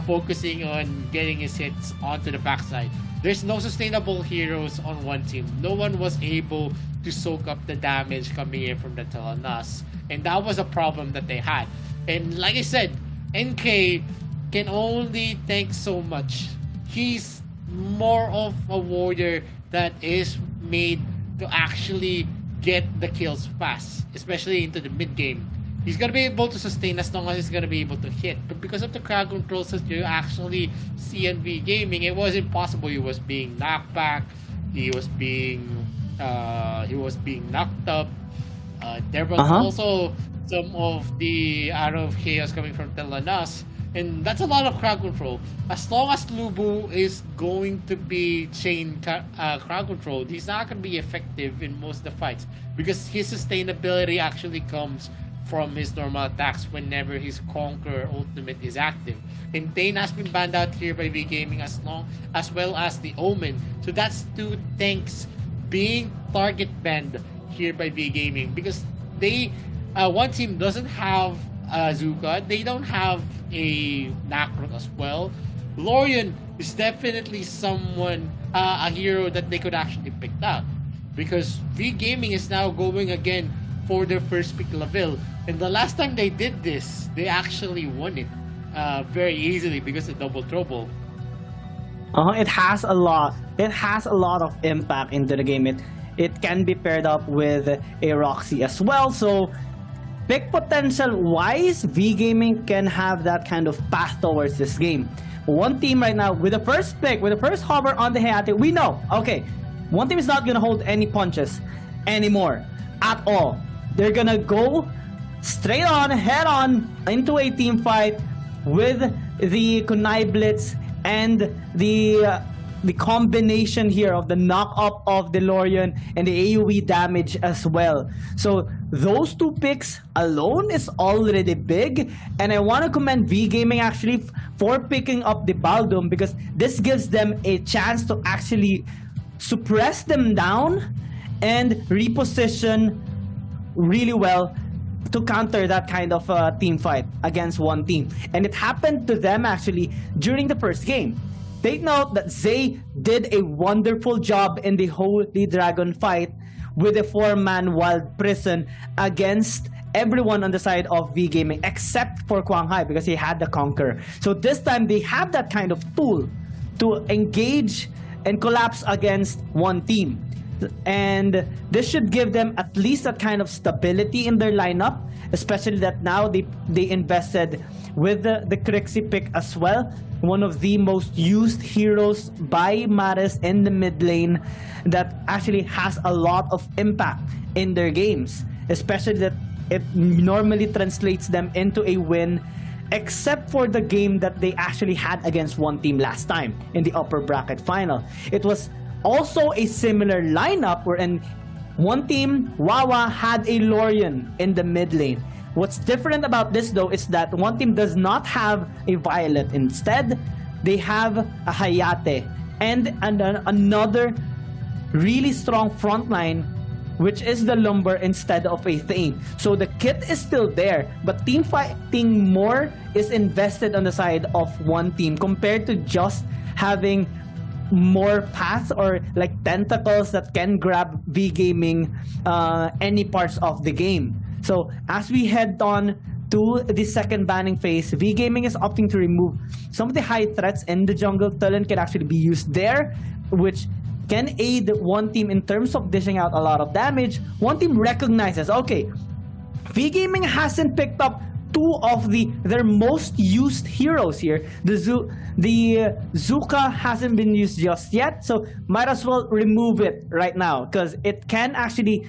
focusing on getting his hits onto the backside. There's no sustainable heroes on one team. No one was able to soak up the damage coming in from the Telenas. And that was a problem that they had. And like I said, NK can only tank so much. He's more of a warrior that is made to actually get the kills fast, especially into the mid game. He's gonna be able to sustain as long as he's gonna be able to hit. But because of the crowd controls that you actually see in V Gaming, it was impossible. He was being knocked back. He was being knocked up. There was also some of the arrow of chaos coming from Telenas. And that's a lot of crowd control. As long as Lubu is going to be chain crowd control, he's not going to be effective in most of the fights because his sustainability actually comes from his normal attacks whenever his Conqueror ultimate is active. And Dane has been banned out here by V Gaming as well as the Omen. So that's two tanks being target banned here by V Gaming because they one team doesn't have Zuka, they don't have a Nakrot as well. Lorian is definitely someone, a hero that they could actually pick up because V Gaming is now going again for their first pick level. And the last time they did this, they actually won it very easily because of Double Trouble. It has a lot. It has a lot of impact into the game. It can be paired up with a Roxy as well. So pick potential wise, V Gaming can have that kind of path towards this game. One team right now with the first pick, with the first hover on the Hayate, we know, okay, one team is not gonna hold any punches anymore at all. They're gonna go straight on, head on into a team fight with the Kunai Blitz and the combination here of the knock up of the Lorian and the AoE damage as well. So those two picks alone is already big, and I want to commend V Gaming actually for picking up the Baldum because this gives them a chance to actually suppress them down and reposition really well to counter that kind of team fight against one team. And it happened to them actually during the first game. Take note that Zay did a wonderful job in the Holy Dragon fight with a 4-man wild prison against everyone on the side of V Gaming except for Quang Hai because he had the Conqueror. So this time they have that kind of tool to engage and collapse against one team. And this should give them at least that kind of stability in their lineup, especially that now they invested with the Crixie pick as well, one of the most used heroes by Maris in the mid lane that actually has a lot of impact in their games, especially that it normally translates them into a win, except for the game that they actually had against one team last time in the upper bracket final. It was also a similar lineup wherein one team, Wawa, had a Lorian in the mid lane. What's different about this though is that one team does not have a Violet. Instead, they have a Hayate and another really strong frontline, which is the Lumber instead of a Thane. So the kit is still there, but team fighting more is invested on the side of one team compared to just having more paths or like tentacles that can grab V Gaming any parts of the game. So as we head on to the second banning phase, V Gaming is opting to remove some of the high threats in the jungle. Talon can actually be used there, which can aid one team in terms of dishing out a lot of damage. One team recognizes, okay, V Gaming hasn't picked up two of their most used heroes here. The Zuka hasn't been used just yet, so might as well remove it right now because it can actually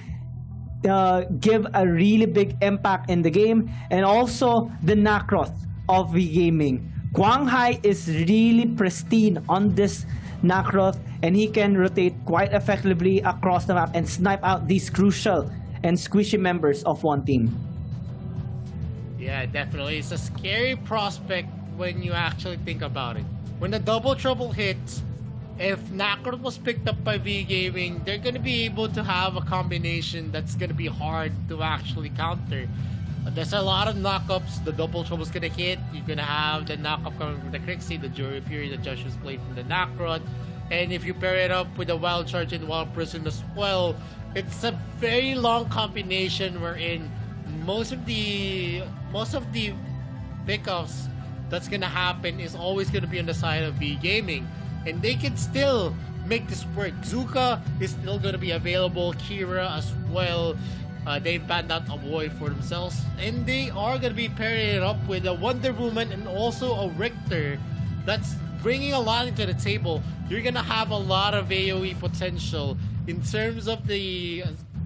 give a really big impact in the game. And also the Nakroth of V Gaming. Quang Hai is really pristine on this Nakroth, and he can rotate quite effectively across the map and snipe out these crucial and squishy members of one team. Yeah, definitely. It's a scary prospect when you actually think about it. when the double trouble hits, if Nakrod was picked up by V Gaming, they're gonna be able to have a combination that's gonna be hard to actually counter. There's a lot of knockups. The double trouble's gonna hit. You're gonna have the knockup coming from the Crixie, the Jury Fury, the Joshua's Blade from the Nakrod. And if you pair it up with the Wild Charge and Wild Prison as well, it's a very long combination wherein most of the pickoffs that's gonna happen is always gonna be on the side of V Gaming. And they can still make this work. Zuka is still gonna be available, Kira as well. They've banned out a boy for themselves, and they are gonna be pairing it up with a Wonder Woman and also a Richter. That's bringing a lot into the table. You're gonna have a lot of AOE potential in terms of the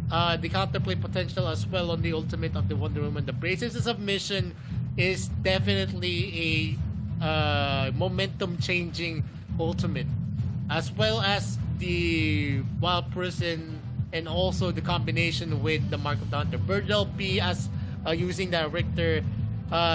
counterplay potential as well on the ultimate of the Wonder Woman. The Braces submission is definitely a momentum changing ultimate, as well as the Wild Prison and also the combination with the Mark of the Hunter. Birdell P as using that Richter.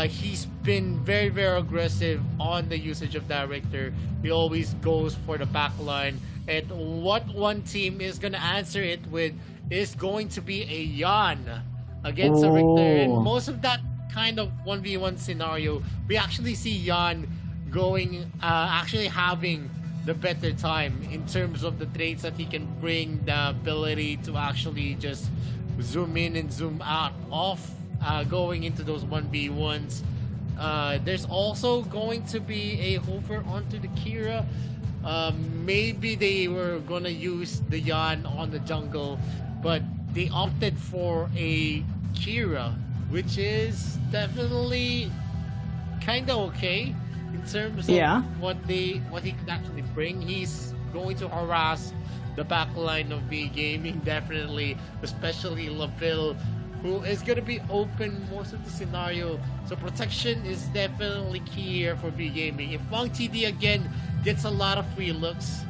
He's been very, very aggressive on the usage of that Richter. He always goes for the back line. And what one team is going to answer it with is going to be a Yan against a Richter. And most of that kind of 1v1 scenario, we actually see Yan going, actually having the better time in terms of the traits that he can bring, the ability to actually just zoom in and zoom out off going into those 1v1s. There's also going to be a hover onto the Kira. Maybe they were gonna use the Yan on the jungle, but they opted for a Kira, which is definitely kind of okay in terms of what he could actually bring. He's going to harass the backline of V Gaming, definitely, especially Laville, who is going to be open most of the scenario. So protection is definitely key here for V Gaming. If Wang TD again gets a lot of free looks,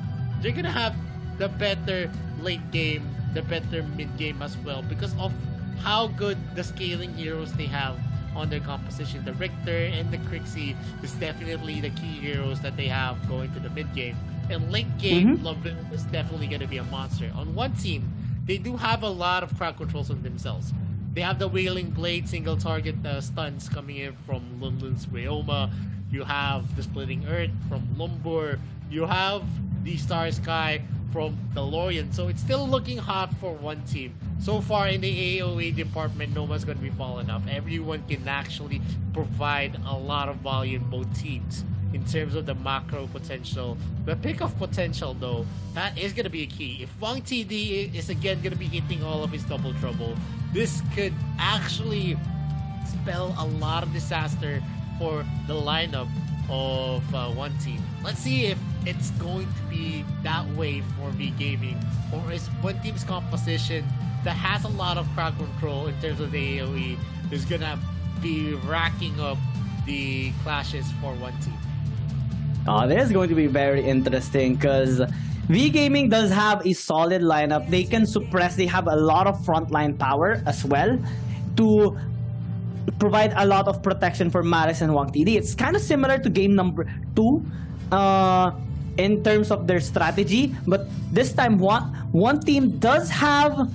they're going to have the better late game, the better mid game as well, because of how good the scaling heroes they have on their composition. The Richter and the Crixie is definitely the key heroes that they have going to the mid game. And late game, Laville is definitely going to be a monster. On one team, they do have a lot of crowd controls on themselves. They have the Wailing Blade single target stuns coming in from Lunlun's Ryoma. You have the Splitting Earth from Lumbur. You have the Star Sky from the Lorien. So it's still looking hot for one team. So far in the AOE department, no one's going to be falling off. Everyone can actually provide a lot of value in both teams in terms of the macro potential. The pick-off potential, though, that is going to be a key. If Wang TD is again going to be hitting all of his double trouble, this could actually spell a lot of disaster for the lineup of one team. Let's see if it's going to be that way for V Gaming, or is one team's composition that has a lot of crowd control in terms of the AoE is gonna be racking up the clashes for one team. This is going to be very interesting because V Gaming does have a solid lineup. They can suppress. They have a lot of frontline power as well to provide a lot of protection for Maris and Wang TD. It's kind of similar to game number 2 in terms of their strategy, but this time one team does have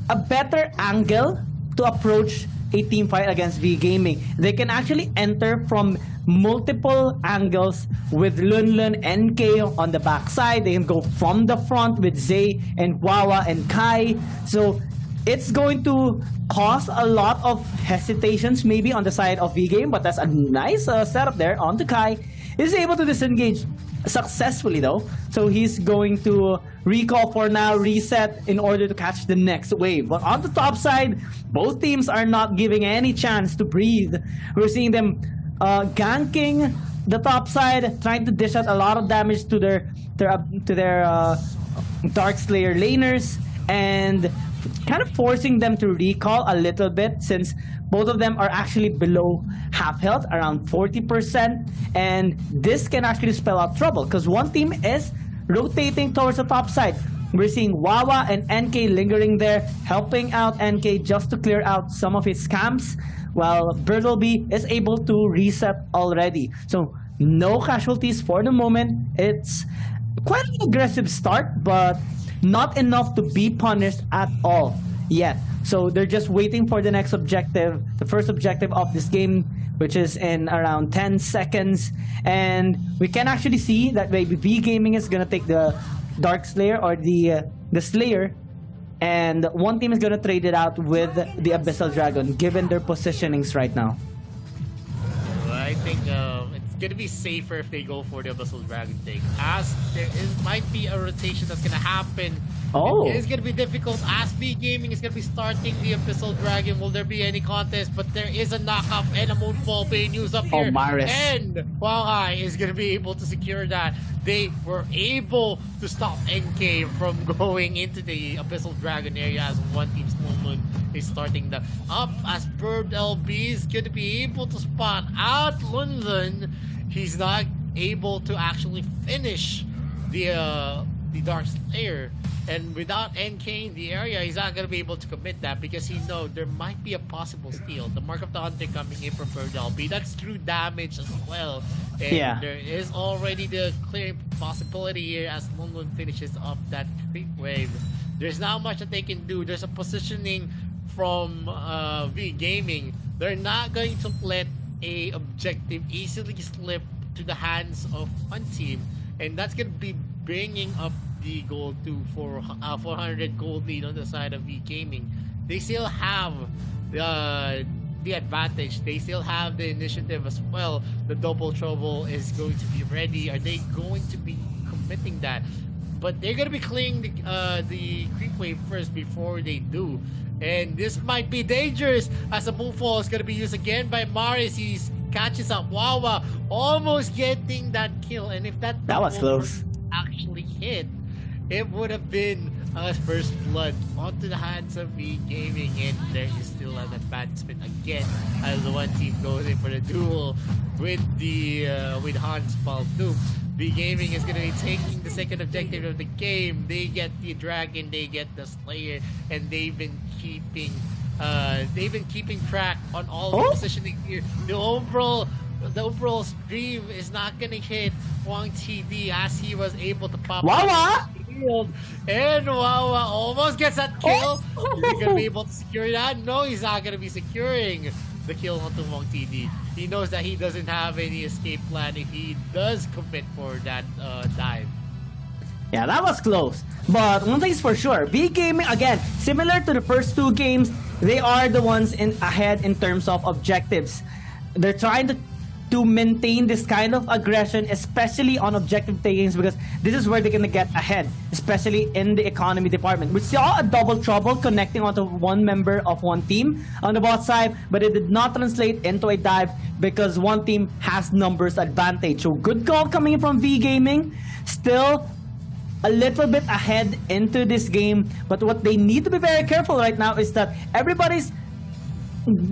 a better angle to approach a team fight against V Gaming. They can actually enter from multiple angles with Lunlun NK on the backside. They can go from the front with Zay and Wawa and Kai. So it's going to cause a lot of hesitations maybe on the side of V Game, but that's a nice setup there on the Kai. He's able to disengage successfully though, so he's going to recall for now, reset in order to catch the next wave. But on the top side, both teams are not giving any chance to breathe. We're seeing them ganking the top side, trying to dish out a lot of damage to their Dark Slayer laners, and kind of forcing them to recall a little bit, since both of them are actually below half health, around 40%, and this can actually spell out trouble because one team is rotating towards the top side. We're seeing Wawa and NK lingering there, helping out NK just to clear out some of his camps, while Bertleby is able to reset already. So No casualties for the moment. It's quite an aggressive start, but not enough to be punished at all yet. So they're just waiting for the next objective, the first objective of this game, which is in around 10 seconds. And we can actually see that maybe V Gaming is gonna take the Dark Slayer or the Slayer, and one team is gonna trade it out with the Abyssal Dragon, given their positionings right now. Well, I think it's gonna be safer if they go for the Abyssal Dragon thing, as might be a rotation that's gonna happen. Oh, It's gonna be difficult as V Gaming is gonna be starting the Abyssal Dragon. Will there be any contest? But there is a knockup and a Moonfall being used up here. Maris. And Huanghai is gonna be able to secure that. They were able to stop NK from going into the Abyssal Dragon area as one team's Moon is starting the up as Bird LB is gonna be able to spot out Lunlun. He's not able to actually finish the Dark Slayer, and without NK in the area, he's not gonna be able to commit that because he knows there might be a possible steal. The Mark of the Hunter coming in from Bird LB, that's true damage as well. And Yeah. there is already the clear possibility here as Lunlun finishes off that creep wave. There's not much that they can do. There's a positioning from V Gaming. They're not going to let a objective easily slip to the hands of one team, and that's gonna be bringing up the gold to 400 gold lead on the side of V Gaming. They still have the advantage. They still have the initiative as well. The double trouble is going to be ready. Are they going to be committing that? But they're gonna be clearing the creep wave first before they do. And this might be dangerous as a Moonfall is gonna be used again by Maris. He catches up Wawa, almost getting that kill. And if that was close. actually hit, it would have been first blood onto the hands of V Gaming, and there is still an advancement again as the one team goes in for the duel with the with Hans Baldoom. V Gaming is gonna be taking the second objective of the game. They get the dragon, they get the Slayer, and they've been keeping track on all the positioning here. The overall stream is not gonna hit Wang TD as he was able to pop Wawa! shield, and Wawa almost gets that kill. Is he gonna be able to secure that? No, he's not gonna be securing the kill onto Wang TD. He knows that he doesn't have any escape plan if he does commit for that dive. Yeah, that was close. But one thing's for sure, V Gaming, again, similar to the first two games, they are the ones ahead in terms of objectives. They're trying to maintain this kind of aggression, especially on objective takings, because this is where they're gonna get ahead, especially in the economy department. We saw a double trouble connecting onto one member of one team on the bot side, but it did not translate into a dive because one team has numbers advantage. So good call coming in from V Gaming. Still a little bit ahead into this game, but what they need to be very careful right now is that everybody's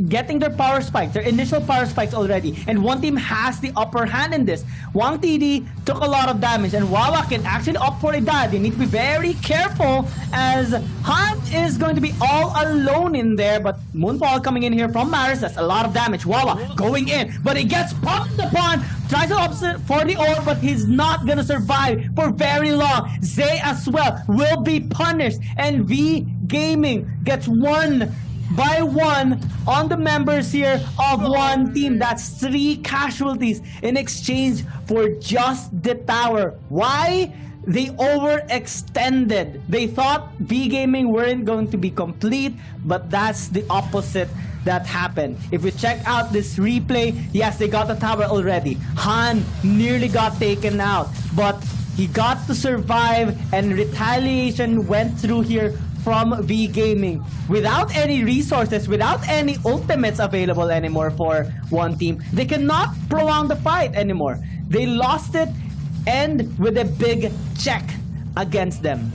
getting their power spikes, their initial power spikes already, and one team has the upper hand in this. Wang TD took a lot of damage, and Wawa can actually opt for a dive. They need to be very careful as Han is going to be all alone in there, but Moonfall coming in here from Maris, that's a lot of damage. Wawa going in, but he gets pumped upon, tries to opposite for the orb, but he's not gonna survive for very long. Zay as well will be punished, and V Gaming gets one by one on the members here of one team. That's 3 casualties in exchange for just the tower. Why? They overextended. They thought V Gaming weren't going to be complete, but that's the opposite that happened. If we check out this replay, yes, they got the tower already. Han nearly got taken out, but he got to survive, and retaliation went through here from V Gaming. Without any resources, without any ultimates available anymore for one team, they cannot prolong the fight anymore. They lost it, and with a big check against them.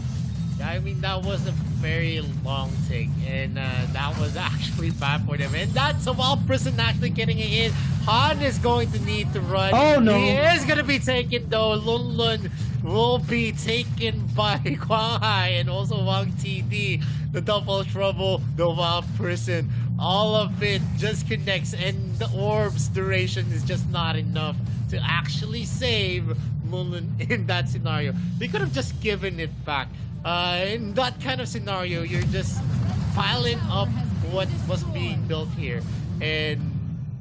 I mean, that was a very long take, and that was actually bad for them. And that's a Wild Prison actually getting it in. Han is going to need to run. Oh no. He is going to be taken though. Lunlun will be taken by Huanghai and also Wang TD. The double trouble, the Wild Prison all of it just connects, and the orb's duration is just not enough to actually save Mullen in that scenario. They could have just given it back. In that kind of scenario, you're just piling up what was being built here, and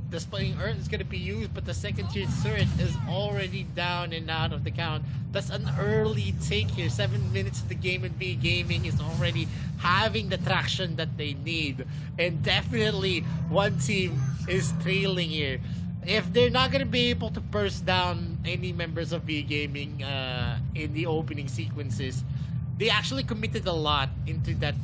the Splitting Earth is going to be used, but the second tier turret is already down and out of the count. That's an early take here. 7 minutes of the game, and B Gaming is already having the traction that they need. And definitely one team is trailing here. If they're not going to be able to burst down any members of B Gaming in the opening sequences, they actually committed a lot into that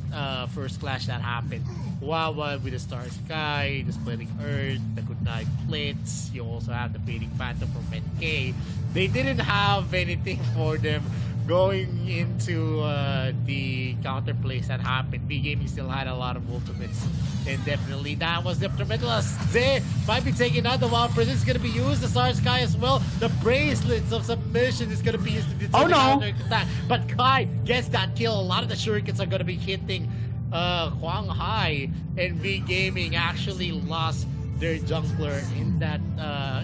first clash that happened. Wawa with the Star Sky, the Splitting Earth, the Goodnight Blitz. You also have the Fading Phantom from NK. They didn't have anything for them going into the counterplays that happened. B Gaming still had a lot of ultimates, and definitely that was detrimental. As Zay might be taking out the Wild Prison is going to be used. The Star Sky as well. The Bracelets of Submission is going to be used to deter the counter attack. But Kai gets that kill. A lot of the shurikens are going to be hitting Huang Hai, and V Gaming actually lost their jungler in that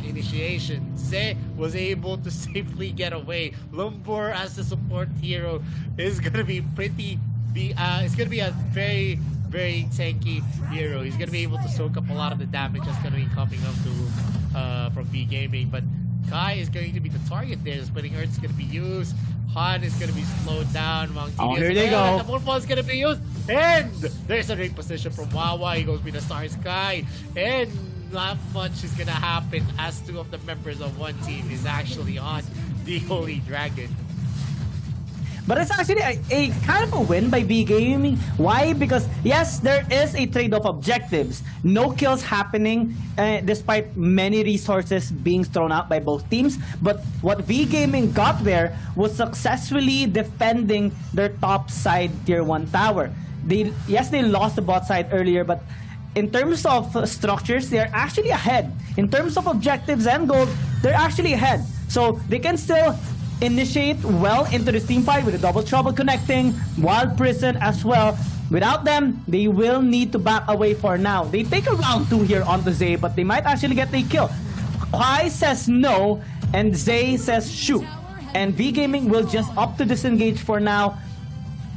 initiation. Zay was able to safely get away. Lumbur as the support hero is gonna be it's gonna be a very, very tanky hero. He's gonna be able to soak up a lot of the damage that's gonna be coming up to from V Gaming, but Kai is going to be the target there. The Splitting Earth is going to be used. Han is going to be slowed down. Here they go. The Morphle is going to be used. And there's a great position from Wawa. He goes with the Star Sky. And not much is going to happen as two of the members of one team is actually on the Holy Dragon. But it's actually a kind of a win by B Gaming. Why? Because yes, there is a trade-off objectives. No kills happening despite many resources being thrown out by both teams. But what V Gaming got there was successfully defending their top side tier 1 tower. They lost the bot side earlier, but in terms of structures, they're actually ahead. In terms of objectives and gold, they're actually ahead. So they can still initiate well into this team fight with a double trouble connecting, Wild Prison as well. Without them, they will need to back away for now. They take a round 2 here on the Zay, but they might actually get the kill. Kwai says no, and Zay says shoot. And V Gaming will just opt to disengage for now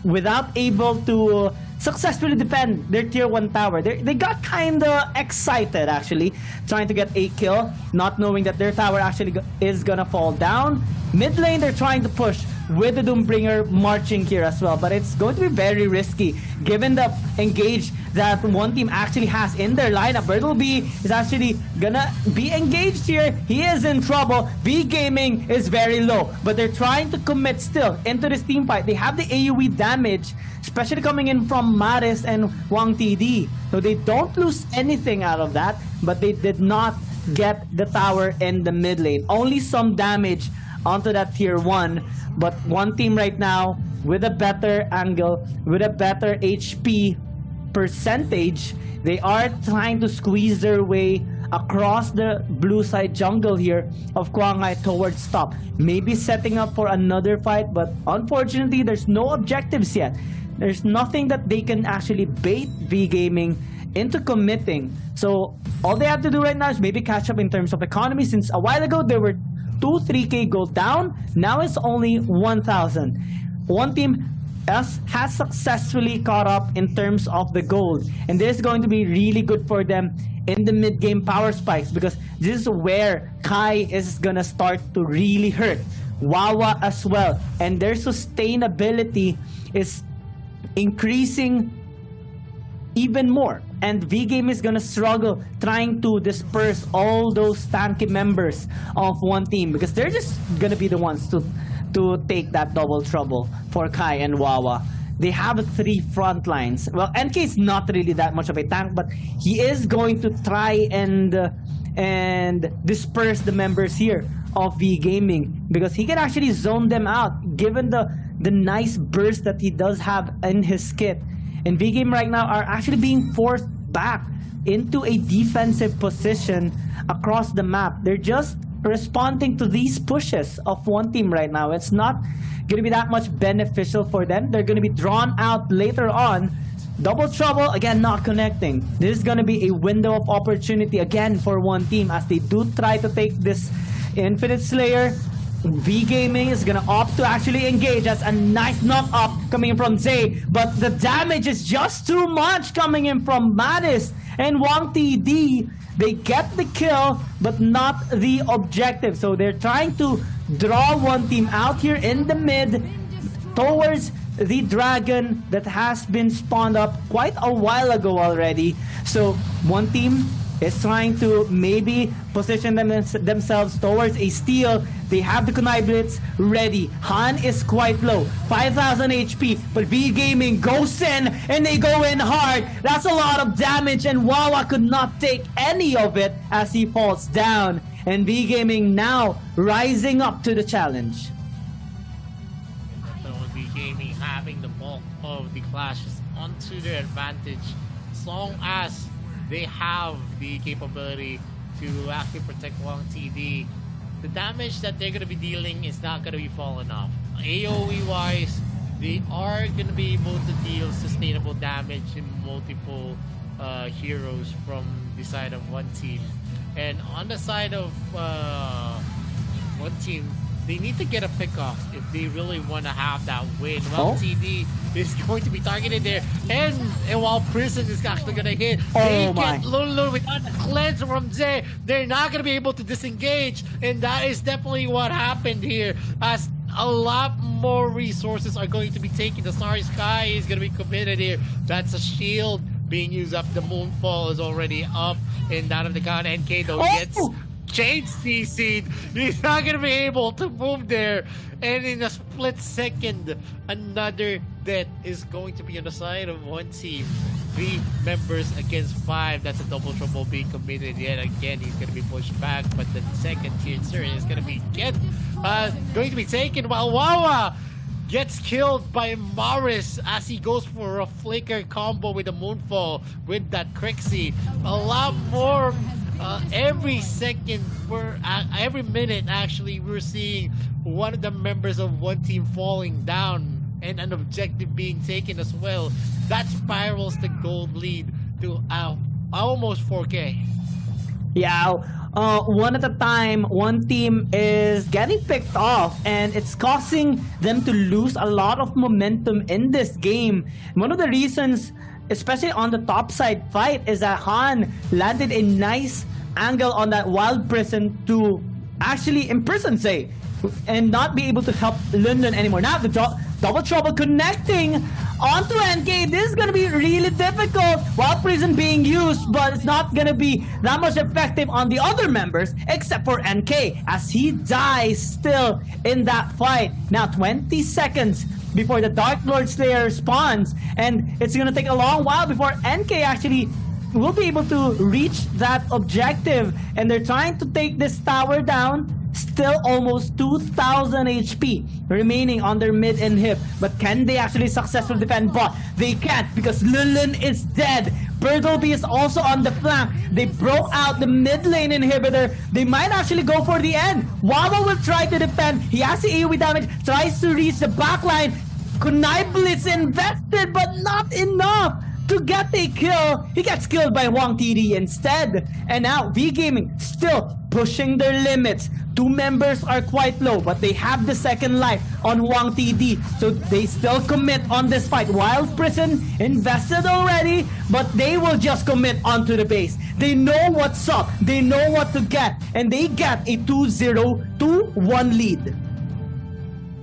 without able to successfully defend their tier 1 tower. They got kinda excited actually, trying to get a kill, not knowing that their tower actually is gonna fall down. Mid lane, they're trying to push with the Doombringer marching here as well, but it's going to be very risky given the engage that one team actually has in their lineup. Bertleby is actually gonna be engaged here. He is in trouble. V Gaming is very low, but they're trying to commit still into this team fight. They have the AoE damage, especially coming in from Maris and Wang TD. So they don't lose anything out of that, but they did not get the tower in the mid lane. Only some damage onto that tier 1, but one team right now with a better angle, with a better HP percentage, they are trying to squeeze their way across the blue side jungle here of Quang Hai towards top. Maybe setting up for another fight, but unfortunately there's no objectives yet. There's nothing that they can actually bait V Gaming into committing. So all they have to do right now is maybe catch up in terms of economy, since a while ago they were 3K gold down. Now it's only 1,000. One team has successfully caught up in terms of the gold, and this is going to be really good for them in the mid game power spikes, because this is where Kai is gonna start to really hurt. Wawa as well, and their sustainability is increasing even more, and V Game is gonna struggle trying to disperse all those tanky members of one team, because they're just gonna be the ones to take that double trouble for Kai and Wawa. They have 3 front lines. Well, NK is not really that much of a tank, but he is going to try and disperse the members here of V Gaming, because he can actually zone them out given the nice burst that he does have in his kit. And V Game right now are actually being forced back into a defensive position across the map. They're just responding to these pushes of one team right now. It's not going to be that much beneficial for them. They're going to be drawn out later on Double Trouble, again, not connecting. This is gonna be a window of opportunity again for one team as they do try to take this Infinite Slayer. V Gaming is gonna opt to actually engage as a nice knock up coming in from Zay, but the damage is just too much coming in from Mattis and Wang TD. They get the kill, but not the objective. So they're trying to draw one team out here in the mid towards the dragon that has been spawned up quite a while ago already. So one team is trying to maybe position themselves towards a steal. They have the Kunai Blitz ready. Han is quite low, 5,000 HP, but V Gaming goes in and they go in hard. That's a lot of damage and Wawa could not take any of it as he falls down. And V Gaming now rising up to the challenge. V Gaming having the bulk of the clashes onto their advantage as long as they have the capability to actually protect Wang TD. The damage that they're going to be dealing is not going to be falling off. AoE wise, they are going to be able to deal sustainable damage in multiple heroes from the side of one team. And on the side of one team, they need to get a pick off if they really want to have that win. Well, TD is going to be targeted there, and while Prison is actually going to hit, they get Lulu without the cleanse from Zay. They're not going to be able to disengage, and that is definitely what happened here, as a lot more resources are going to be taken. The Starry Sky is going to be committed here. That's a shield being used up. The Moonfall is already up, and that of the count. NK though gets Chain CC'd. He's not gonna be able to move there, and in a split second another death is going to be on the side of one team. 3 members against 5. That's a double trouble being committed yet again. He's gonna be pushed back, but the second tier is gonna be going to be taken while Wawa gets killed by Morris as he goes for a flicker combo with the Moonfall with that Crixie. A lot more every second, every minute actually, we're seeing one of the members of one team falling down and an objective being taken as well. That spirals the gold lead to almost 4K. Yeah, one at a time, one team is getting picked off, and it's causing them to lose a lot of momentum in this game. One of the reasons, especially on the top side fight, is that Han landed a nice angle on that Wild Prison to actually imprison Zay and not be able to help London anymore. Now the double trouble connecting onto NK. This is gonna be really difficult. Wild Prison being used, but it's not gonna be that much effective on the other members except for NK as he dies still in that fight. Now 20 seconds before the Dark Lord Slayer spawns, and it's gonna take a long while before NK actually will be able to reach that objective, and they're trying to take this tower down. Still almost 2,000 HP remaining on their mid inhib, but can they actually successfully defend bot? They can't because Lulun is dead. Bertleby is also on the flank. They broke out the mid lane inhibitor. They might actually go for the end. Wawa will try to defend. He has the AoE damage, tries to reach the backline. Kunai Blitz invested, but not enough to get a kill. He gets killed by Wang TD instead. And now V Gaming still pushing their limits. 2 members are quite low, but they have the second life on Wang TD, so they still commit on this fight. Wild Prison invested already, but they will just commit onto the base. They know what's up, they know what to get, and they get a 2-0, 2-1 lead.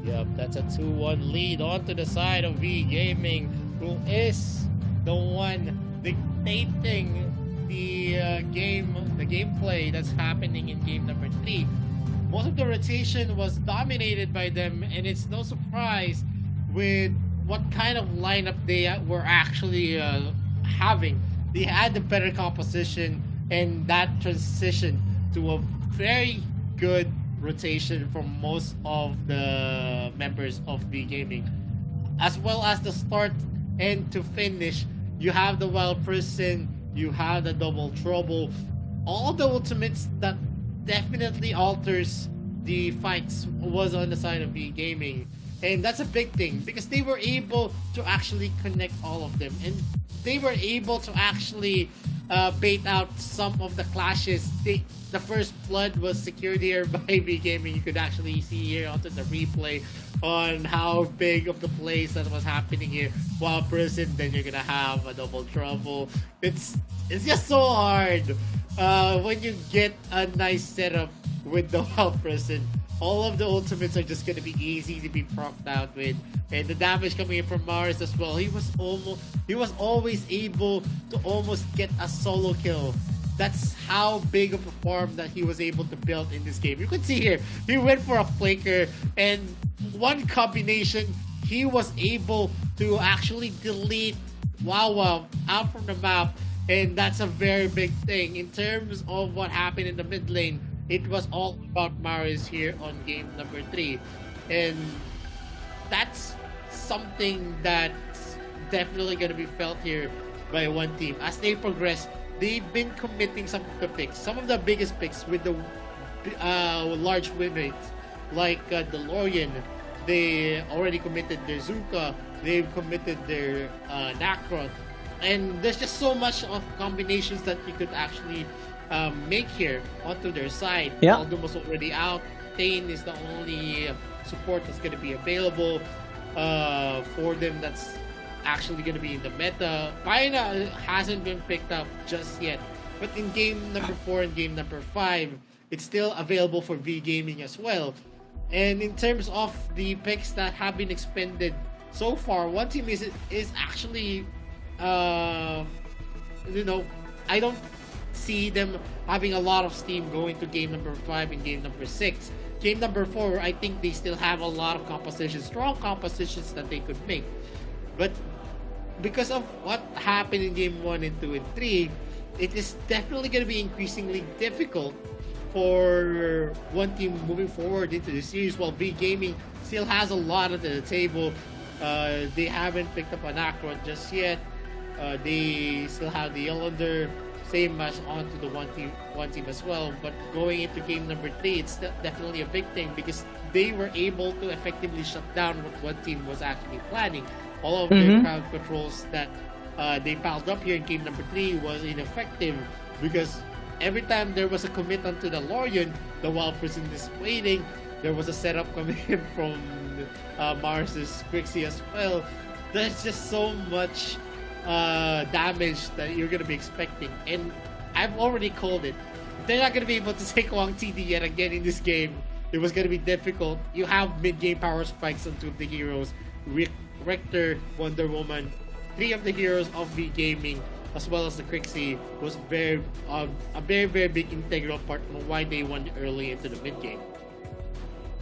Yep, that's a 2-1 lead onto the side of V Gaming, who is the one dictating the gameplay that's happening in game number 3. Most of the rotation was dominated by them, and it's no surprise with what kind of lineup they were actually having. They had the better composition, and that transition to a very good rotation from most of the members of V Gaming, as well as the start and to finish. You have the Wild Prison, you have the Double Trouble, all the ultimates that definitely alters the fights was on the side of V Gaming, and that's a big thing because they were able to actually connect all of them. And they were able to actually bait out some of the clashes. The first blood was secured here by V Gaming. You could actually see here onto the replay on how big of the plays that was happening here. While Prison, then you're gonna have a double trouble. It's just so hard when you get a nice setup with the Wild Prison. All of the ultimates are just gonna be easy to be procced out with, and the damage coming in from Mars as well. He was always able to almost get a solo kill. That's how big of a farm that he was able to build in this game. You could see here, he went for a flaker, and one combination, he was able to actually delete Wawa out from the map, and that's a very big thing. In terms of what happened in the mid lane, it was all about Maris here on game number 3. And that's something that's definitely going to be felt here by one team. As they progress, they've been committing some of the picks, some of the biggest picks with the large win rates, like DeLorean. They already committed their Zuka, they've committed their Nacron, and there's just so much of combinations that you could actually make here onto their side. Yeah. Aldum was already out. Thane is the only support that's going to be available for them that's actually going to be in the meta. Paina hasn't been picked up just yet, but in game number 4 and game number 5, it's still available for V Gaming as well. And in terms of the picks that have been expended so far, one team is actually, I don't see them having a lot of steam going to game number 5 and game number 6. Game number 4, I think they still have a lot of compositions, strong compositions that they could make. But because of what happened in game 1 and 2 and 3, it is definitely going to be increasingly difficult for one team moving forward into the series, while V Gaming still has a lot at the table. They haven't picked up an Akron just yet. They still have the Yelander, same as onto the one team as well. But going into game number 3, it's definitely a big thing because they were able to effectively shut down what one team was actually planning. All of their crowd controls that they piled up here in game number 3 was ineffective because every time there was a commit onto the Lorian, the Wild Prison is waiting. There was a setup coming in from Mars's Quixie as well. There's just so much damage that you're going to be expecting. And I've already called it. If they're not going to be able to take Wang TD yet again in this game, it was going to be difficult. You have mid-game power spikes on 2 of the heroes. Rector, Wonder Woman, 3 of the heroes of V Gaming, as well as the Quixie, was a very, very big integral part of why they won early into the mid game.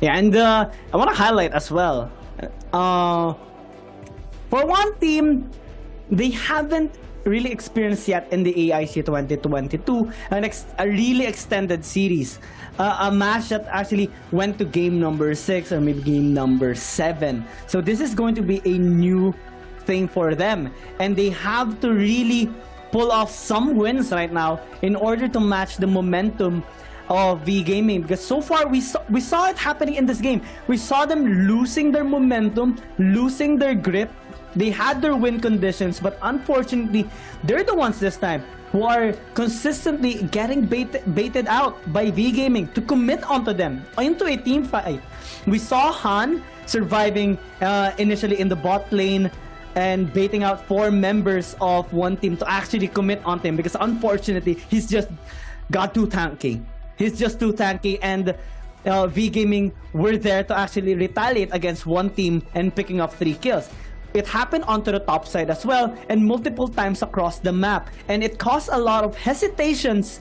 Yeah, and I want to highlight as well. For one team, they haven't really experienced yet in the AIC 2022 a really extended series. A match that actually went to game number 6 or maybe game number 7. So this is going to be a new thing for them, and they have to really pull off some wins right now in order to match the momentum of V Gaming, because so far we saw it happening in this game. We saw them losing their momentum, losing their grip. They had their win conditions, but unfortunately they're the ones this time who are consistently getting baited out by V Gaming to commit onto them into a team fight. We saw Han surviving initially in the bot lane and baiting out 4 members of one team to actually commit on him, because unfortunately he's just got too tanky. He's just too tanky, and V Gaming were there to actually retaliate against one team and picking up 3 kills. It happened onto the top side as well, and multiple times across the map, and it caused a lot of hesitations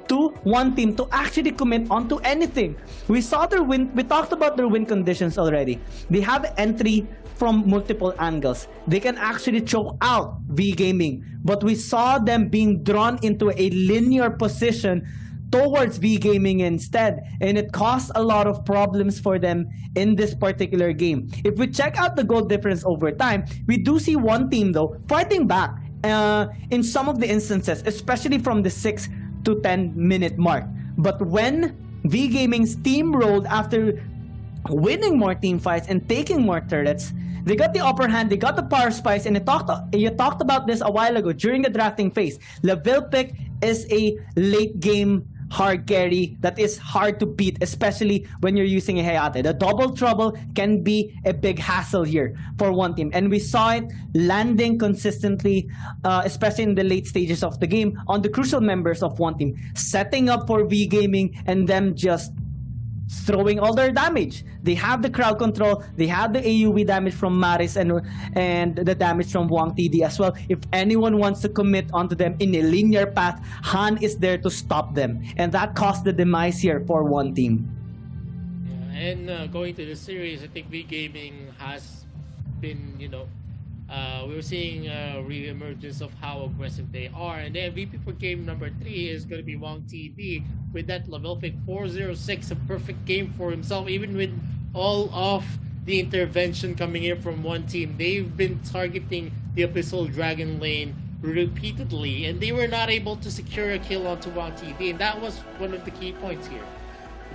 to one team to actually commit onto anything. We saw their win. We talked about their win conditions already. They have entry from multiple angles. They can actually choke out V Gaming, but we saw them being drawn into a linear position towards V Gaming instead, and it caused a lot of problems for them in this particular game. If we check out the goal difference over time, we do see one team though fighting back in some of the instances, especially from the 6 to 10 minute mark. But when V Gaming steamrolled after winning more team fights and taking more turrets, They got the upper hand, they got the power spice, and you talked about this a while ago during the drafting phase. Level pick is a late game hard carry that is hard to beat, especially when you're using a Hayate. The double trouble can be a big hassle here for one team, and we saw it landing consistently, especially in the late stages of the game on the crucial members of one team, setting up for V Gaming and them just throwing all their damage. They have the crowd control, they have the AUV damage from Maris and the damage from Wang TD as well. If anyone wants to commit onto them in a linear path, Han is there to stop them. And that caused the demise here for one team. Yeah, and going to the series, I think V Gaming has been, we're seeing a re-emergence of how aggressive they are. And the MVP for game number 3 is going to be Wang TD with that level pick 406, a perfect game for himself, even with all of the intervention coming in from one team. They've been targeting the Abyssal Dragon lane repeatedly, and they were not able to secure a kill onto Wang TD, and that was one of the key points here.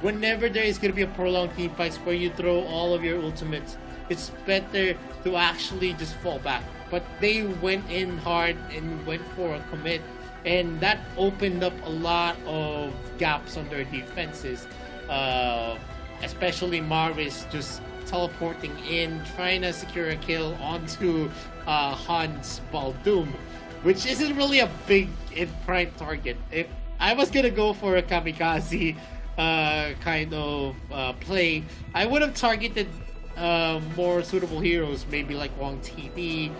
Whenever there is going to be a prolonged team fights where you throw all of your ultimates, it's better to actually just fall back. But they went in hard and went for a commit, and that opened up a lot of gaps on their defenses, especially Maris just teleporting in, trying to secure a kill onto Han's Baldoom, which isn't really a big and prime target. If I was gonna go for a kamikaze kind of play, I would have targeted more suitable heroes, maybe like Wang TD,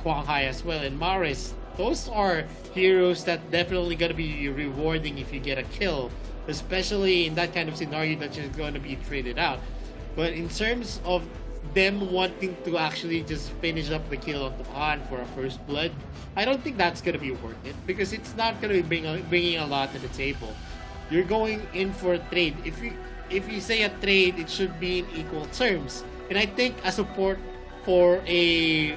Quang Hai as well, and Maris. Those are heroes that definitely gonna be rewarding if you get a kill, especially in that kind of scenario that you're gonna be traded out. But in terms of them wanting to actually just finish up the kill on the Han for a first blood, I don't think that's gonna be worth it, because it's not gonna be bringing a lot to the table. You're going in for a trade. If you say a trade, it should be in equal terms. And I think a support for a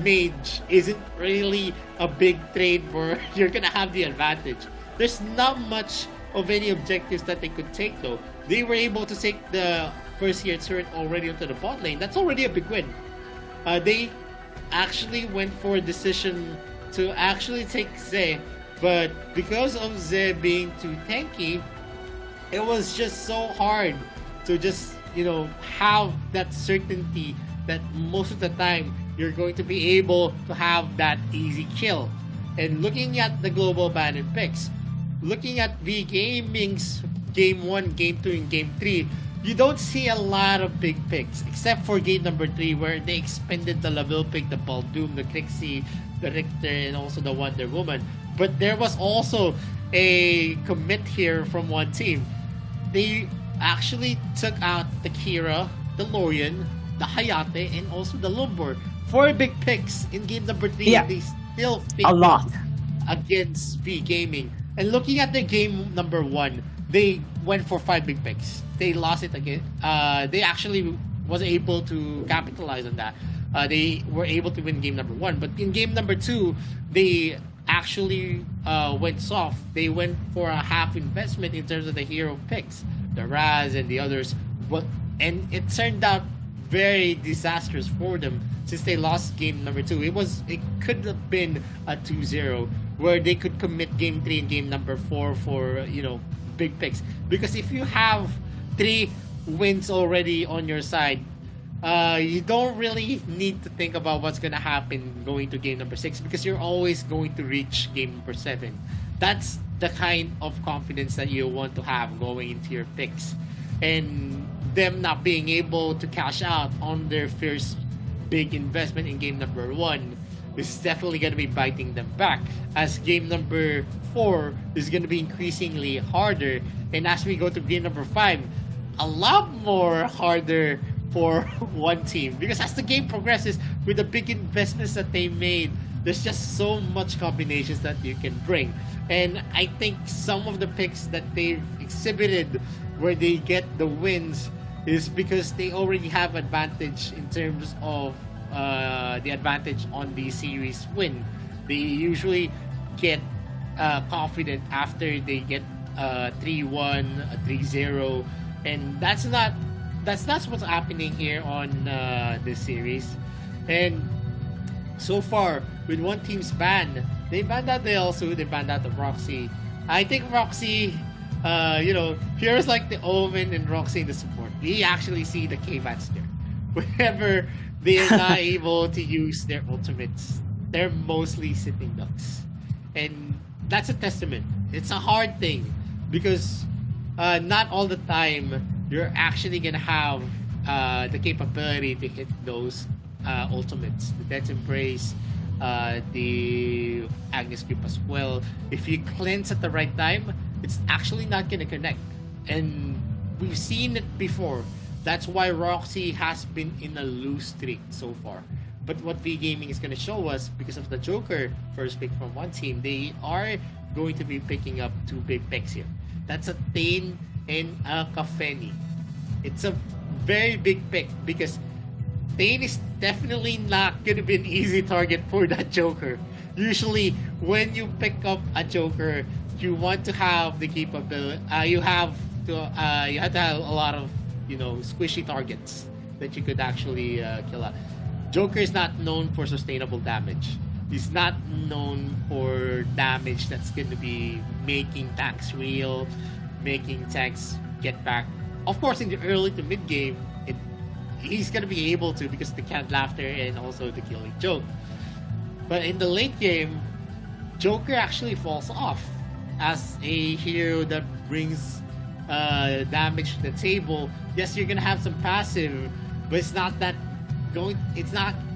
mage isn't really a big trade where you're gonna have the advantage. There's not much of any objectives that they could take though. They were able to take the first year turret already onto the bot lane. That's already a big win. They actually went for a decision to actually take Zhe, but because of Zhe being too tanky, it was just so hard to just, have that certainty that most of the time you're going to be able to have that easy kill. And looking at the global bandit picks, looking at V Gaming's game 1, game 2, and game 3, you don't see a lot of big picks, except for game number 3 where they expended the level pick, the Baldoom, the Crixie, the Richter, and also the Wonder Woman. But there was also a commit here from one team. They actually took out the Kira, the Lorian, the Hayate, and also the Lumbor. 4 big picks in game number 3. Yeah. And they still A lot against V Gaming. And looking at their game number 1, they went for 5 big picks. They lost it again. They actually was able to capitalize on that. They were able to win game number 1, but in game number 2, they actually went soft. They went for a half investment in terms of the hero picks, the Raz and the others, and it turned out very disastrous for them since they lost game number 2. It could have been a 2-0 where they could commit game 3 and game number 4 for big picks, because if you have 3 wins already on your side, you don't really need to think about what's gonna happen going to game number 6, because you're always going to reach game number 7. That's the kind of confidence that you want to have going into your picks, and them not being able to cash out on their first big investment in game number 1 is definitely going to be biting them back, as game number 4 is going to be increasingly harder, and as we go to game number 5, a lot more harder for one team, because as the game progresses with the big investments that they made, there's just so much combinations that you can bring. And I think some of the picks that they've exhibited where they get the wins is because they already have advantage in terms of the advantage on the series win. They usually get confident after they get 3-1, 3-0, and that's not that's what's happening here on this series. And so far, with one team's ban, they banned out the Elsu, they banned out the Roxy. I think Roxy, here's like the Omen and Roxy in the support. We actually see the K-Vats there. Whenever they're not able to use their ultimates, they're mostly sitting ducks. And that's a testament. It's a hard thing because not all the time you're actually gonna have the capability to hit those ultimates. The Death Embrace, the Agnes Grip as well. If you cleanse at the right time, it's actually not gonna connect. And we've seen it before. That's why Roxy has been in a loose streak so far. But what V Gaming is going to show us, because of the Joker first pick from one team, they are going to be picking up two big picks here. That's a Tain and a Kafeni. It's a very big pick because Tain is definitely not going to be an easy target for that Joker. Usually, when you pick up a Joker, you want to have the capability. You have to have a lot of squishy targets that you could actually kill out. Joker is not known for sustainable damage. He's not known for damage that's going to be making tanks real, making tanks get back. Of course, in the early to mid game, he's going to be able to because the canned laughter and also the killing joke. But in the late game, Joker actually falls off as a hero that brings damage to the table. Yes, you're gonna have some passive, but it's not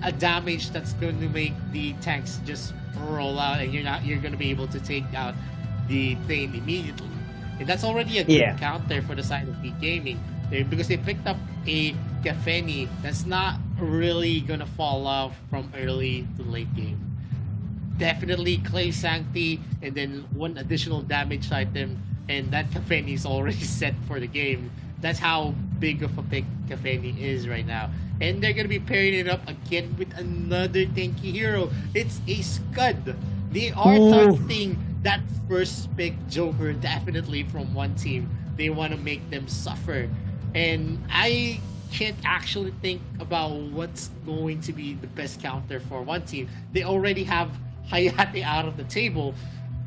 a damage that's going to make the tanks just roll out, and you're gonna be able to take out the thing immediately. And that's already a good counter for the side of V Gaming, because they picked up a Kafeni that's not really gonna fall off from early to late game. Definitely Clay Sancti, and then one additional damage item, and that Kafeni is already set for the game. That's how big of a pick Kafeni is right now. And they're going to be pairing it up again with another tanky hero. It's a Scud. They are targeting that first pick Joker definitely from one team. They want to make them suffer. And I can't actually think about what's going to be the best counter for one team. They already have Hayate out of the table.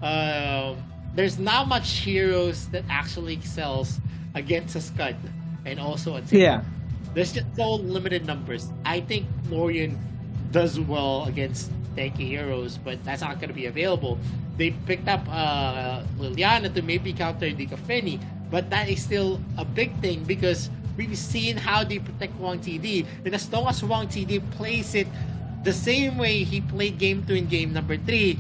There's not much heroes that actually excels against a Scud and also a team. Yeah. There's just so limited numbers. I think Lorian does well against tanky heroes, but that's not going to be available. They picked up Liliana to maybe counter the Kafeni, but that is still a big thing because we've seen how they protect Wang TD. And as long as Wang TD plays it the same way he played Game 2 in Game number 3,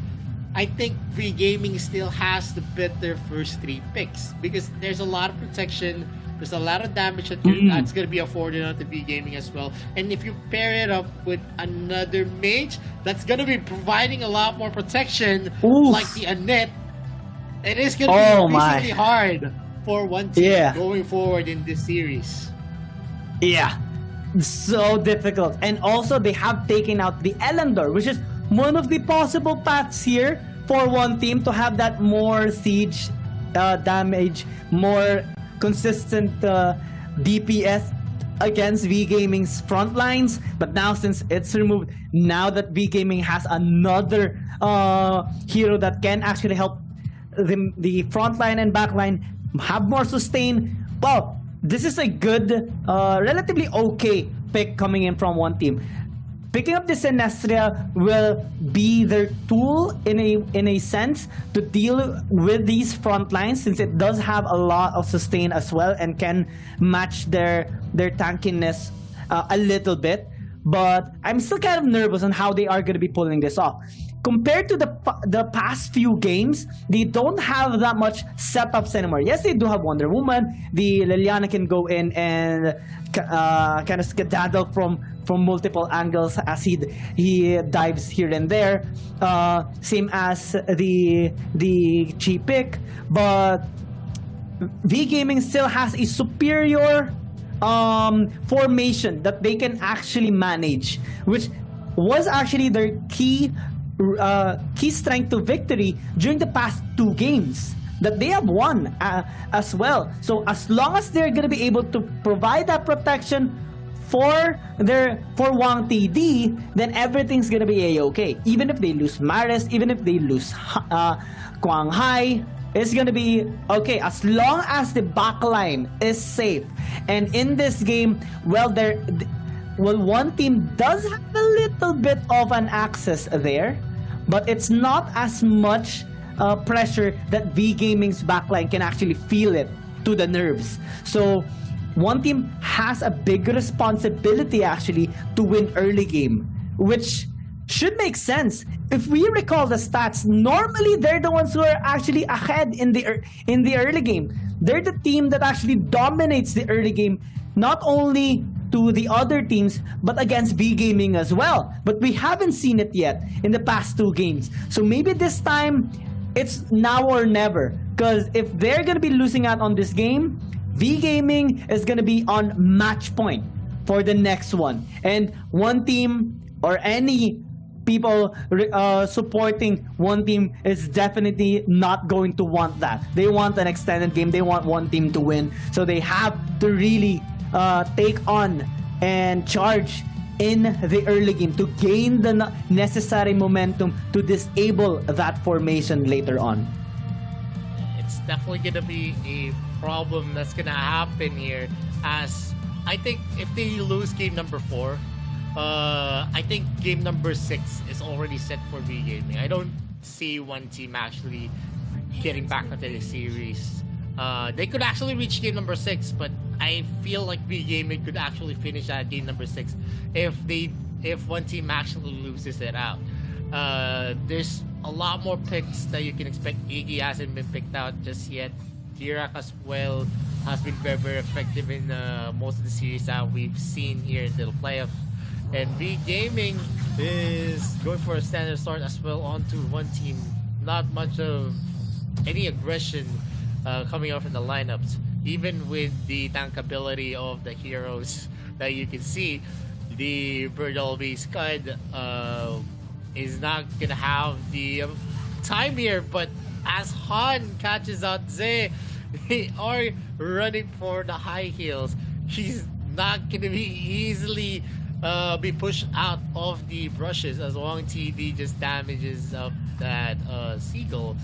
I think V Gaming still has the better first 3 picks because there's a lot of protection, there's a lot of damage that's going to be afforded onto V Gaming as well. And if you pair it up with another mage that's going to be providing a lot more protection, like the Annette, it is going to be increasingly hard for one team going forward in this series. Yeah, so difficult. And also they have taken out the Elendor, which is one of the possible paths here for one team to have that more siege damage, more consistent DPS against V Gaming's front lines. But now since it's removed, now that V Gaming has another hero that can actually help the front line and back line have more sustain, well, this is a good, relatively okay pick coming in from one team. Picking up the Sinestria will be their tool in a sense to deal with these front lines, since it does have a lot of sustain as well and can match their tankiness a little bit. But I'm still kind of nervous on how they are going to be pulling this off. Compared to the past few games, they don't have that much setups anymore. Yes, they do have Wonder Woman. The Liliana can go in and kind of skedaddle from multiple angles as he dives here and there. Same as the Chi pick, but V Gaming still has a superior formation that they can actually manage, which was actually their key strength to victory during the past 2 games. that they have won as well. So as long as they're gonna be able to provide that protection for Wang TD, then everything's gonna be a-okay. Even if they lose Maris, even if they lose Quang Hai, it's gonna be okay as long as the backline is safe. And in this game, well, one team does have a little bit of an access there, but it's not as much pressure that V Gaming's backline can actually feel it to the nerves. So one team has a big responsibility actually to win early game, which should make sense. If we recall the stats, normally they're the ones who are actually ahead in the early game. They're the team that actually dominates the early game, not only to the other teams, but against V Gaming as well. But we haven't seen it yet in the past 2 games. So maybe this time, it's now or never. Because if they're going to be losing out on this game, V Gaming is going to be on match point for the next one. And one team or any people supporting one team is definitely not going to want that. They want an extended game. They want one team to win. So they have to really take on and charge in the early game to gain the necessary momentum to disable that formation later on. It's definitely going to be a problem that's going to happen here, as I think if they lose game number 4, I think game number 6 is already set for V Gaming. I don't see one team actually getting back into the series. They could actually reach game number 6, but I feel like V Gaming could actually finish at game number 6 if one team actually loses it out. There's a lot more picks that you can expect. Iggy hasn't been picked out just yet. Dirac as well has been very, very effective in most of the series that we've seen here in the playoffs. And V Gaming is going for a standard start as well onto one team. Not much of any aggression coming out from the lineups. Even with the tankability of the heroes that you can see, the Birdolby Scud is not gonna have the time here. But as Han catches out Zay, they are running for the high heels. He's not gonna be easily be pushed out of the brushes as Wang TD just damages up that Seagull.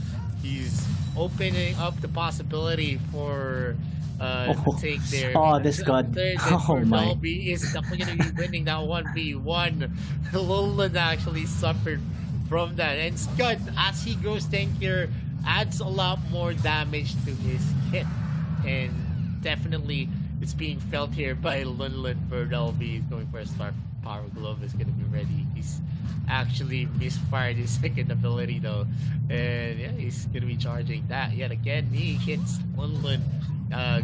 He's opening up the possibility for to take their this god. Dolby is definitely going to be winning that 1v1. Lolan actually suffered from that, and Scud, as he grows tankier, adds a lot more damage to his kit, and definitely it's being felt here by Lunlin. Birdolby is going for a start. Power Glove is going to be ready. He's actually misfired his second ability though, and yeah, he's going to be charging that yet again. He hits Lunlin,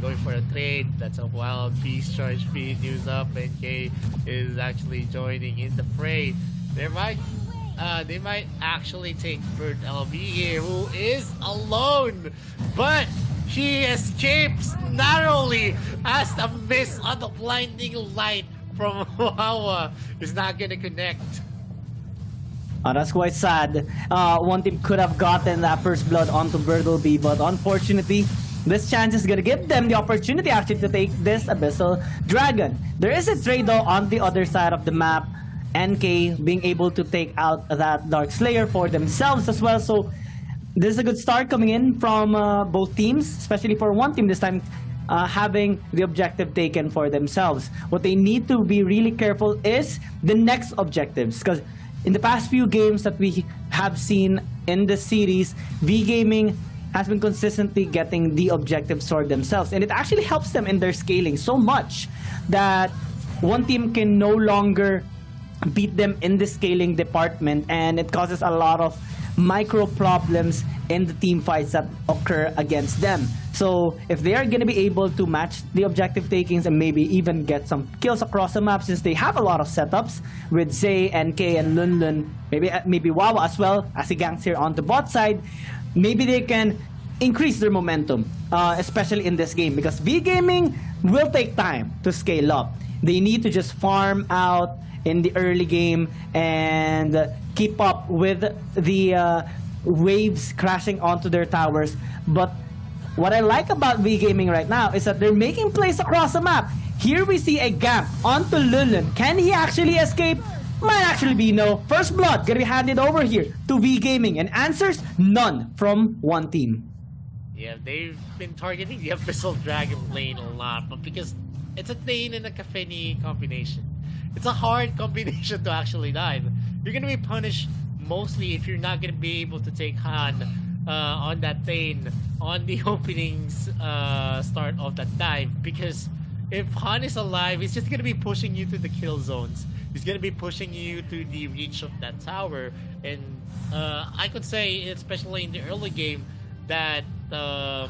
going for a trade. That's a wild beast charge being used up, and K is actually joining in the fray. They might actually take Bird LB here, who is alone, but he escapes narrowly as a miss on the blinding light from Wawa is not gonna connect. That's quite sad. One team could have gotten that first blood onto Birdolby, but unfortunately, this chance is gonna give them the opportunity actually to take this Abyssal Dragon. There is a trade though on the other side of the map. NK being able to take out that Dark Slayer for themselves as well. So this is a good start coming in from both teams, especially for one team this time having the objective taken for themselves. What they need to be really careful is the next objectives, because in the past few games that we have seen in the series, V Gaming has been consistently getting the objectives for themselves, and it actually helps them in their scaling so much that one team can no longer beat them in the scaling department, and it causes a lot of micro problems in the team fights that occur against them. So if they are going to be able to match the objective takings and maybe even get some kills across the map, since they have a lot of setups with Zay, NK, and Lunlun, maybe Wawa as well as he ganks here on the bot side, maybe they can increase their momentum, especially in this game, because V Gaming will take time to scale up. They need to just farm out in the early game and keep up with the waves crashing onto their towers. But what I like about V Gaming right now is that they're making plays across the map. Here we see a gank onto Lulun. Can he actually escape? Might actually be no. First blood gonna be handed over here to V Gaming, and answers none from one team. Yeah, they've been targeting the Abyssal Dragon lane a lot, but because it's a Thane and a Kafeni combination, it's a hard combination to actually dive. You're gonna be punished mostly if you're not gonna be able to take Han on that Thane on the openings start of that dive, because if Han is alive, he's just gonna be pushing you to the kill zones. He's gonna be pushing you to the reach of that tower, and I could say, especially in the early game, that the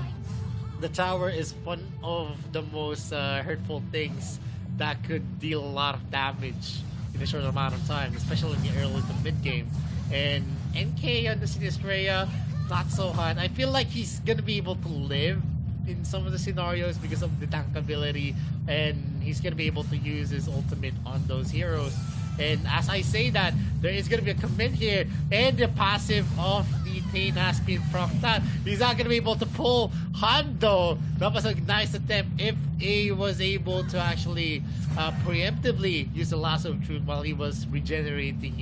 tower is one of the most hurtful things that could deal a lot of damage in a short amount of time, especially in the early to mid game. And NK on the Sinistrea, not so hard. I feel like he's gonna be able to live in some of the scenarios because of the tank ability, and he's gonna be able to use his ultimate on those heroes. And as I say that, there is gonna be a commit here, and the passive of the Thane has been procced out. He's not gonna be able to pull Han though. That was a nice attempt if he was able to actually preemptively use the Lasso of Truth while he was regenerating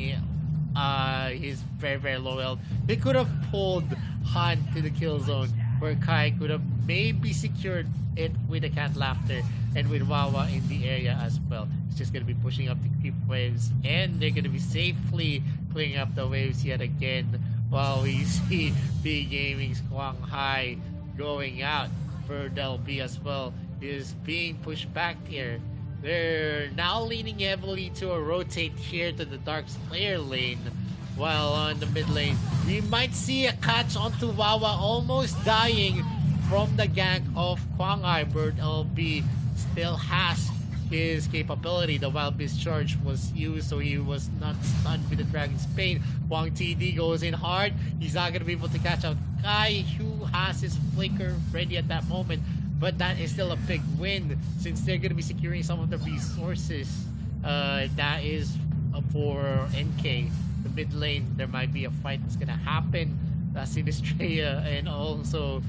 his very, very low health. He could have pulled Han to the kill zone, where Kai could have maybe secured it with a cat laughter and with Wawa in the area as well. It's just going to be pushing up the creep waves, and they're going to be safely clearing up the waves yet again, while we see B Gaming's Kwang Hai going out. Verdel B as well is being pushed back here. They're now leaning heavily to a rotate here to the Dark Slayer lane, while on the mid lane, we might see a catch onto Wawa, almost dying from the gank of Kwang Hai. Bird LB still has his capability. The Wild Beast Charge was used, so he was not stunned with the Dragon's Pain. Wang TD goes in hard. He's not going to be able to catch out Kai, who has his Flicker ready at that moment. But that is still a big win, since they're going to be securing some of the resources that is for NK. The mid lane, there might be a fight that's gonna happen. Sinistrea and also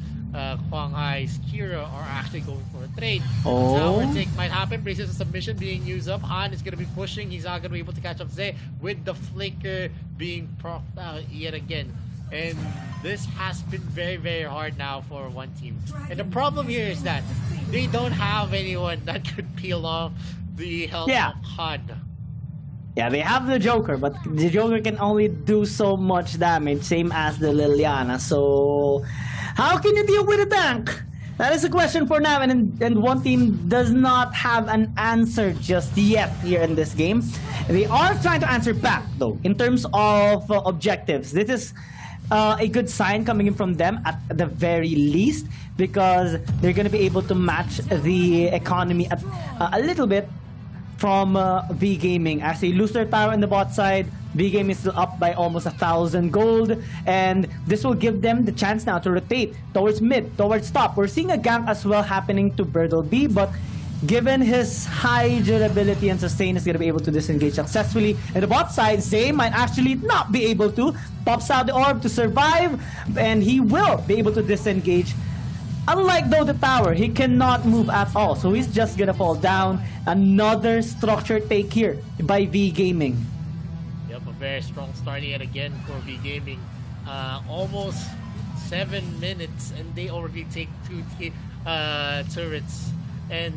Kwang Hai's Kira are actually going for a trade. Tower take might happen. Braces of submission being used up. Han is gonna be pushing. He's not gonna be able to catch up Zay with the flicker being propped out yet again. And this has been very, very hard now for one team. And the problem here is that they don't have anyone that could peel off the health of Han. Yeah, they have the Joker, but the Joker can only do so much damage, same as the Liliana. So, how can you deal with a tank? That is a question for now, and one team does not have an answer just yet here in this game. They are trying to answer back, though, in terms of objectives. This is a good sign coming in from them at the very least, because they're going to be able to match the economy a little bit from V Gaming. As they lose their tower in the bot side, V Gaming is still up by almost 1,000 gold, and this will give them the chance now to rotate towards mid, towards top. We're seeing a gank as well happening to Birdle B, but given his high durability and sustain, is going to be able to disengage successfully. In the bot side, Zay might actually not be able to. Pops out the orb to survive, and he will be able to disengage. Unlike though the tower, he cannot move at all, so he's just gonna fall down. Another structure take here by V Gaming. Yep, a very strong start yet again for V Gaming. Almost 7 minutes, and they already take 2 turrets, and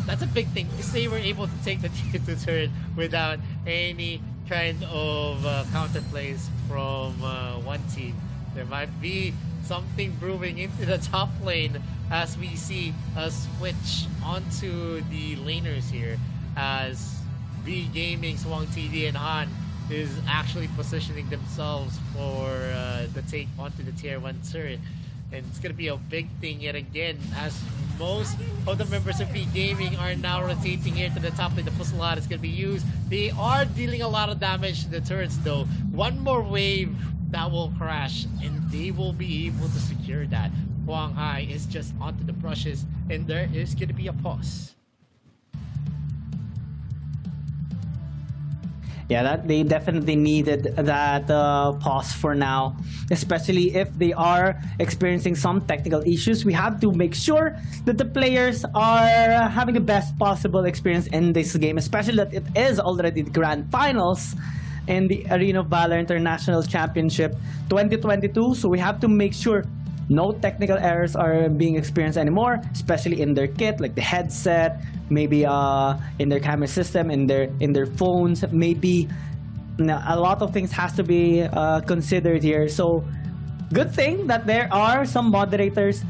that's a big thing because they were able to take the tier 2 turret without any kind of counter plays from one team. There might be something brewing into the top lane as we see a switch onto the laners here, as V Gaming, Swang TD, and Han is actually positioning themselves for the take onto the tier 1 turret. And it's gonna be a big thing yet again, as most of the members of V Gaming are now rotating here to the top lane. The Fusillade is gonna be used. They are dealing a lot of damage to the turrets though. One more wave that will crash, and they will be able to secure that. Kwang Hai is just onto the brushes, and there is gonna be a pause. Yeah, that they definitely needed that pause for now, especially if they are experiencing some technical issues. We have to make sure that the players are having the best possible experience in this game, especially that it is already the grand finals in the Arena of Valor International Championship 2022. So we have to make sure no technical errors are being experienced anymore, especially in their kit, like the headset, maybe in their camera system, in their phones. Maybe a lot of things has to be considered here. So good thing that there are some moderators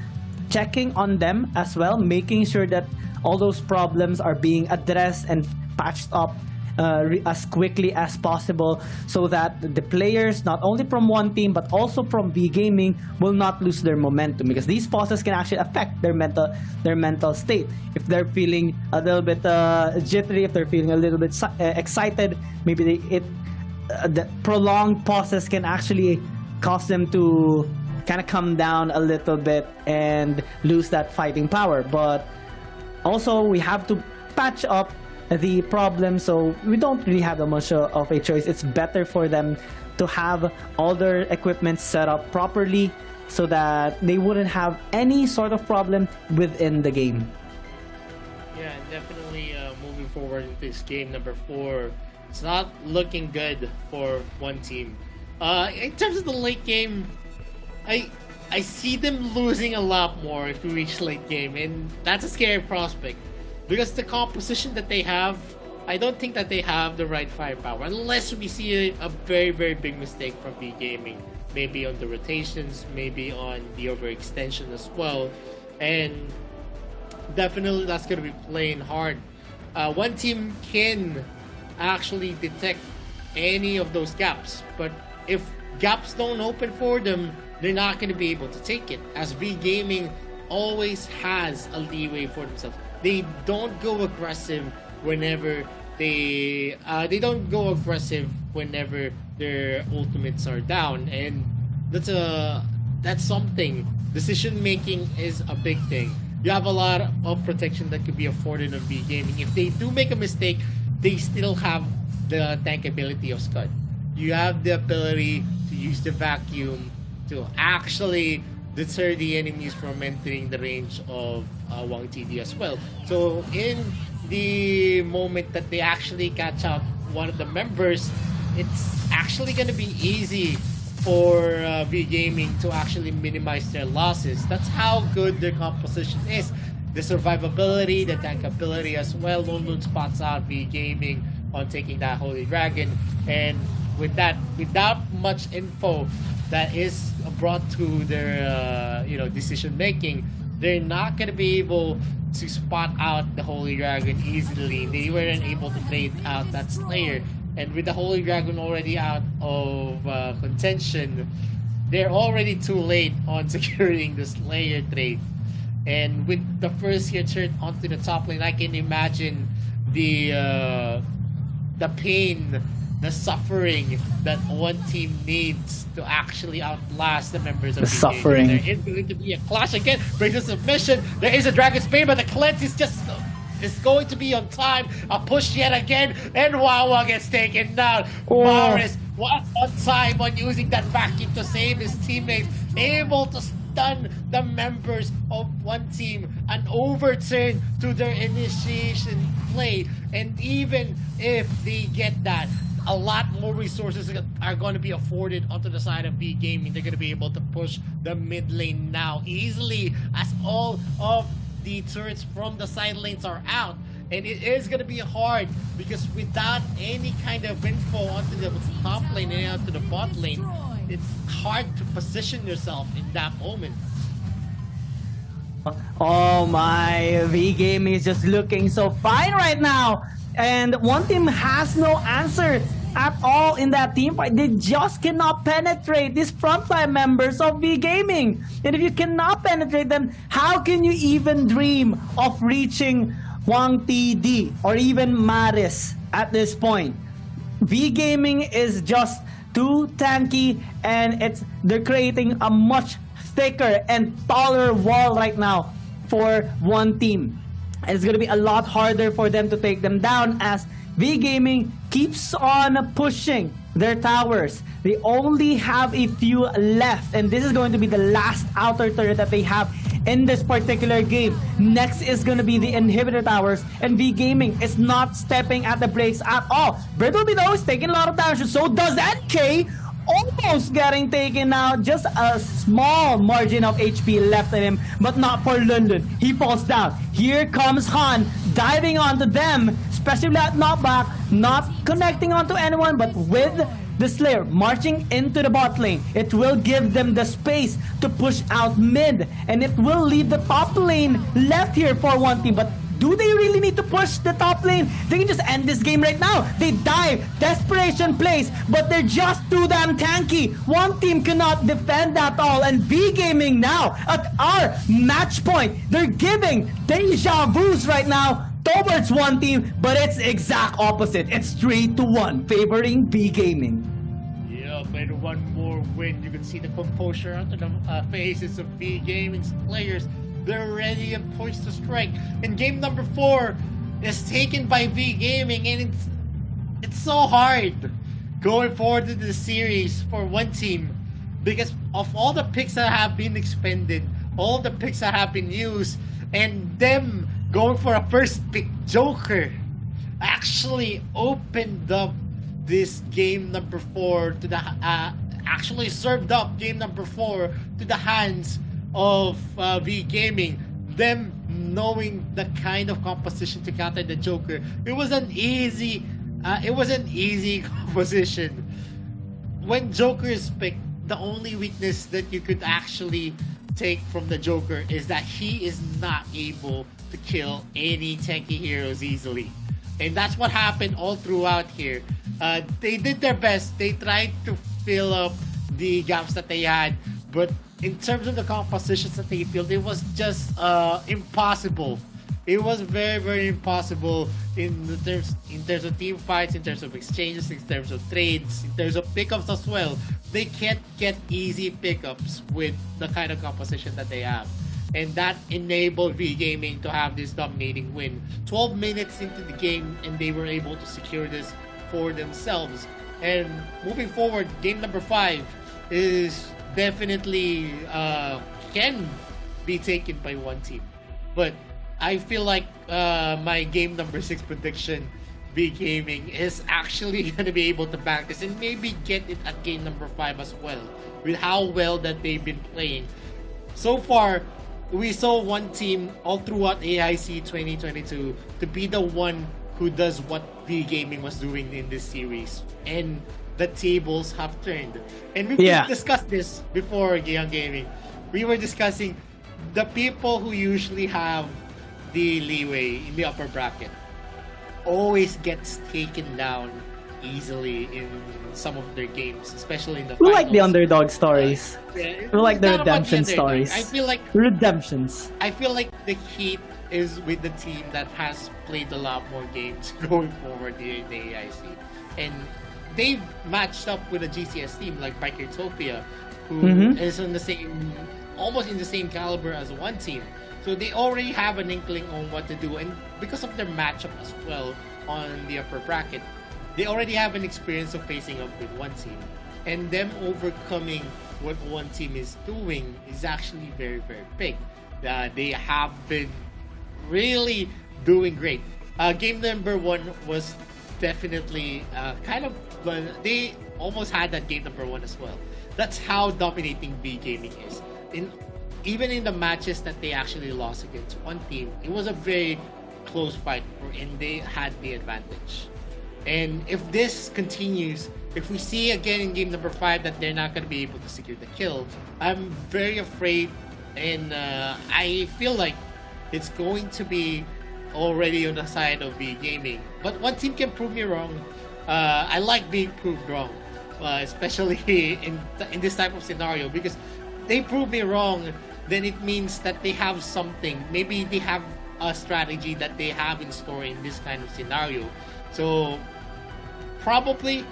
checking on them as well, making sure that all those problems are being addressed and patched up as quickly as possible, so that the players, not only from one team but also from V Gaming, will not lose their momentum, because these pauses can actually affect their mental state. If they're feeling a little bit jittery, if they're feeling a little bit excited, maybe the prolonged pauses can actually cause them to kind of come down a little bit and lose that fighting power. But also we have to patch up the problem, so we don't really have much of a choice. It's better for them to have all their equipment set up properly so that they wouldn't have any sort of problem within the game. Yeah, definitely moving forward in this game number 4, it's not looking good for one team. In terms of the late game, I see them losing a lot more if we reach late game, and that's a scary prospect. Because the composition that they have, I don't think that they have the right firepower. Unless we see a very, very big mistake from V Gaming. Maybe on the rotations, maybe on the overextension as well. And definitely that's going to be playing hard. One team can actually detect any of those gaps. But if gaps don't open for them, they're not going to be able to take it. As V Gaming always has a leeway for themselves. They don't go aggressive whenever they don't go aggressive whenever their ultimates are down, and that's something. Decision making is a big thing. You have a lot of protection that could be afforded on V Gaming. If they do make a mistake, they still have the tank ability of Scud. You have the ability to use the vacuum to actually deter the enemies from entering the range of Wang TD as well. So in the moment that they actually catch out one of the members, it's actually going to be easy for V Gaming to actually minimize their losses. That's how good their composition is. The survivability, the tankability as well. Lone spots out V Gaming on taking that Holy Dragon, and with that, without much info that is brought to their decision making, they're not going to be able to spot out the Holy Dragon easily. They weren't able to trade out that Slayer, and with the Holy Dragon already out of contention, they're already too late on securing the Slayer trade. And with the first year turret onto the top lane, I can imagine the pain, the suffering that one team needs to actually outlast the members of the suffering. There is going to be a clash again. Brings a submission. There is a Dragon's Bane, but the cleanse is just is going to be on time. A push yet again, and Wawa gets taken down. Maris was on time on using that vacuum to save his teammates, able to stun the members of one team and overturn to their initiation play. And even if they get that, a lot more resources are going to be afforded onto the side of V Gaming. They're going to be able to push the mid lane now easily, as all of the turrets from the side lanes are out. And it is going to be hard, because without any kind of info onto the top lane and onto the bot lane, it's hard to position yourself in that moment. Oh my, V Gaming is just looking so fine right now. And one team has no answer at all in that team fight. They just cannot penetrate these frontline members of V Gaming. And if you cannot penetrate them, how can you even dream of reaching Wang TD or even Maris at this point? V Gaming is just too tanky, and they're creating a much thicker and taller wall right now for one team. And it's going to be a lot harder for them to take them down, as V Gaming keeps on pushing their towers. They only have a few left, and this is going to be the last outer turret that they have in this particular game. Next is going to be the inhibitor towers, and V Gaming is not stepping at the brakes at all. Brittle Below is taking a lot of damage, so does NK. Almost getting taken out, just a small margin of HP left in him, but not for London. He falls down. Here comes Han diving onto them, especially that knockback, not connecting onto anyone, but with the Slayer marching into the bot lane. It will give them the space to push out mid, and it will leave the top lane left here for one team. But do they really need to push the top lane? They can just end this game right now. They dive, desperation plays, but they're just too damn tanky. One team cannot defend at all, and V Gaming now at our match point, they're giving deja vus right now towards one team, but it's exact opposite. It's 3-1 favoring V Gaming. Yeah, but one more win. You can see the composure on the faces of V Gaming's players. They're ready and poised to strike. And game number 4 is taken by V Gaming, and it's so hard going forward in the series for one team because of all the picks that have been expended, all the picks that have been used, and them going for a first pick Joker actually opened up this game number 4 to the actually served up game number 4 to the hands of V Gaming. Them knowing the kind of composition to counter the Joker, it was an easy composition. When Joker is picked, the only weakness that you could actually take from the Joker is that he is not able to kill any tanky heroes easily, and that's what happened all throughout here. They did their best. They tried to fill up the gaps that they had, but in terms of the compositions that they filled, it was just impossible. It was very, very impossible in terms of team fights, in terms of exchanges, in terms of trades, in terms of pickups as well. They can't get easy pickups with the kind of composition that they have. And that enabled V Gaming to have this dominating win. 12 minutes into the game, and they were able to secure this for themselves. And moving forward, game number 5 is definitely can be taken by one team, but I feel like my game number 6 prediction, V Gaming is actually going to be able to back this and maybe get it at game number 5 as well, with how well that they've been playing so far. We saw one team all throughout AIC 2022 to be the one who does what V Gaming was doing in this series, and the tables have turned. And we've discussed this before, Young Gaming. We were discussing the people who usually have the leeway in the upper bracket always gets taken down easily in some of their games, especially in the finals. We like the underdog stories. We like the redemption stories. I feel like redemptions. I feel like the Heat is with the team that has played a lot more games going forward in the AIC. And they've matched up with a GCS team like Bikertopia, who is on the same, almost in the same caliber as one team. So they already have an inkling on what to do, and because of their matchup as well on the upper bracket, they already have an experience of facing up with one team. And them overcoming what one team is doing is actually very, very big. They have been really doing great. Game number 1 was definitely they almost had that game number 1 as well. That's how dominating V Gaming is. Even in the matches that they actually lost against one team, it was a very close fight, and they had the advantage. And if this continues, if we see again in game number 5 that they're not going to be able to secure the kill, I'm very afraid, and I feel like it's going to be already on the side of V Gaming. But one team can prove me wrong. I like being proved wrong, especially in this type of scenario, because they prove me wrong, then it means that they have something. Maybe they have a strategy that they have in store in this kind of scenario. So probably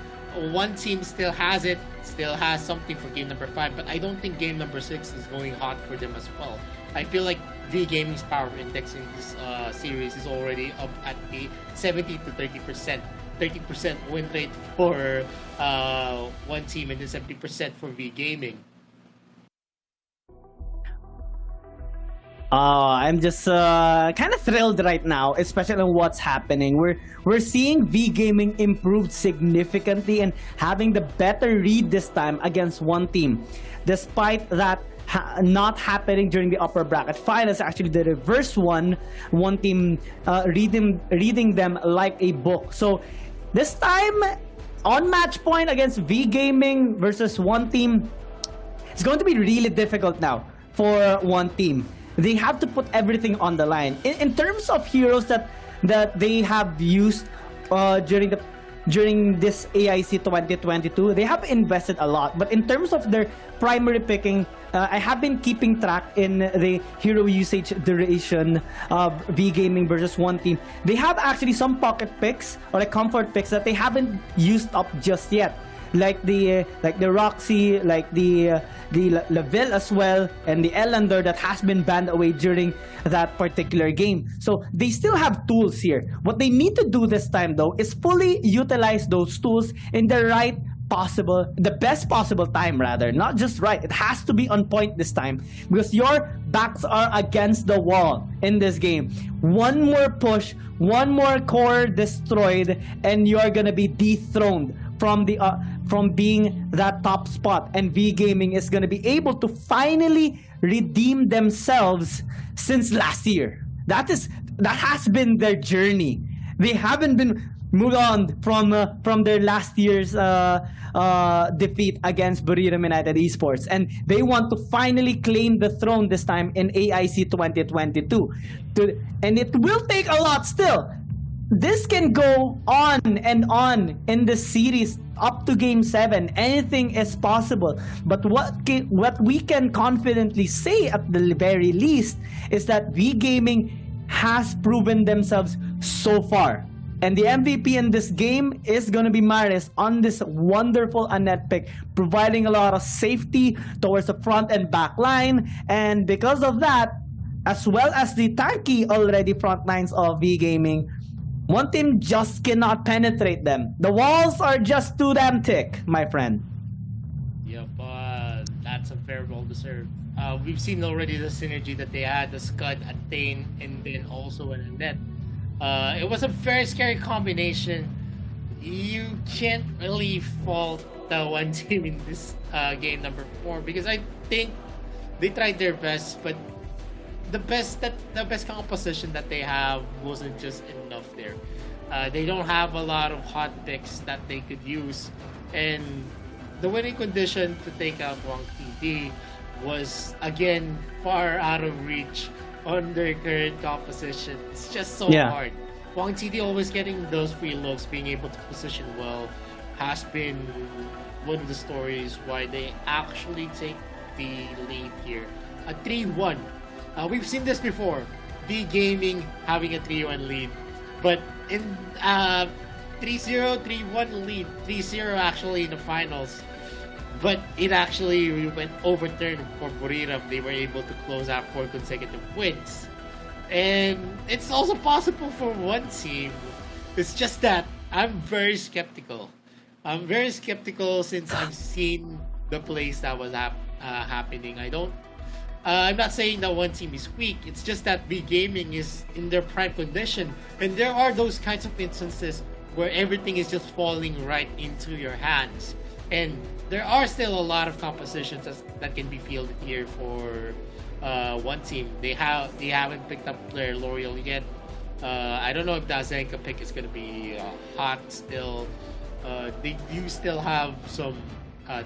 one team still has it, still has something for game number 5, but I don't think game number 6 is going hot for them as well. I feel like V Gaming's power index in this series is already up at the 70 to 30%. 30% win rate for one team and then 70% for V Gaming. I'm just kind of thrilled right now, especially on what's happening. We're seeing V Gaming improved significantly and having the better read this time against one team, despite that not happening during the upper bracket finals. Actually, the reverse one team reading them like a book. So this time on match point against V Gaming versus one team, it's going to be really difficult now for one team. They have to put everything on the line. In terms of heroes that they have used during this AIC 2022, they have invested a lot. But in terms of their primary picking, I have been keeping track in the hero usage duration of V Gaming versus one team. They have actually some pocket picks or like comfort picks that they haven't used up just yet. Like the Roxy, like the Lavelle as well, and the Elander that has been banned away during that particular game. So they still have tools here. What they need to do this time though is fully utilize those tools in the best possible time rather, not just right. It has to be on point this time because your backs are against the wall in this game. One more push, one more core destroyed, and you're gonna be dethroned from being that top spot, and V Gaming is going to be able to finally redeem themselves since last year. That has been their journey. They haven't been moved on from their last year's defeat against Buriram United Esports, and they want to finally claim the throne this time in AIC 2022. And it will take a lot still. This can go on and on in the series up to Game 7. Anything is possible. But what we can confidently say at the very least is that V Gaming has proven themselves so far. And the MVP in this game is going to be Maris on this wonderful Annette pick, providing a lot of safety towards the front and back line. And because of that, as well as the tanky already front lines of V Gaming, one team just cannot penetrate them. The walls are just too damn thick, my friend. Yep, that's a very well deserved. We've seen already the synergy that they had, the Scud, Attain, and then also an Annette. It was a very scary combination. You can't really fault the one team in this game number 4 because I think they tried their best, but the best composition that they have wasn't just enough there. They don't have a lot of hot picks that they could use, and the winning condition to take out Wang TD was again far out of reach on their current composition. It's just so hard. Wang TD always getting those free looks, being able to position well, has been one of the stories why they actually take the lead here. A 3-1. We've seen this before. V Gaming having a 3-1 lead. But in 3-0, 3-1 lead, 3-0 actually in the finals. But it actually went overturned for Buriram. They were able to close out 4 consecutive wins. And it's also possible for one team. It's just that I'm very skeptical. I'm very skeptical since I've seen the plays that was happening. I'm not saying that one team is weak. It's just that V Gaming is in their prime condition, and there are those kinds of instances where everything is just falling right into your hands. And there are still a lot of compositions that can be fielded here for one team. They haven't picked up player L'Oreal yet. I don't know if the Azenka pick is gonna be hot still. They do still have some.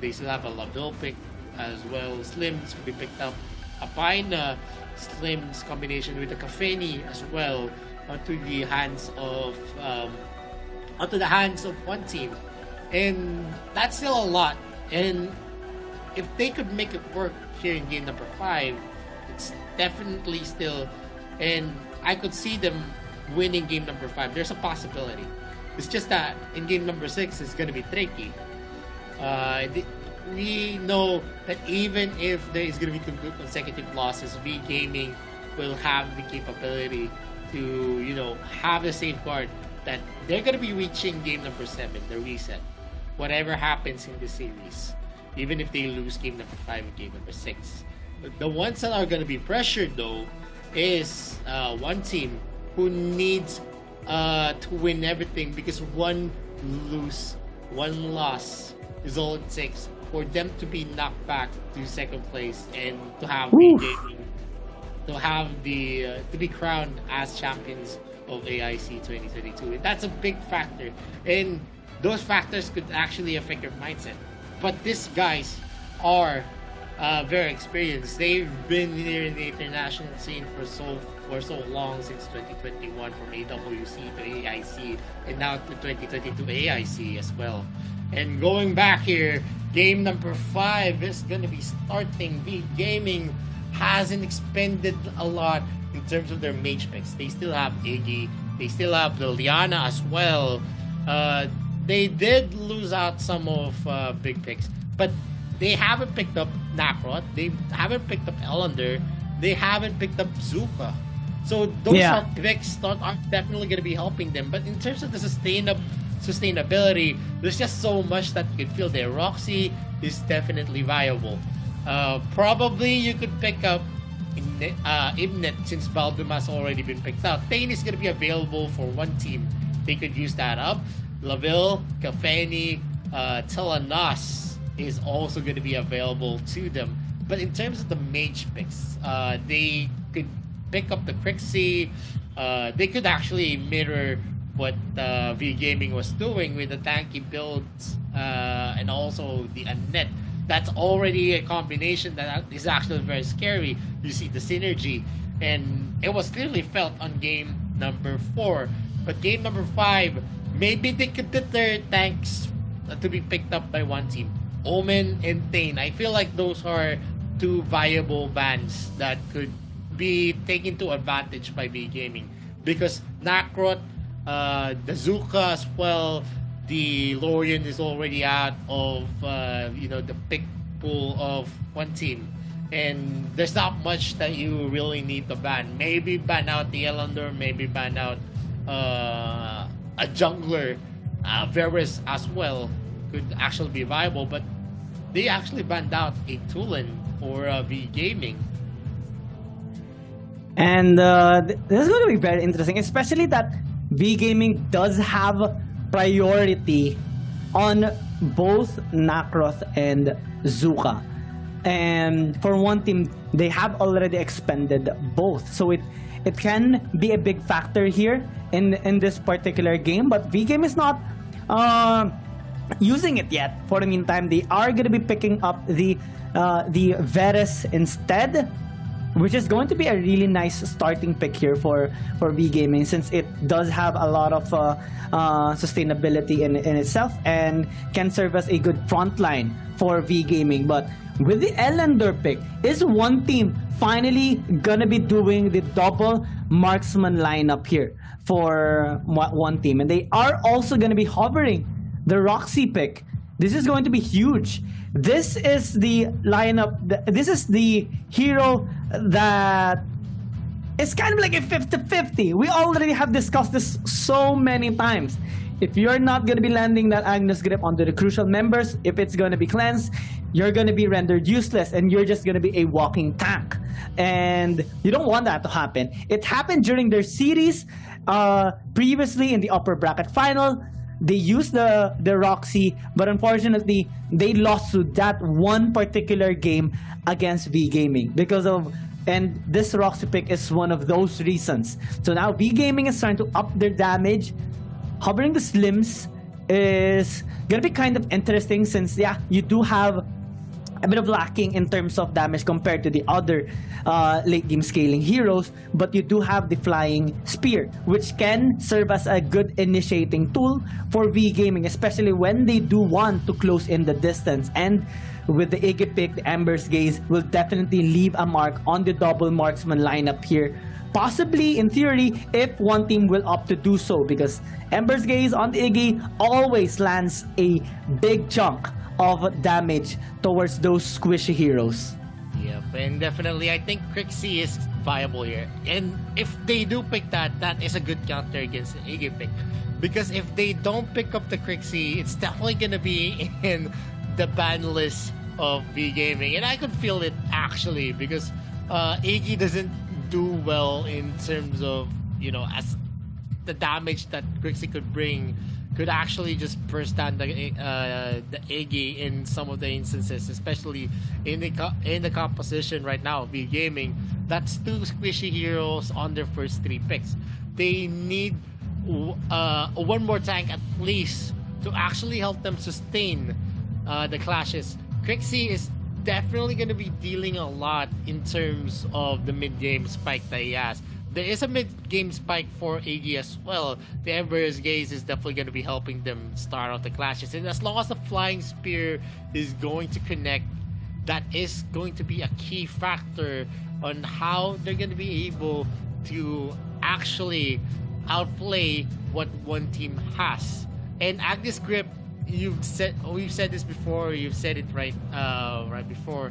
They still have a Laville pick as well. Slims could be picked up. Apina Slim's combination with the Kafeni as well onto the hands of one team, and that's still a lot. And if they could make it work here in game number 5, it's definitely still, and I could see them winning game number 5. There's a possibility. It's just that in game number 6 it's gonna be tricky. We know that even if there is going to be 2 consecutive losses, V Gaming will have the capability to, have the safeguard that they're going to be reaching game number 7, the reset. Whatever happens in this series, even if they lose game number 5 and game number 6. The ones that are going to be pressured, though, is one team who needs to win everything, because one loss is all it takes for them to be knocked back to second place and to have to be crowned as champions of AIC 2022. And that's a big factor, and those factors could actually affect your mindset. But these guys are very experienced. They've been here in the international scene for so long, since 2021, from AWC to AIC, and now to 2022 AIC as well. And going back here, game number 5 is going to be starting. V Gaming hasn't expended a lot in terms of their mage picks. They still have Iggy, they still have Liliana as well. They did lose out some of big picks, but they haven't picked up Nakrot, they haven't picked up Elander, they haven't picked up Zuka. So those are picks that are definitely going to be helping them. But in terms of the sustainability, there's just so much that you could feel there. Roxy is definitely viable. Probably you could pick up Ibnet, since Balduma's already been picked out. Tain is going to be available for one team. They could use that up. Laville, Kafeni, Telenos is also going to be available to them. But in terms of the mage picks, they could pick up the Crixie. They could actually mirror what V Gaming was doing with the tanky builds and also the Annette. That's already a combination that is actually very scary. You see the synergy, and it was clearly felt on game number 4. But game number 5, maybe they could get their tanks to be picked up by one team. Omen and Tain. I feel like those are two viable bans that could be taken to advantage by V Gaming, because Nakrot, the Zuka as well, the Lorian is already out of the pick pool of one team, and there's not much that you really need to ban. Maybe ban out the Elander, maybe ban out a jungler. Varus as well could actually be viable, but they actually banned out a Tulin for V Gaming. And this is going to be very interesting, especially that V Gaming does have priority on both Nakroth and Zuka. And for one team, they have already expended both. So it can be a big factor here in this particular game. But V Game is not using it yet. For the meantime, they are going to be picking up the Varus instead, which is going to be a really nice starting pick here for V Gaming, since it does have a lot of sustainability in itself and can serve as a good front line for V Gaming. But with the Elander pick, is one team finally gonna be doing the double marksman lineup here for one team, and they are also gonna be hovering the Roxy pick. This is going to be huge. This is the lineup. This is the hero that is kind of like a 50-50. We already have discussed this so many times. If you're not going to be landing that Agnes Grip onto the crucial members, if it's going to be cleansed, you're going to be rendered useless and you're just going to be a walking tank. And you don't want that to happen. It happened during their series previously in the upper bracket final. They used the Roxy, but unfortunately, they lost to that one particular game against V Gaming and this Roxy pick is one of those reasons. So now V Gaming is trying to up their damage. Hovering the Slims is gonna be kind of interesting, since you do have a bit of lacking in terms of damage compared to the other late game scaling heroes, but you do have the flying spear, which can serve as a good initiating tool for V Gaming, especially when they do want to close in the distance. And with the Iggy pick, the Ember's Gaze will definitely leave a mark on the double marksman lineup here. Possibly, in theory, if one team will opt to do so, because Ember's Gaze on the Iggy always lands a big chunk of damage towards those squishy heroes. Yep, and definitely I think Crixie is viable here. And if they do pick that is a good counter against the Iggy pick. Because if they don't pick up the Crixie, it's definitely gonna be in the ban list of V Gaming, and I could feel it actually because AIC doesn't do well in terms of, you know, as the damage that Crixie could bring could actually just burst down the AIC in some of the instances, especially in the composition right now of V Gaming. That's two squishy heroes on their first 3 picks. They need one more tank at least to actually help them sustain the clashes. Crixie is definitely going to be dealing a lot in terms of the mid-game spike that he has. There is a mid-game spike for AIC as well. The Emperor's Gaze is definitely going to be helping them start off the clashes. And as long as the Flying Spear is going to connect, that is going to be a key factor on how they're going to be able to actually outplay what one team has. And Agnes Grip, we've said this before, you've said it right before.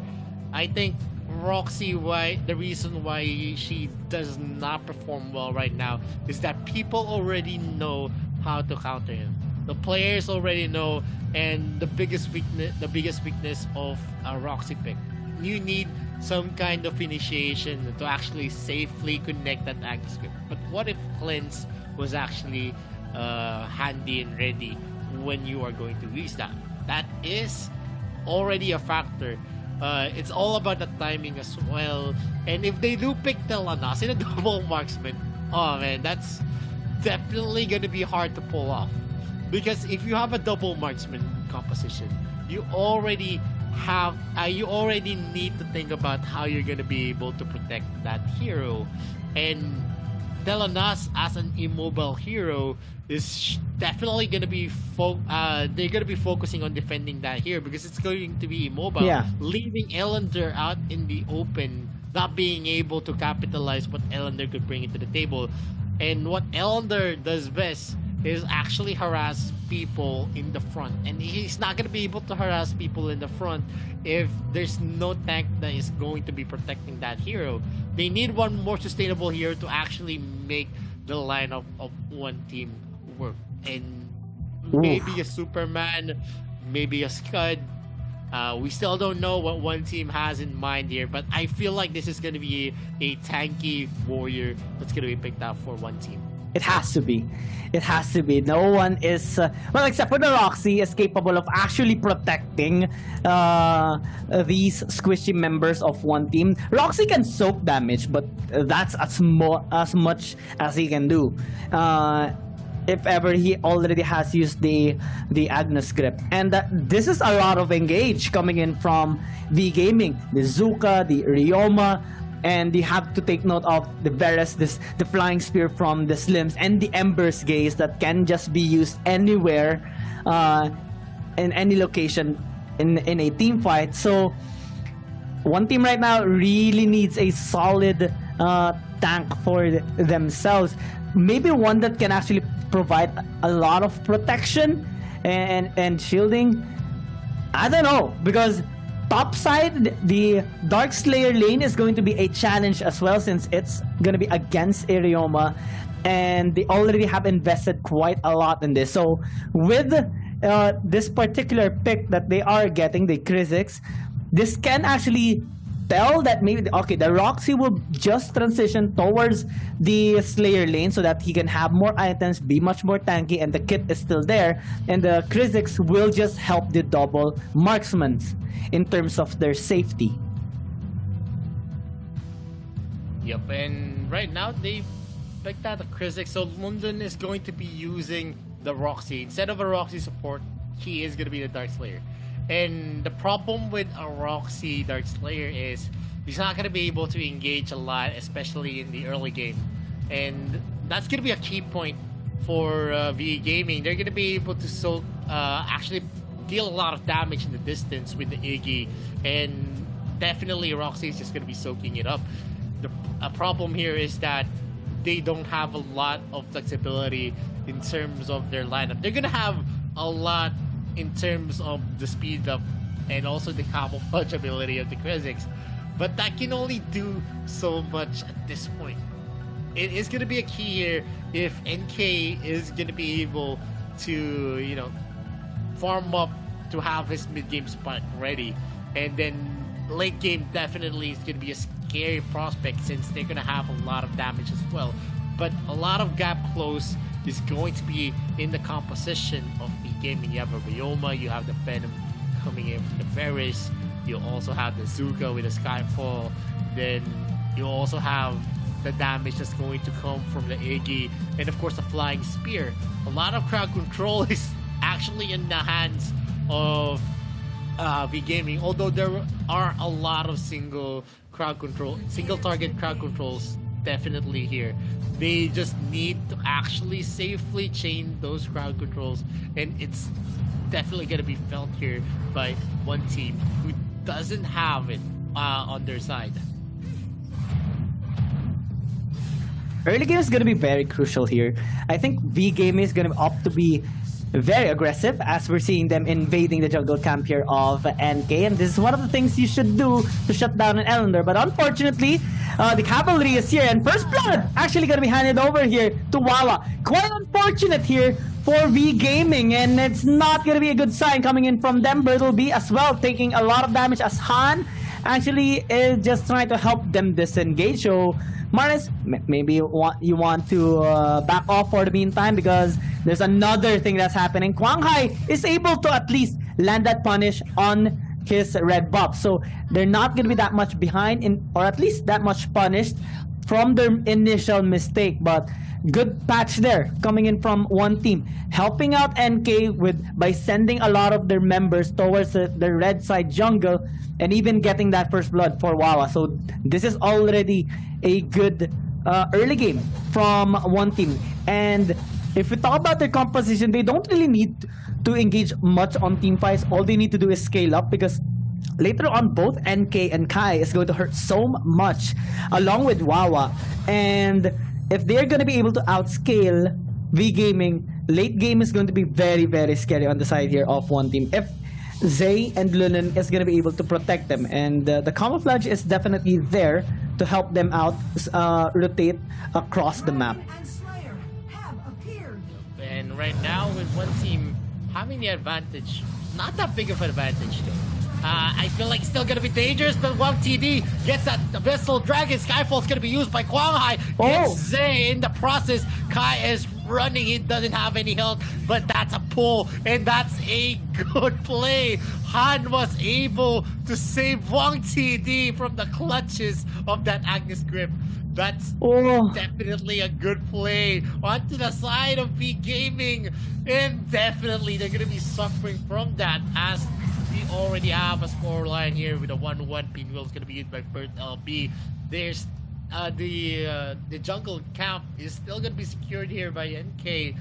I think Roxy, the reason why she does not perform well right now is that people already know how to counter him. The players already know, and the biggest weakness of a Roxy pick, you need some kind of initiation to actually safely connect that Agnes Grip. But what if Cleanse was actually handy and ready when you are going to use that? That is already a factor. It's all about the timing as well. And if they do pick Telanas in a double marksman, oh man, that's definitely going to be hard to pull off. Because if you have a double marksman composition, you already need to think about how you're going to be able to protect that hero. And Telanas as an immobile hero is definitely going to be they're going to be focusing on defending that hero because it's going to be immobile. Yeah. Leaving Ellender out in the open, not being able to capitalize what Ellender could bring into the table. And what Ellender does best is actually harass people in the front, and he's not going to be able to harass people in the front if there's no tank that is going to be protecting that hero. They need one more sustainable hero to actually make the lineup of one team work, and maybe a Superman, maybe a Scud. We still don't know what one team has in mind here, but I feel like this is going to be a tanky warrior that's going to be picked out for one team. It has to be. It has to be. No one is, well, except for the Roxy, is capable of actually protecting these squishy members of one team. Roxy can soak damage, but that's as much as he can do. If ever he already has used the Agnes Grip. And this is a lot of engage coming in from V Gaming. The Zuka, the Ryoma, and you have to take note of the Varus, the Flying Spear from the Slims, and the Ember's Gaze that can just be used anywhere, in any location in a team fight. So one team right now really needs a solid tank for themselves. Maybe one that can actually provide a lot of protection and shielding. I don't know, because top side, the Dark Slayer lane is going to be a challenge as well, since it's going to be against Irioma, and they already have invested quite a lot in this. So with this particular pick that they are getting, the Kha'Zix, this can actually tell that maybe the Roxy will just transition towards the Slayer lane so that he can have more items, be much more tanky, and the kit is still there, and the Kha'Zix will just help the double marksmen in terms of their safety. Yep, and right now they picked out the Kha'Zix, so London is going to be using the Roxy. Instead of a Roxy support, he is going to be the Dark Slayer. And the problem with a Roxy Dark Slayer is he's not going to be able to engage a lot, especially in the early game. And that's going to be a key point for V Gaming. They're going to be able to actually deal a lot of damage in the distance with the Iggy. And definitely Roxy is just going to be soaking it up. A problem here is that they don't have a lot of flexibility in terms of their lineup. They're going to have a lot in terms of the speed up and also the camouflage ability of the Kha'Zix, but that can only do so much at this point. it is going to be a key here if NK is going to be able to, you know, farm up to have his mid-game spot ready. And then late game definitely is going to be a scary prospect since they're going to have a lot of damage as well. But a lot of gap close is going to be in the composition of the gaming. You have a Ryoma, you have the Venom coming in from the Varus, you also have the Zuka with the Skyfall, then you also have the damage that's going to come from the Iggy, and of course the Flying Spear. A lot of crowd control is actually in the hands of V Gaming, although there are a lot of single target crowd controls definitely here. They just need to actually safely chain those crowd controls, and it's definitely going to be felt here by one team who doesn't have it on their side. Early game is going to be very crucial here. I think V Gaming is going to opt to be very aggressive as we're seeing them invading the jungle camp here of NK, and this is one of the things you should do to shut down an Elender. But unfortunately, the cavalry is here, and first blood actually going to be handed over here to Wawa. Quite unfortunate here for V Gaming, and it's not going to be a good sign coming in from them. Bertleby as well taking a lot of damage as Han actually is just trying to help them disengage. So Marnes, maybe you want to back off for the meantime, because there's another thing that's happening. Quang Hai is able to at least land that punish on his red buff, so they're not going to be that much behind, or at least that much punished from their initial mistake. But good patch there coming in from one team, helping out NK by sending a lot of their members towards the red side jungle, and even getting that first blood for Wawa. So this is already a good early game from one team. And if we talk about their composition, they don't really need to engage much on team fights. All they need to do is scale up, because later on both NK and Kai is going to hurt so much along with Wawa. And if they're going to be able to outscale V Gaming, late game is going to be very, very scary on the side here of one team. If Zay and Lunan is going to be able to protect them, and the camouflage is definitely there to help them out rotate across the map. And right now with one team having the advantage, not that big of an advantage though. I feel like it's still gonna be dangerous, but Wang TD gets that Vessel Dragon. Skyfall's gonna be used by Quang Hai. Gets Zay in the process. Kai is running, he doesn't have any health, but that's a pull, and that's a good play. Han was able to save Wang TD from the clutches of that Agnes Grip. That's definitely a good play onto the side of V Gaming, and definitely they're gonna be suffering from that, as we already have a scoreline here with a 1-1. Pinwheel is going to be used by Bert LB. There's the jungle camp is still going to be secured here by NK,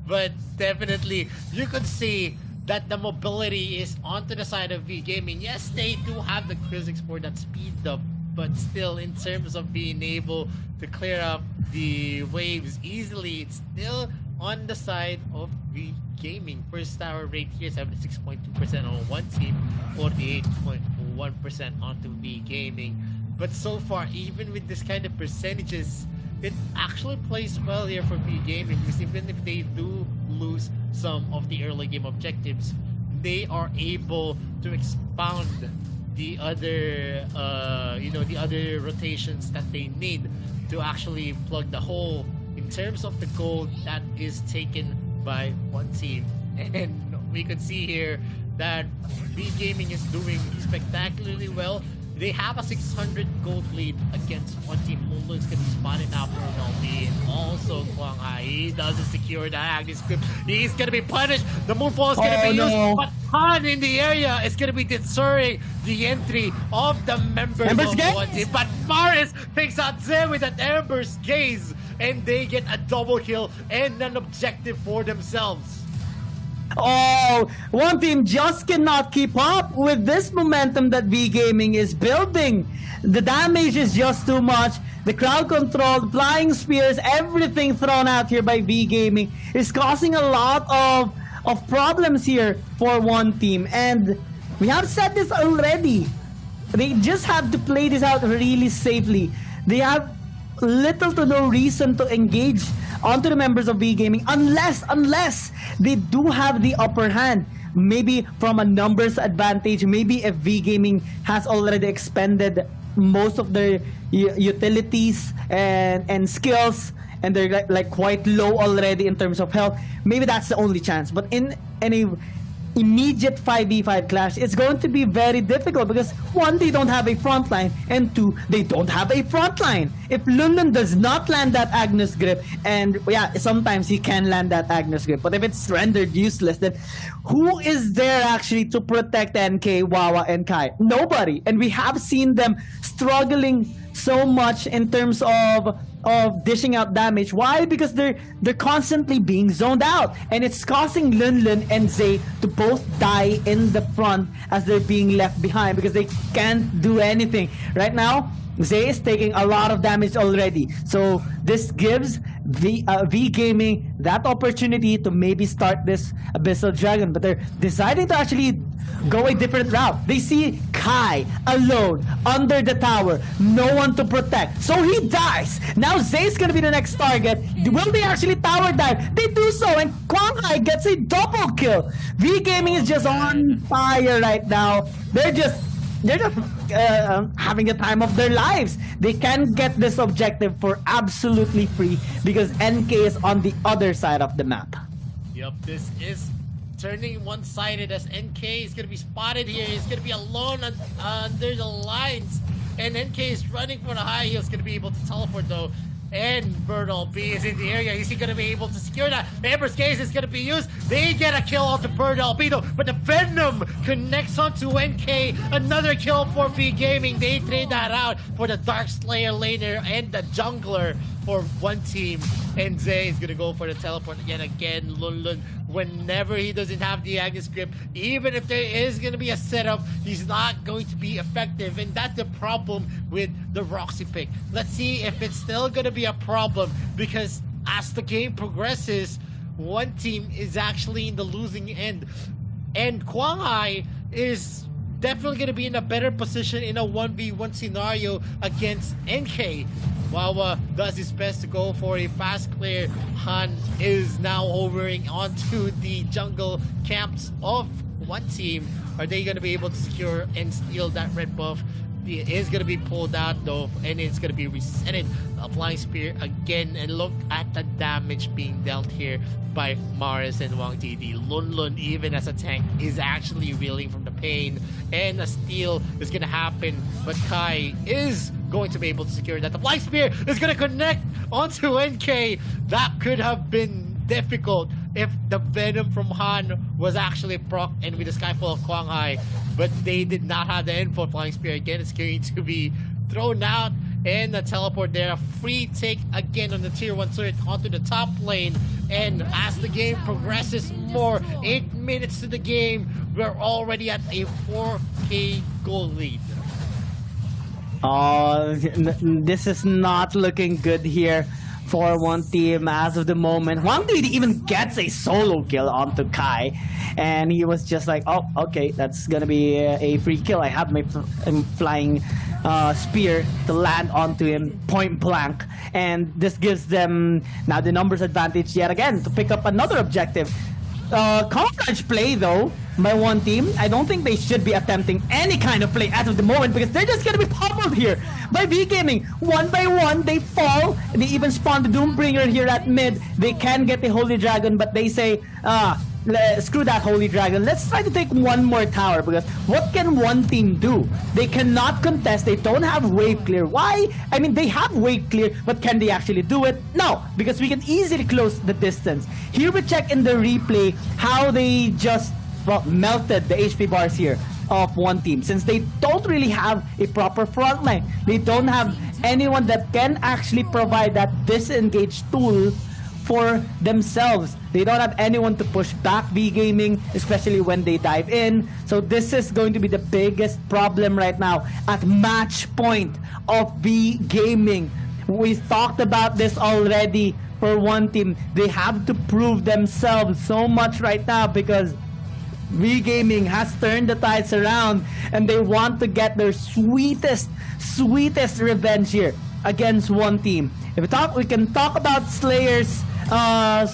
but definitely you could see that the mobility is onto the side of V Gaming. Yes, they do have the Krizzix for that speed up, but still, in terms of being able to clear up the waves easily, it's still on the side of V Gaming. First tower rate here, 76.2% on one team, 48.1% onto V Gaming. But so far, even with this kind of percentages, it actually plays well here for V Gaming, because even if they do lose some of the early game objectives, they are able to expound the other the other rotations that they need to actually plug the hole in terms of the gold that is taken by one team. And we could see here that V Gaming is doing spectacularly well. They have a 600 gold lead against one team. Mulu is going to be spotted now for LB, and also Quang Hai. He doesn't secure the Agnes Grip. He's going to be punished. The Moonfall is going to be used, but Han in the area is going to be deterring the entry of the members of one team. But Maris takes out Zay with an Ember's Gaze, and they get a double kill and an objective for themselves. Oh, one team just cannot keep up with this momentum that V Gaming is building. The damage is just too much. The crowd control, the flying spears, everything thrown out here by V Gaming is causing a lot of problems here for one team. And we have said this already. They just have to play this out really safely. They have little to no reason to engage onto the members of V Gaming unless they do have the upper hand. Maybe from a numbers advantage, maybe if V Gaming has already expended most of their utilities and skills, and they're like quite low already in terms of health, maybe that's the only chance. But in any immediate 5v5 clash, it's going to be very difficult because one, they don't have a front line, and two, they don't have a front line. If Lunlun does not land that Agnes grip, and yeah, sometimes he can land that Agnes grip, but if it's rendered useless, then who is there actually to protect NK, Wawa, and Kai? Nobody. And we have seen them struggling so much in terms of dishing out damage. Why? Because they're constantly being zoned out, and it's causing Lunlun and Zay to both die in the front as they're being left behind because they can't do anything right now. Zay is taking a lot of damage already, so this gives V Gaming that opportunity to maybe start this Abyssal Dragon, but they're deciding to actually go a different route. They see Kai alone under the tower, no one to protect, so he dies. Now Zay's gonna be the next target. Will they actually tower dive? They do so, and Kwang Hai gets a double kill. V Gaming is just on fire right now. They're just having the time of their lives. They can get this objective for absolutely free because NK is on the other side of the map. Yep, this is turning one-sided as NK is going to be spotted here. He's going to be alone under the lines, and NK is running for the high. He's going to be able to teleport though. And Birdall B is in the area. Is he going to be able to secure that? Amber's Gaze is going to be used. They get a kill onto Birdall B though, but the Venom connects onto NK. Another kill for V Gaming. They trade that out for the Dark Slayer laner and the jungler for one team. And Zay is going to go for the teleport again. Lunlun, whenever he doesn't have the Agnes grip, even if there is going to be a setup, he's not going to be effective. And that's the problem with the Roxy pick. Let's see if it's still going to be a problem, because as the game progresses, one team is actually in the losing end. And Kwang Hai is definitely going to be in a better position in a 1v1 scenario against NK. Wawa does his best to go for a fast clear. Han is now hovering onto the jungle camps of one team. Are they going to be able to secure and steal that red buff? It is going to be pulled out though, and it's going to be resetted. A flying spear again, and look at the damage being dealt here by Maris and Wang TD. Lunlun, even as a tank, is actually reeling from the pain, and a steal is going to happen, but Kai is going to be able to secure that. The flying spear is going to connect onto NK. That could have been difficult if the Venom from Han was actually proc and with the Skyfall of Kwang Hai, but they did not have the info. Flying Spear again is going to be thrown out, and the teleport there. A free take again on the tier 1 turret onto the top lane, and as the game progresses more, 8 minutes to the game, we're already at a 4k goal lead. Oh, this is not looking good here for one team as of the moment. Wang Didi even gets a solo kill onto Kai, and he was just like, oh, okay, that's gonna be a free kill. I have my flying spear to land onto him point blank, and this gives them now the numbers advantage yet again to pick up another objective. Camouflage play though by one team. I don't think they should be attempting any kind of play as of the moment, because they're just gonna be pummeled here by V Gaming. One by one they fall. They even spawn the Doombringer here at mid. They can get the Holy Dragon, but they say screw that Holy Dragon, let's try to take one more tower, because what can one team do? They cannot contest. They don't have wave clear. Why? I mean, they have wave clear, but can they actually do it? No, because we can easily close the distance. Here we check in the replay how they just melted the HP bars here of one team, since they don't really have a proper front line. They don't have anyone that can actually provide that disengage tool for themselves. They don't have anyone to push back V Gaming, especially when they dive in. So this is going to be the biggest problem right now at match point of V Gaming. We talked about this already. For one team, they have to prove themselves so much right now, because V Gaming has turned the tides around and they want to get their sweetest revenge here. against one team. We can talk about Slayers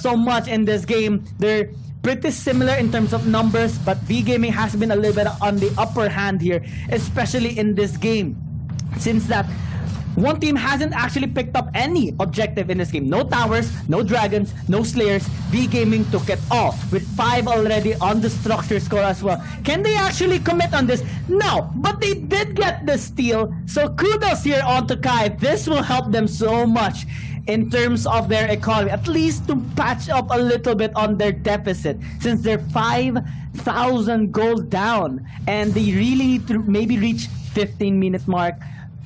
so much in this game. They're pretty similar in terms of numbers, but V Gaming has been a little bit on the upper hand here, especially in this game. Since that one team hasn't actually picked up any objective in this game. No towers, no dragons, no slayers. V Gaming took it all with 5 already on the structure score as well. Can they actually commit on this? No, but they did get the steal. So kudos here on to Kai. This will help them so much in terms of their economy, at least to patch up a little bit on their deficit, since they're 5,000 gold down and they really need to maybe reach 15-minute mark,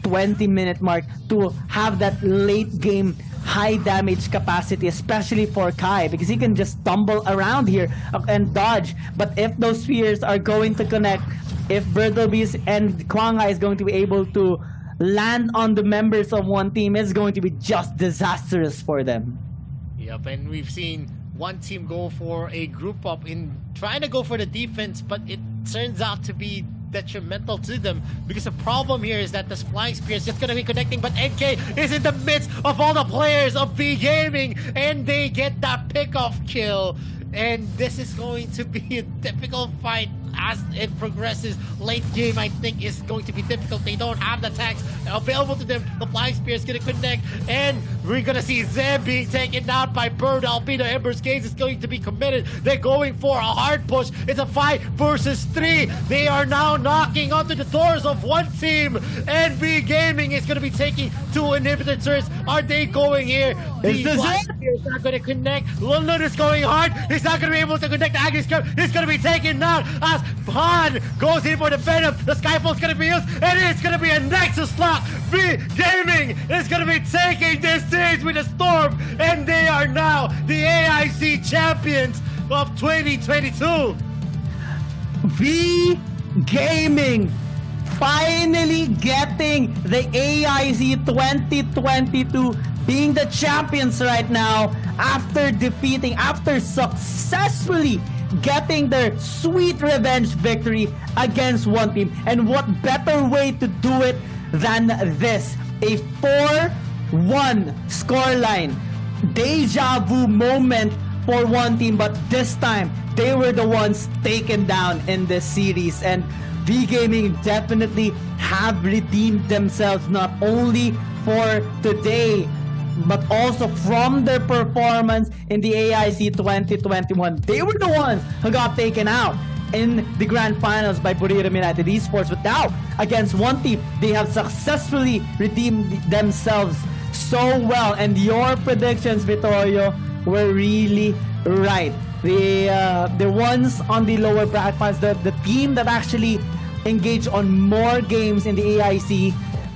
20-minute mark to have that late game high damage capacity, especially for Kai, because he can just stumble around here and dodge. But if those spheres are going to connect, if Bertlebees and Kwanghai is going to be able to land on the members of one team, it's going to be just disastrous for them. Yep, and we've seen one team go for a group up in trying to go for the defense, but it turns out to be detrimental to them, because the problem here is that this flying spear is just going to be connecting, but NK is in the midst of all the players of V Gaming, and they get that pick-off kill. And this is going to be a difficult fight as it progresses. Late game, I think, is going to be difficult. They don't have the tanks available to them. The flying spear is going to connect, and we're going to see Zem being taken out by Bird. Albedo Ember's case is going to be committed. They're going for a hard push. It's a 5 versus 3. They are now knocking onto the doors of one team, and V Gaming is going to be taking 2 inhibitor turrets. Are they going here? The flying spear is not going to connect. Lulun is going hard. He's not going to be able to connect the Agnes Cup. He's going to be taken down as Han goes in for the Venom. The Skyfall's going to be used, and it's going to be a Nexus lock. V Gaming is going to be taking this series with a storm, and they are now the AIC champions of 2022. V Gaming finally getting the AIC 2022, being the champions right now after successfully getting their sweet revenge victory against one team. And what better way to do it than this? A 4-1 scoreline. Deja vu moment for one team, but this time they were the ones taken down in this series. And V Gaming definitely have redeemed themselves, not only for today, but also from their performance in the AIC 2021. They were the ones who got taken out in the grand finals by Buriram United Esports. But now, against one team, they have successfully redeemed themselves so well. And your predictions, Vittorio, were really right. The ones on the lower bracket finals, the team that actually engaged on more games in the AIC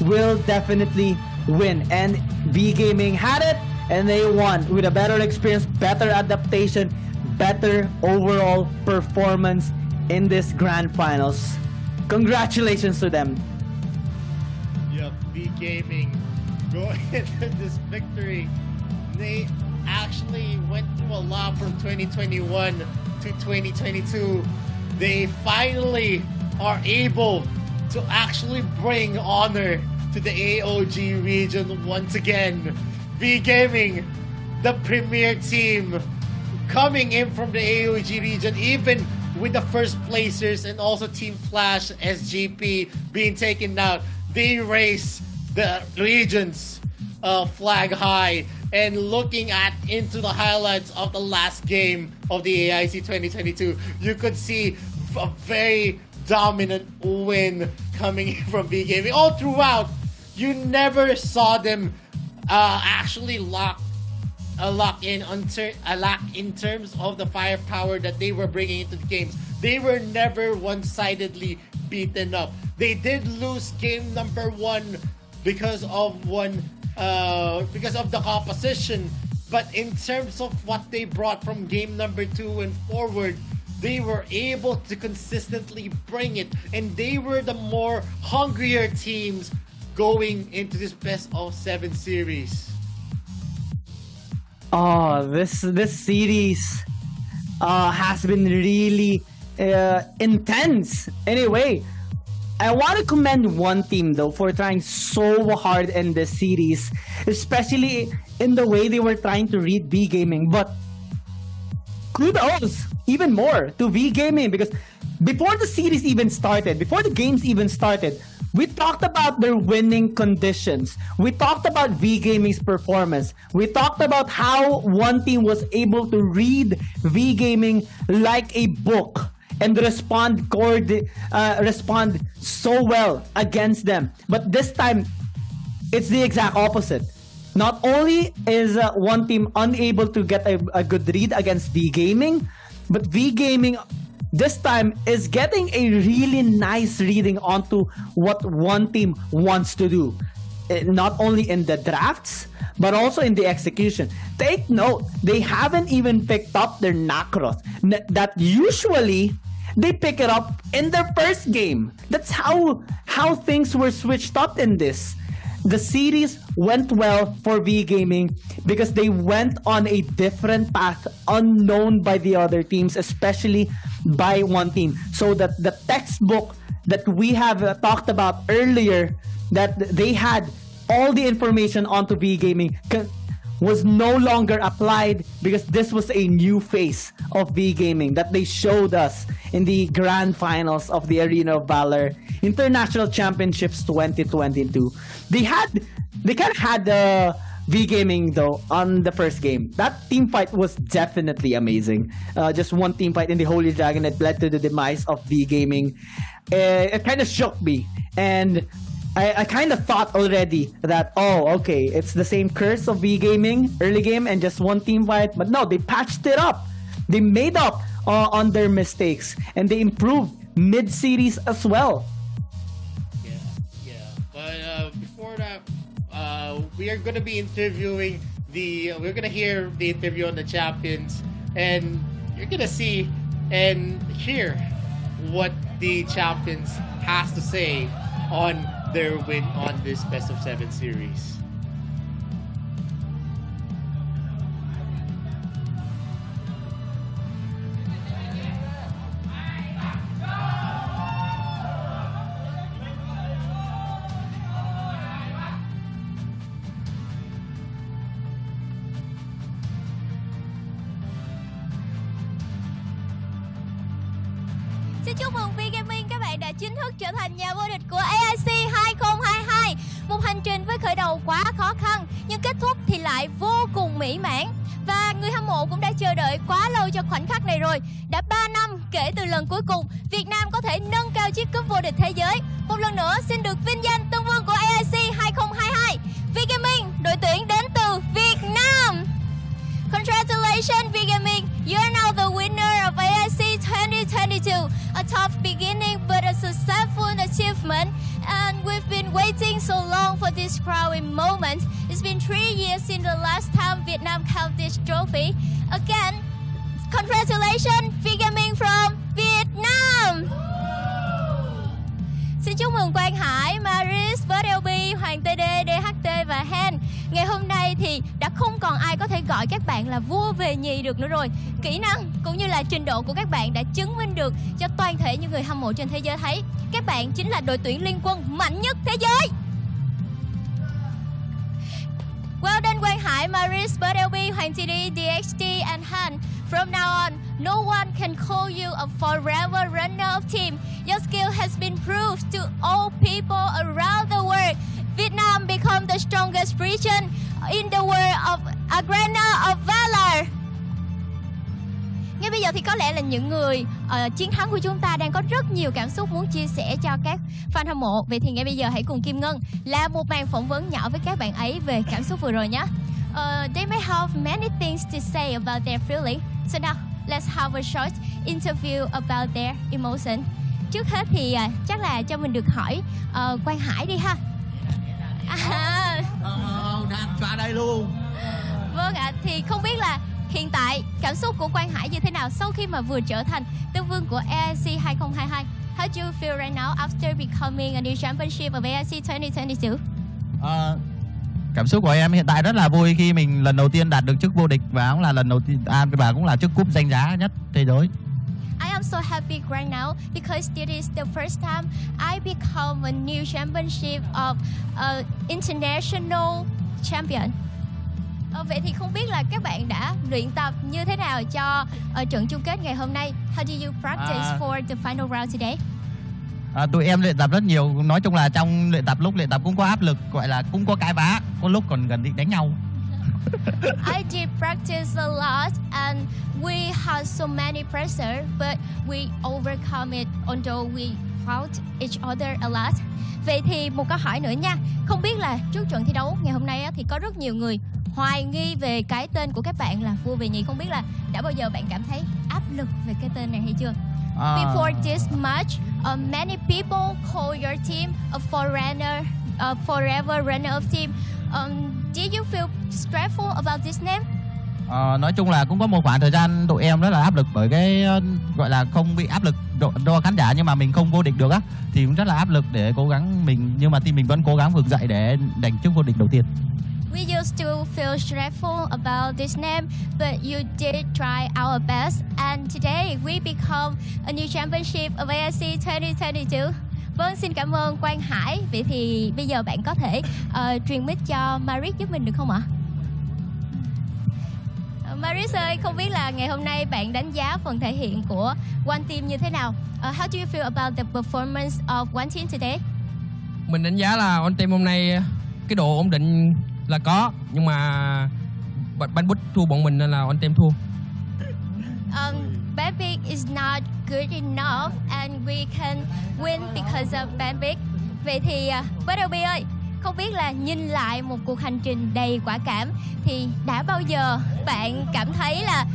will definitely win. And V Gaming had it, and they won with a better experience, better adaptation, better overall performance in this grand finals. Congratulations to them. Yep, V Gaming going into this victory. They actually went through a lot from 2021 to 2022. They finally are able to actually bring honor to the AOG region once again. V Gaming, the premier team, coming in from the AOG region, even with the first placers and also Team Flash, SGP being taken out. They raise the region's flag high. And looking into the highlights of the last game of the AIC 2022, you could see a very dominant win coming in from V Gaming. All throughout, you never saw them actually lock in terms of the firepower that they were bringing into the games. They were never one-sidedly beaten up. They did lose game number 1 because of the composition, but in terms of what they brought from game number 2 and forward, they were able to consistently bring it, and they were the more hungrier teams going into this best of 7 series. Oh, this series has been really intense. Anyway, I want to commend one team though for trying so hard in this series, especially in the way they were trying to read V Gaming. But kudos even more to V Gaming, because before the series even started, before the games even started, we talked about their winning conditions. We talked about V Gaming's performance. We talked about how one team was able to read V Gaming like a book and respond so well against them. But this time, it's the exact opposite. Not only is one team unable to get a good read against V Gaming, but V Gaming this time is getting a really nice reading onto what one team wants to do. Not only in the drafts, but also in the execution. Take note, they haven't even picked up their Nakros. That usually they pick it up in their first game. That's how things were switched up in this. The series went well for V Gaming because they went on a different path unknown by the other teams, especially by one team. So that the textbook that we have talked about earlier, that they had all the information onto V Gaming, was no longer applied because this was a new face of V Gaming that they showed us in the grand finals of the Arena of Valor International Championships 2022. They kind of had V Gaming though on the first game. That team fight was definitely amazing. Just one team fight in the Holy Dragon that led to the demise of V Gaming. It kind of shook me, and I kind of thought already that, oh, okay, it's the same curse of V Gaming early game and just one team fight. But no, they patched it up. They made up on their mistakes, and they improved mid-series as well. Yeah. But before that, we are going to be interviewing we're going to hear the interview on the champions, and you're going to see and hear what the champions has to say on their win on this best of 7 series. Xin chúc mừng V Gaming, các bạn đã chính thức trở thành nhà vô địch của AIC 2022. Một hành trình với khởi đầu quá khó khăn nhưng kết thúc thì lại vô cùng mỹ mãn. Và người hâm mộ cũng đã chờ đợi quá lâu cho khoảnh khắc này rồi. Đã 3 năm kể từ lần cuối cùng Việt Nam có thể nâng cao chiếc cúp vô địch thế giới. Một lần nữa xin được vinh danh tân vương của AIC 2022, V Gaming, đội tuyển đến từ Việt Nam. Congratulations, V Gaming! You are now the winner of AIC 2022. A tough beginning, but a successful achievement. And we've been waiting so long for this crowning moment. It's been 3 years since the last time Vietnam held this trophy. Again, congratulations, V Gaming from Vietnam! Xin chúc mừng Quang Hải, Maris, LB, Hoàng TD, DHT và Hen. Ngày hôm nay thì đã không còn ai có thể gọi các bạn là vua về nhì được nữa rồi. Kỹ năng cũng như là trình độ của các bạn đã chứng minh được cho toàn thể những người hâm mộ trên thế giới thấy. Các bạn chính là đội tuyển liên quân mạnh nhất thế giới. Well done, Quang Hải, Maris, LB, Hoàng TD, DHT and Han. From now on, no one can call you a forever runner-up team. Your skill has been proved to all people around the world. Vietnam become the strongest region in the world of Arena of Valor. Ngay bây giờ thì có lẽ là những người chiến thắng của chúng ta đang có rất nhiều cảm xúc muốn chia sẻ cho các fan hâm mộ. Vậy thì ngay bây giờ hãy cùng Kim Ngân làm một màn phỏng vấn nhỏ với các bạn ấy về cảm xúc vừa rồi nhé. They may have many things to say about their feeling. So now, let's have a short interview about their emotion. Trước hết thì chắc là cho mình được hỏi Quang Hải đi ha. Đang qua đây luôn. Vâng ạ, thì không biết là hiện tại cảm xúc của Quang Hải như thế nào sau khi mà vừa trở thành tân vương của AIC 2022? How do you feel right now after becoming a new championship of AIC 2022? Cảm xúc của em hiện tại rất là vui khi mình lần đầu tiên đạt được chức vô địch và cũng là lần đầu tiên và cũng là chức cúp danh giá nhất thế giới. I am so happy right now because this is the first time I become a new championship of international champion. Vậy thì không biết là các bạn đã luyện tập như thế nào cho trận chung kết ngày hôm nay? How do you practice for the final round today? Tụi em luyện tập rất nhiều. Nói chung là trong lúc luyện tập cũng có áp lực, gọi là cũng có cãi vã, có lúc còn gần đi đánh nhau. I did practice a lot and we had so many pressure, but we overcome it although we fought each other a lot. Vậy thì một câu hỏi nữa nha. Không biết là trước trận thi đấu ngày hôm nay thì có rất nhiều người hoài nghi về cái tên của các bạn là vua về nhì. Không biết là đã bao giờ bạn cảm thấy áp lực về cái tên này hay chưa? Before this match, many people call your team a foreigner, a forever runner-up team. Did you feel stressful about this name? Nói chung là cũng có một khoảng thời gian tụi em rất là áp lực bởi cái gọi là không bị áp lực do khán giả nhưng mà mình không vô địch được á, thì cũng rất là áp lực để cố gắng mình, nhưng mà team mình vẫn cố gắng vực dậy để giành chức vô địch đầu tiên. We used to feel stressful about this name, but you did try our best, and today we become a new championship of AIC 2022. Vâng, xin cảm ơn Quang Hải. Vậy thì bây giờ bạn có thể truyền mic cho Maris giúp mình được không ạ? Maris ơi, không biết là ngày hôm nay bạn đánh giá phần thể hiện của One Team như thế nào? How do you feel about the performance of One Team today? Mình đánh giá là One Team hôm nay cái độ ổn định là có, nhưng mà banh bút thua bọn mình nên là One Team thua. Bambic is not good enough and we can win because of Bambic. Vậy thì Bobby ơi, không biết là nhìn lại một cuộc hành trình đầy quả cảm thì đã bao giờ bạn cảm thấy là...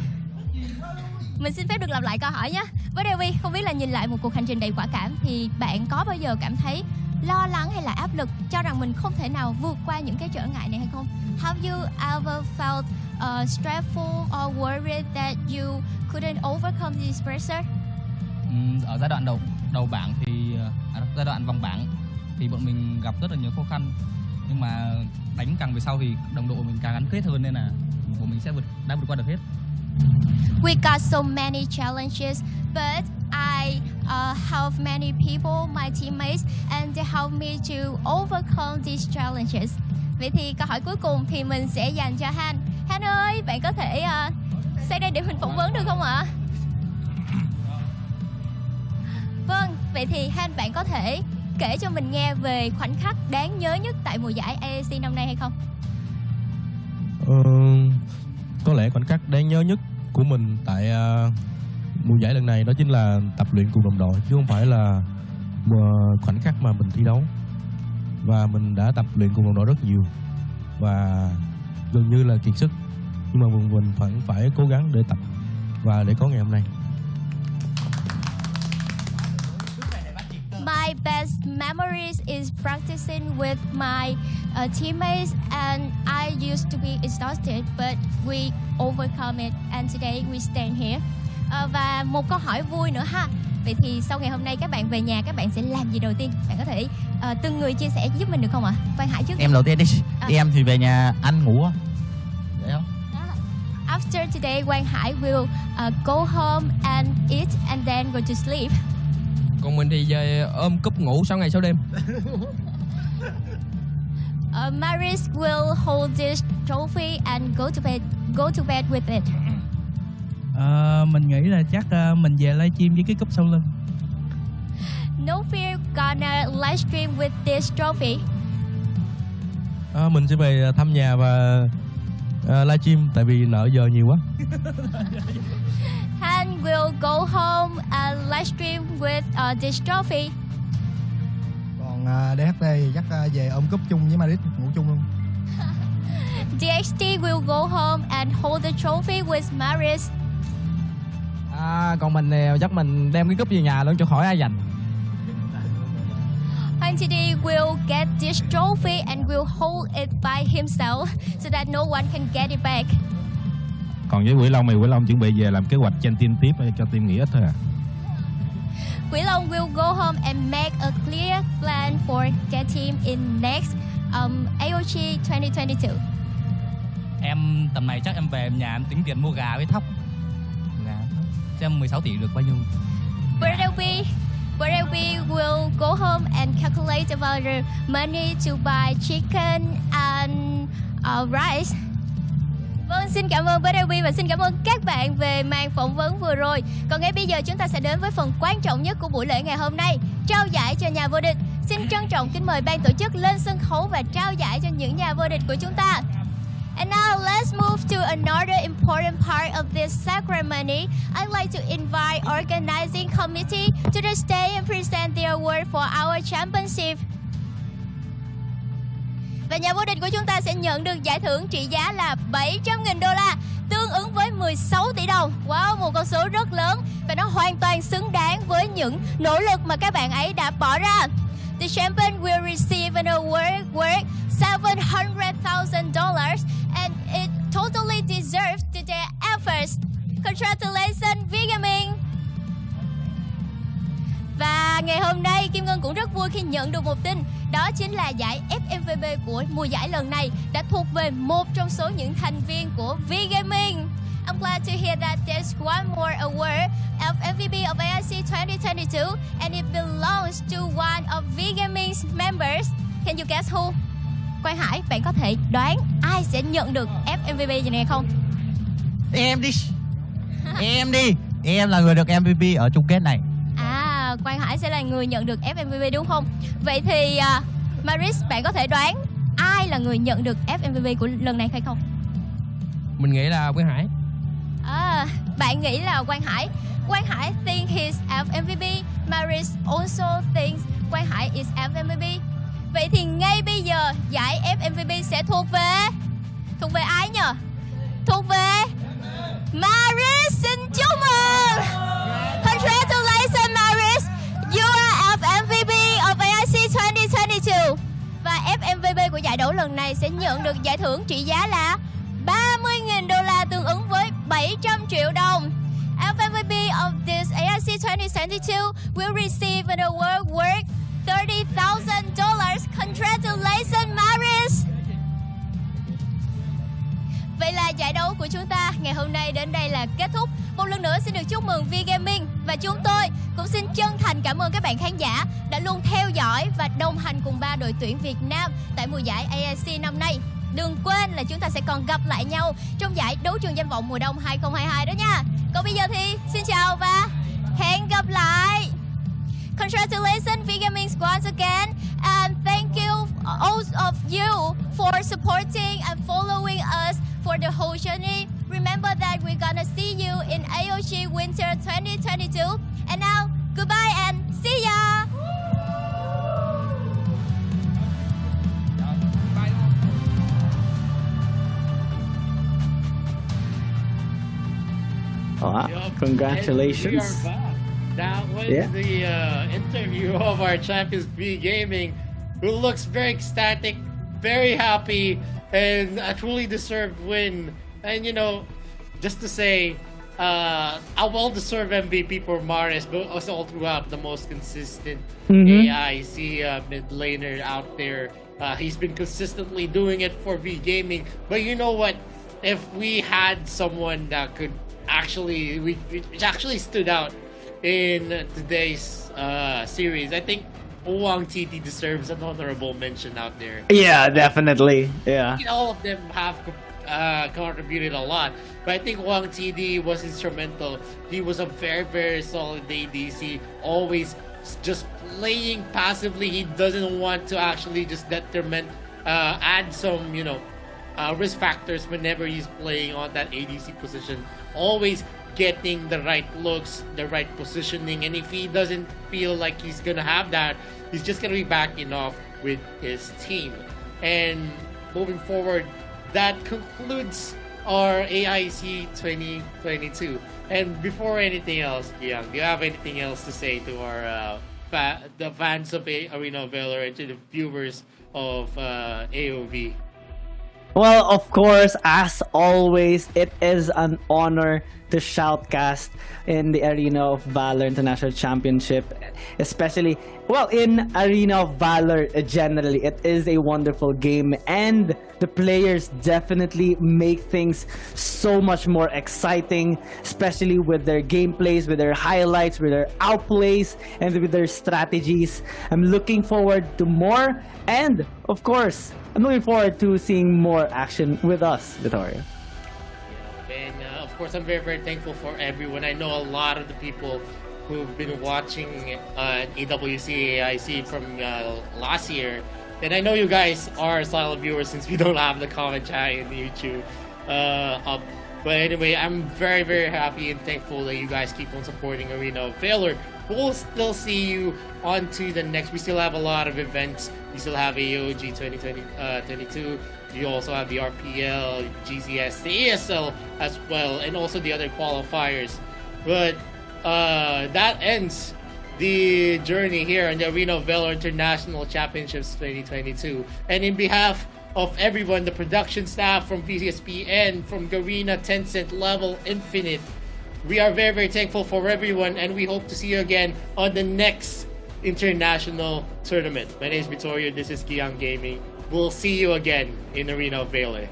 Mình xin phép được lặp lại câu hỏi nhé. Bobby, không biết là nhìn lại một cuộc hành trình đầy quả cảm thì bạn có bao giờ cảm thấy lo lắng hay là áp lực, cho rằng mình không thể nào vượt qua những cái trở ngại này hay không? Have you ever felt stressful or worried that you couldn't overcome this pressure? Ở giai đoạn đầu bảng thì giai đoạn vòng bảng thì bọn mình gặp rất là nhiều khó khăn, nhưng mà đánh càng về sau thì đồng đội mình càng gắn kết hơn nên là bọn mình sẽ đã vượt qua được hết. We got so many challenges, but I help many people, my teammates, and they help me to overcome these challenges. Vậy thì câu hỏi cuối cùng thì mình sẽ dành cho Han. Han ơi, bạn có thể sang đây để mình phỏng vấn được không ạ? Vâng, vậy thì Han, bạn có thể kể cho mình nghe về khoảnh khắc đáng nhớ nhất tại mùa giải AIC năm nay hay không? Có lẽ khoảnh khắc đáng nhớ nhất của mình tại mùa giải lần này đó chính là tập luyện cùng đồng đội, chứ không phải là khoảnh khắc mà mình thi đấu. Và mình đã tập luyện cùng đồng đội rất nhiều và gần như là kiệt sức, nhưng mà mình vẫn phải cố gắng để tập và để có ngày hôm nay. My best memories is practicing with my teammates, and I used to be exhausted, but we overcome it, and today we stand here. Và một câu hỏi vui nữa ha. Vậy thì sau ngày hôm nay các bạn về nhà, các bạn sẽ làm gì đầu tiên? Bạn có thể từng người chia sẻ giúp mình được không ạ? Quang Hải trước. Em đầu tiên đi. Em thì về nhà ăn ngủ. Đấy không? After today, Quang Hải will go home and eat and then go to sleep. Còn mình thì về ôm cúp ngủ 6 ngày 6 đêm. Maris will hold this trophy and go to bed with it. Mình nghĩ là chắc mình về livestream với cái cúp sau lưng. No fear gonna livestream with this trophy. Mình sẽ về thăm nhà và livestream tại vì nợ giờ nhiều quá. Han will go home and livestream with this trophy. Còn DHT thì chắc về ôm cúp chung với Maris ngủ chung luôn. DXT will go home and hold the trophy with Maris. Còn mình thì chắc mình đem cái cúp về nhà luôn cho khỏi ai giành. Han today will get this trophy and will hold it by himself so that no one can get it back. Còn với Quỷ Long thì Quỷ Long chuẩn bị về làm kế hoạch tranh team tiếp cho team nghỉ ít thôi à. Quỷ Long will go home and make a clear plan for their team in next AOC 2022. Em tầm này chắc em về nhà em tính tiền mua gà với thóc. xem 16 tỷ được bao nhiêu. Brother B will go home and calculate about the money to buy chicken and rice. Vâng, xin cảm ơn Brother B và xin cảm ơn các bạn về màn phỏng vấn vừa rồi. Còn ngay bây giờ chúng ta sẽ đến với phần quan trọng nhất của buổi lễ ngày hôm nay, trao giải cho nhà vô địch. Xin trân trọng kính mời ban tổ chức lên sân khấu và trao giải cho những nhà vô địch của chúng ta. And now let's move to another important part of this ceremony. I'd like to invite organizing committee to the stage and present the award for our championship. Và nhà vô địch của chúng ta sẽ nhận được giải thưởng trị giá là 700.000 đô la, tương ứng với 16 tỷ đồng. Wow, một con số rất lớn và nó hoàn toàn xứng đáng với những nỗ lực mà các bạn ấy đã bỏ ra. The champion will receive an award worth $700,000 and it totally deserves their efforts. Congratulations, Vigamin! Và ngày hôm nay Kim Ngân cũng rất vui khi nhận được một tin, đó chính là giải FMVP của mùa giải lần này đã thuộc về một trong số những thành viên của Vigaming. I'm glad to hear that there's one more award of MVP of AIC 2022 and it belongs to one of Vigaming's members. Can you guess who? Quang Hải, bạn có thể đoán ai sẽ nhận được FMVP gì này không? Em đi. Em đi. Em là người được MVP ở chung kết này. À, Quang Hải sẽ là người nhận được FMVP đúng không? Vậy thì Maris, bạn có thể đoán ai là người nhận được FMVP của lần này hay không? Mình nghĩ là Quang Hải. À, bạn nghĩ là Quang Hải. Quang Hải think he's FMVP. Maris also thinks Quang Hải is FMVP. Vậy thì ngay bây giờ giải FMVP sẽ thuộc về ai nhờ? Thuộc về Maris. Xin chúc mừng. Congratulations Maris. You are FMVP of AIC 2022. Và FMVP của giải đấu lần này sẽ nhận được giải thưởng trị giá là 30.000 đô la, tương ứng với 700 triệu đồng. FMVP of this AIC 2022 will receive an award worth $30,000. Congratulations Maris. Vậy là giải đấu của chúng ta ngày hôm nay đến đây là kết thúc. Một lần nữa xin được chúc mừng Vigaming và chúng tôi cũng xin chân thành cảm ơn các bạn khán giả đã luôn theo dõi và đồng hành cùng ba đội tuyển Việt Nam tại mùa giải AIC năm nay. Đừng quên là chúng ta sẽ còn gặp lại nhau trong giải đấu trường danh vọng mùa đông 2022 đó nha. Còn bây giờ thì xin chào và hẹn gặp lại. Congratulations Vigaming once again and thank you all of you for supporting and following us for the whole journey. Remember that we're gonna see you in AOC Winter 2022. And now, goodbye and see ya! Wow, Yup. congratulations. And we are back. That was the interview of our champions V Gaming, who looks very ecstatic, very happy, and a truly deserved win. And you know, just to say, a well-deserved MVP for Maris, but also all throughout the most consistent AIC mid laner out there. He's been consistently doing it for V Gaming. But you know what? If we had someone that could actually, which actually stood out in today's series, I think Wang TT deserves an honorable mention out there. Yeah, definitely. Yeah. All of them have contributed a lot, but I think Wang TD was instrumental. He was a very, very solid ADC, always just playing passively. He doesn't want to actually just add some, risk factors whenever he's playing on that ADC position. Always getting the right looks, the right positioning, and if he doesn't feel like he's gonna have that, he's just gonna be backing off with his team. And moving forward, that concludes our AIC 2022. And before anything else, Giang, do you have anything else to say to our the fans of Arena of Valor and to the viewers of AOV? Well, of course, as always, it is an honor to shoutcast in the Arena of Valor International Championship, especially, well, in Arena of Valor generally. It is a wonderful game, and the players definitely make things so much more exciting, especially with their gameplays, with their highlights, with their outplays, and with their strategies. I'm looking forward to more, and of course, I'm looking forward to seeing more action with us, Vittorio. And of course, I'm very, very thankful for everyone. I know a lot of the people who've been watching AWC AIC from last year. And I know you guys are silent viewers since we don't have the comment chat in YouTube up. But anyway, I'm very, very happy and thankful that you guys keep on supporting Arena of Valor. We'll still see you on to the next. We still have a lot of events. We still have AOG 2022. You also have the RPL, GCS, the ESL as well, and also the other qualifiers. But that ends the journey here in the Arena of Valor International Championships 2022. And in behalf of everyone, the production staff from VCSP and from Garena, Tencent, Level, Infinite, we are very, very thankful for everyone, and we hope to see you again on the next international tournament. My name is Vittorio, this is Kian Gaming. We'll see you again in Arena of Valor.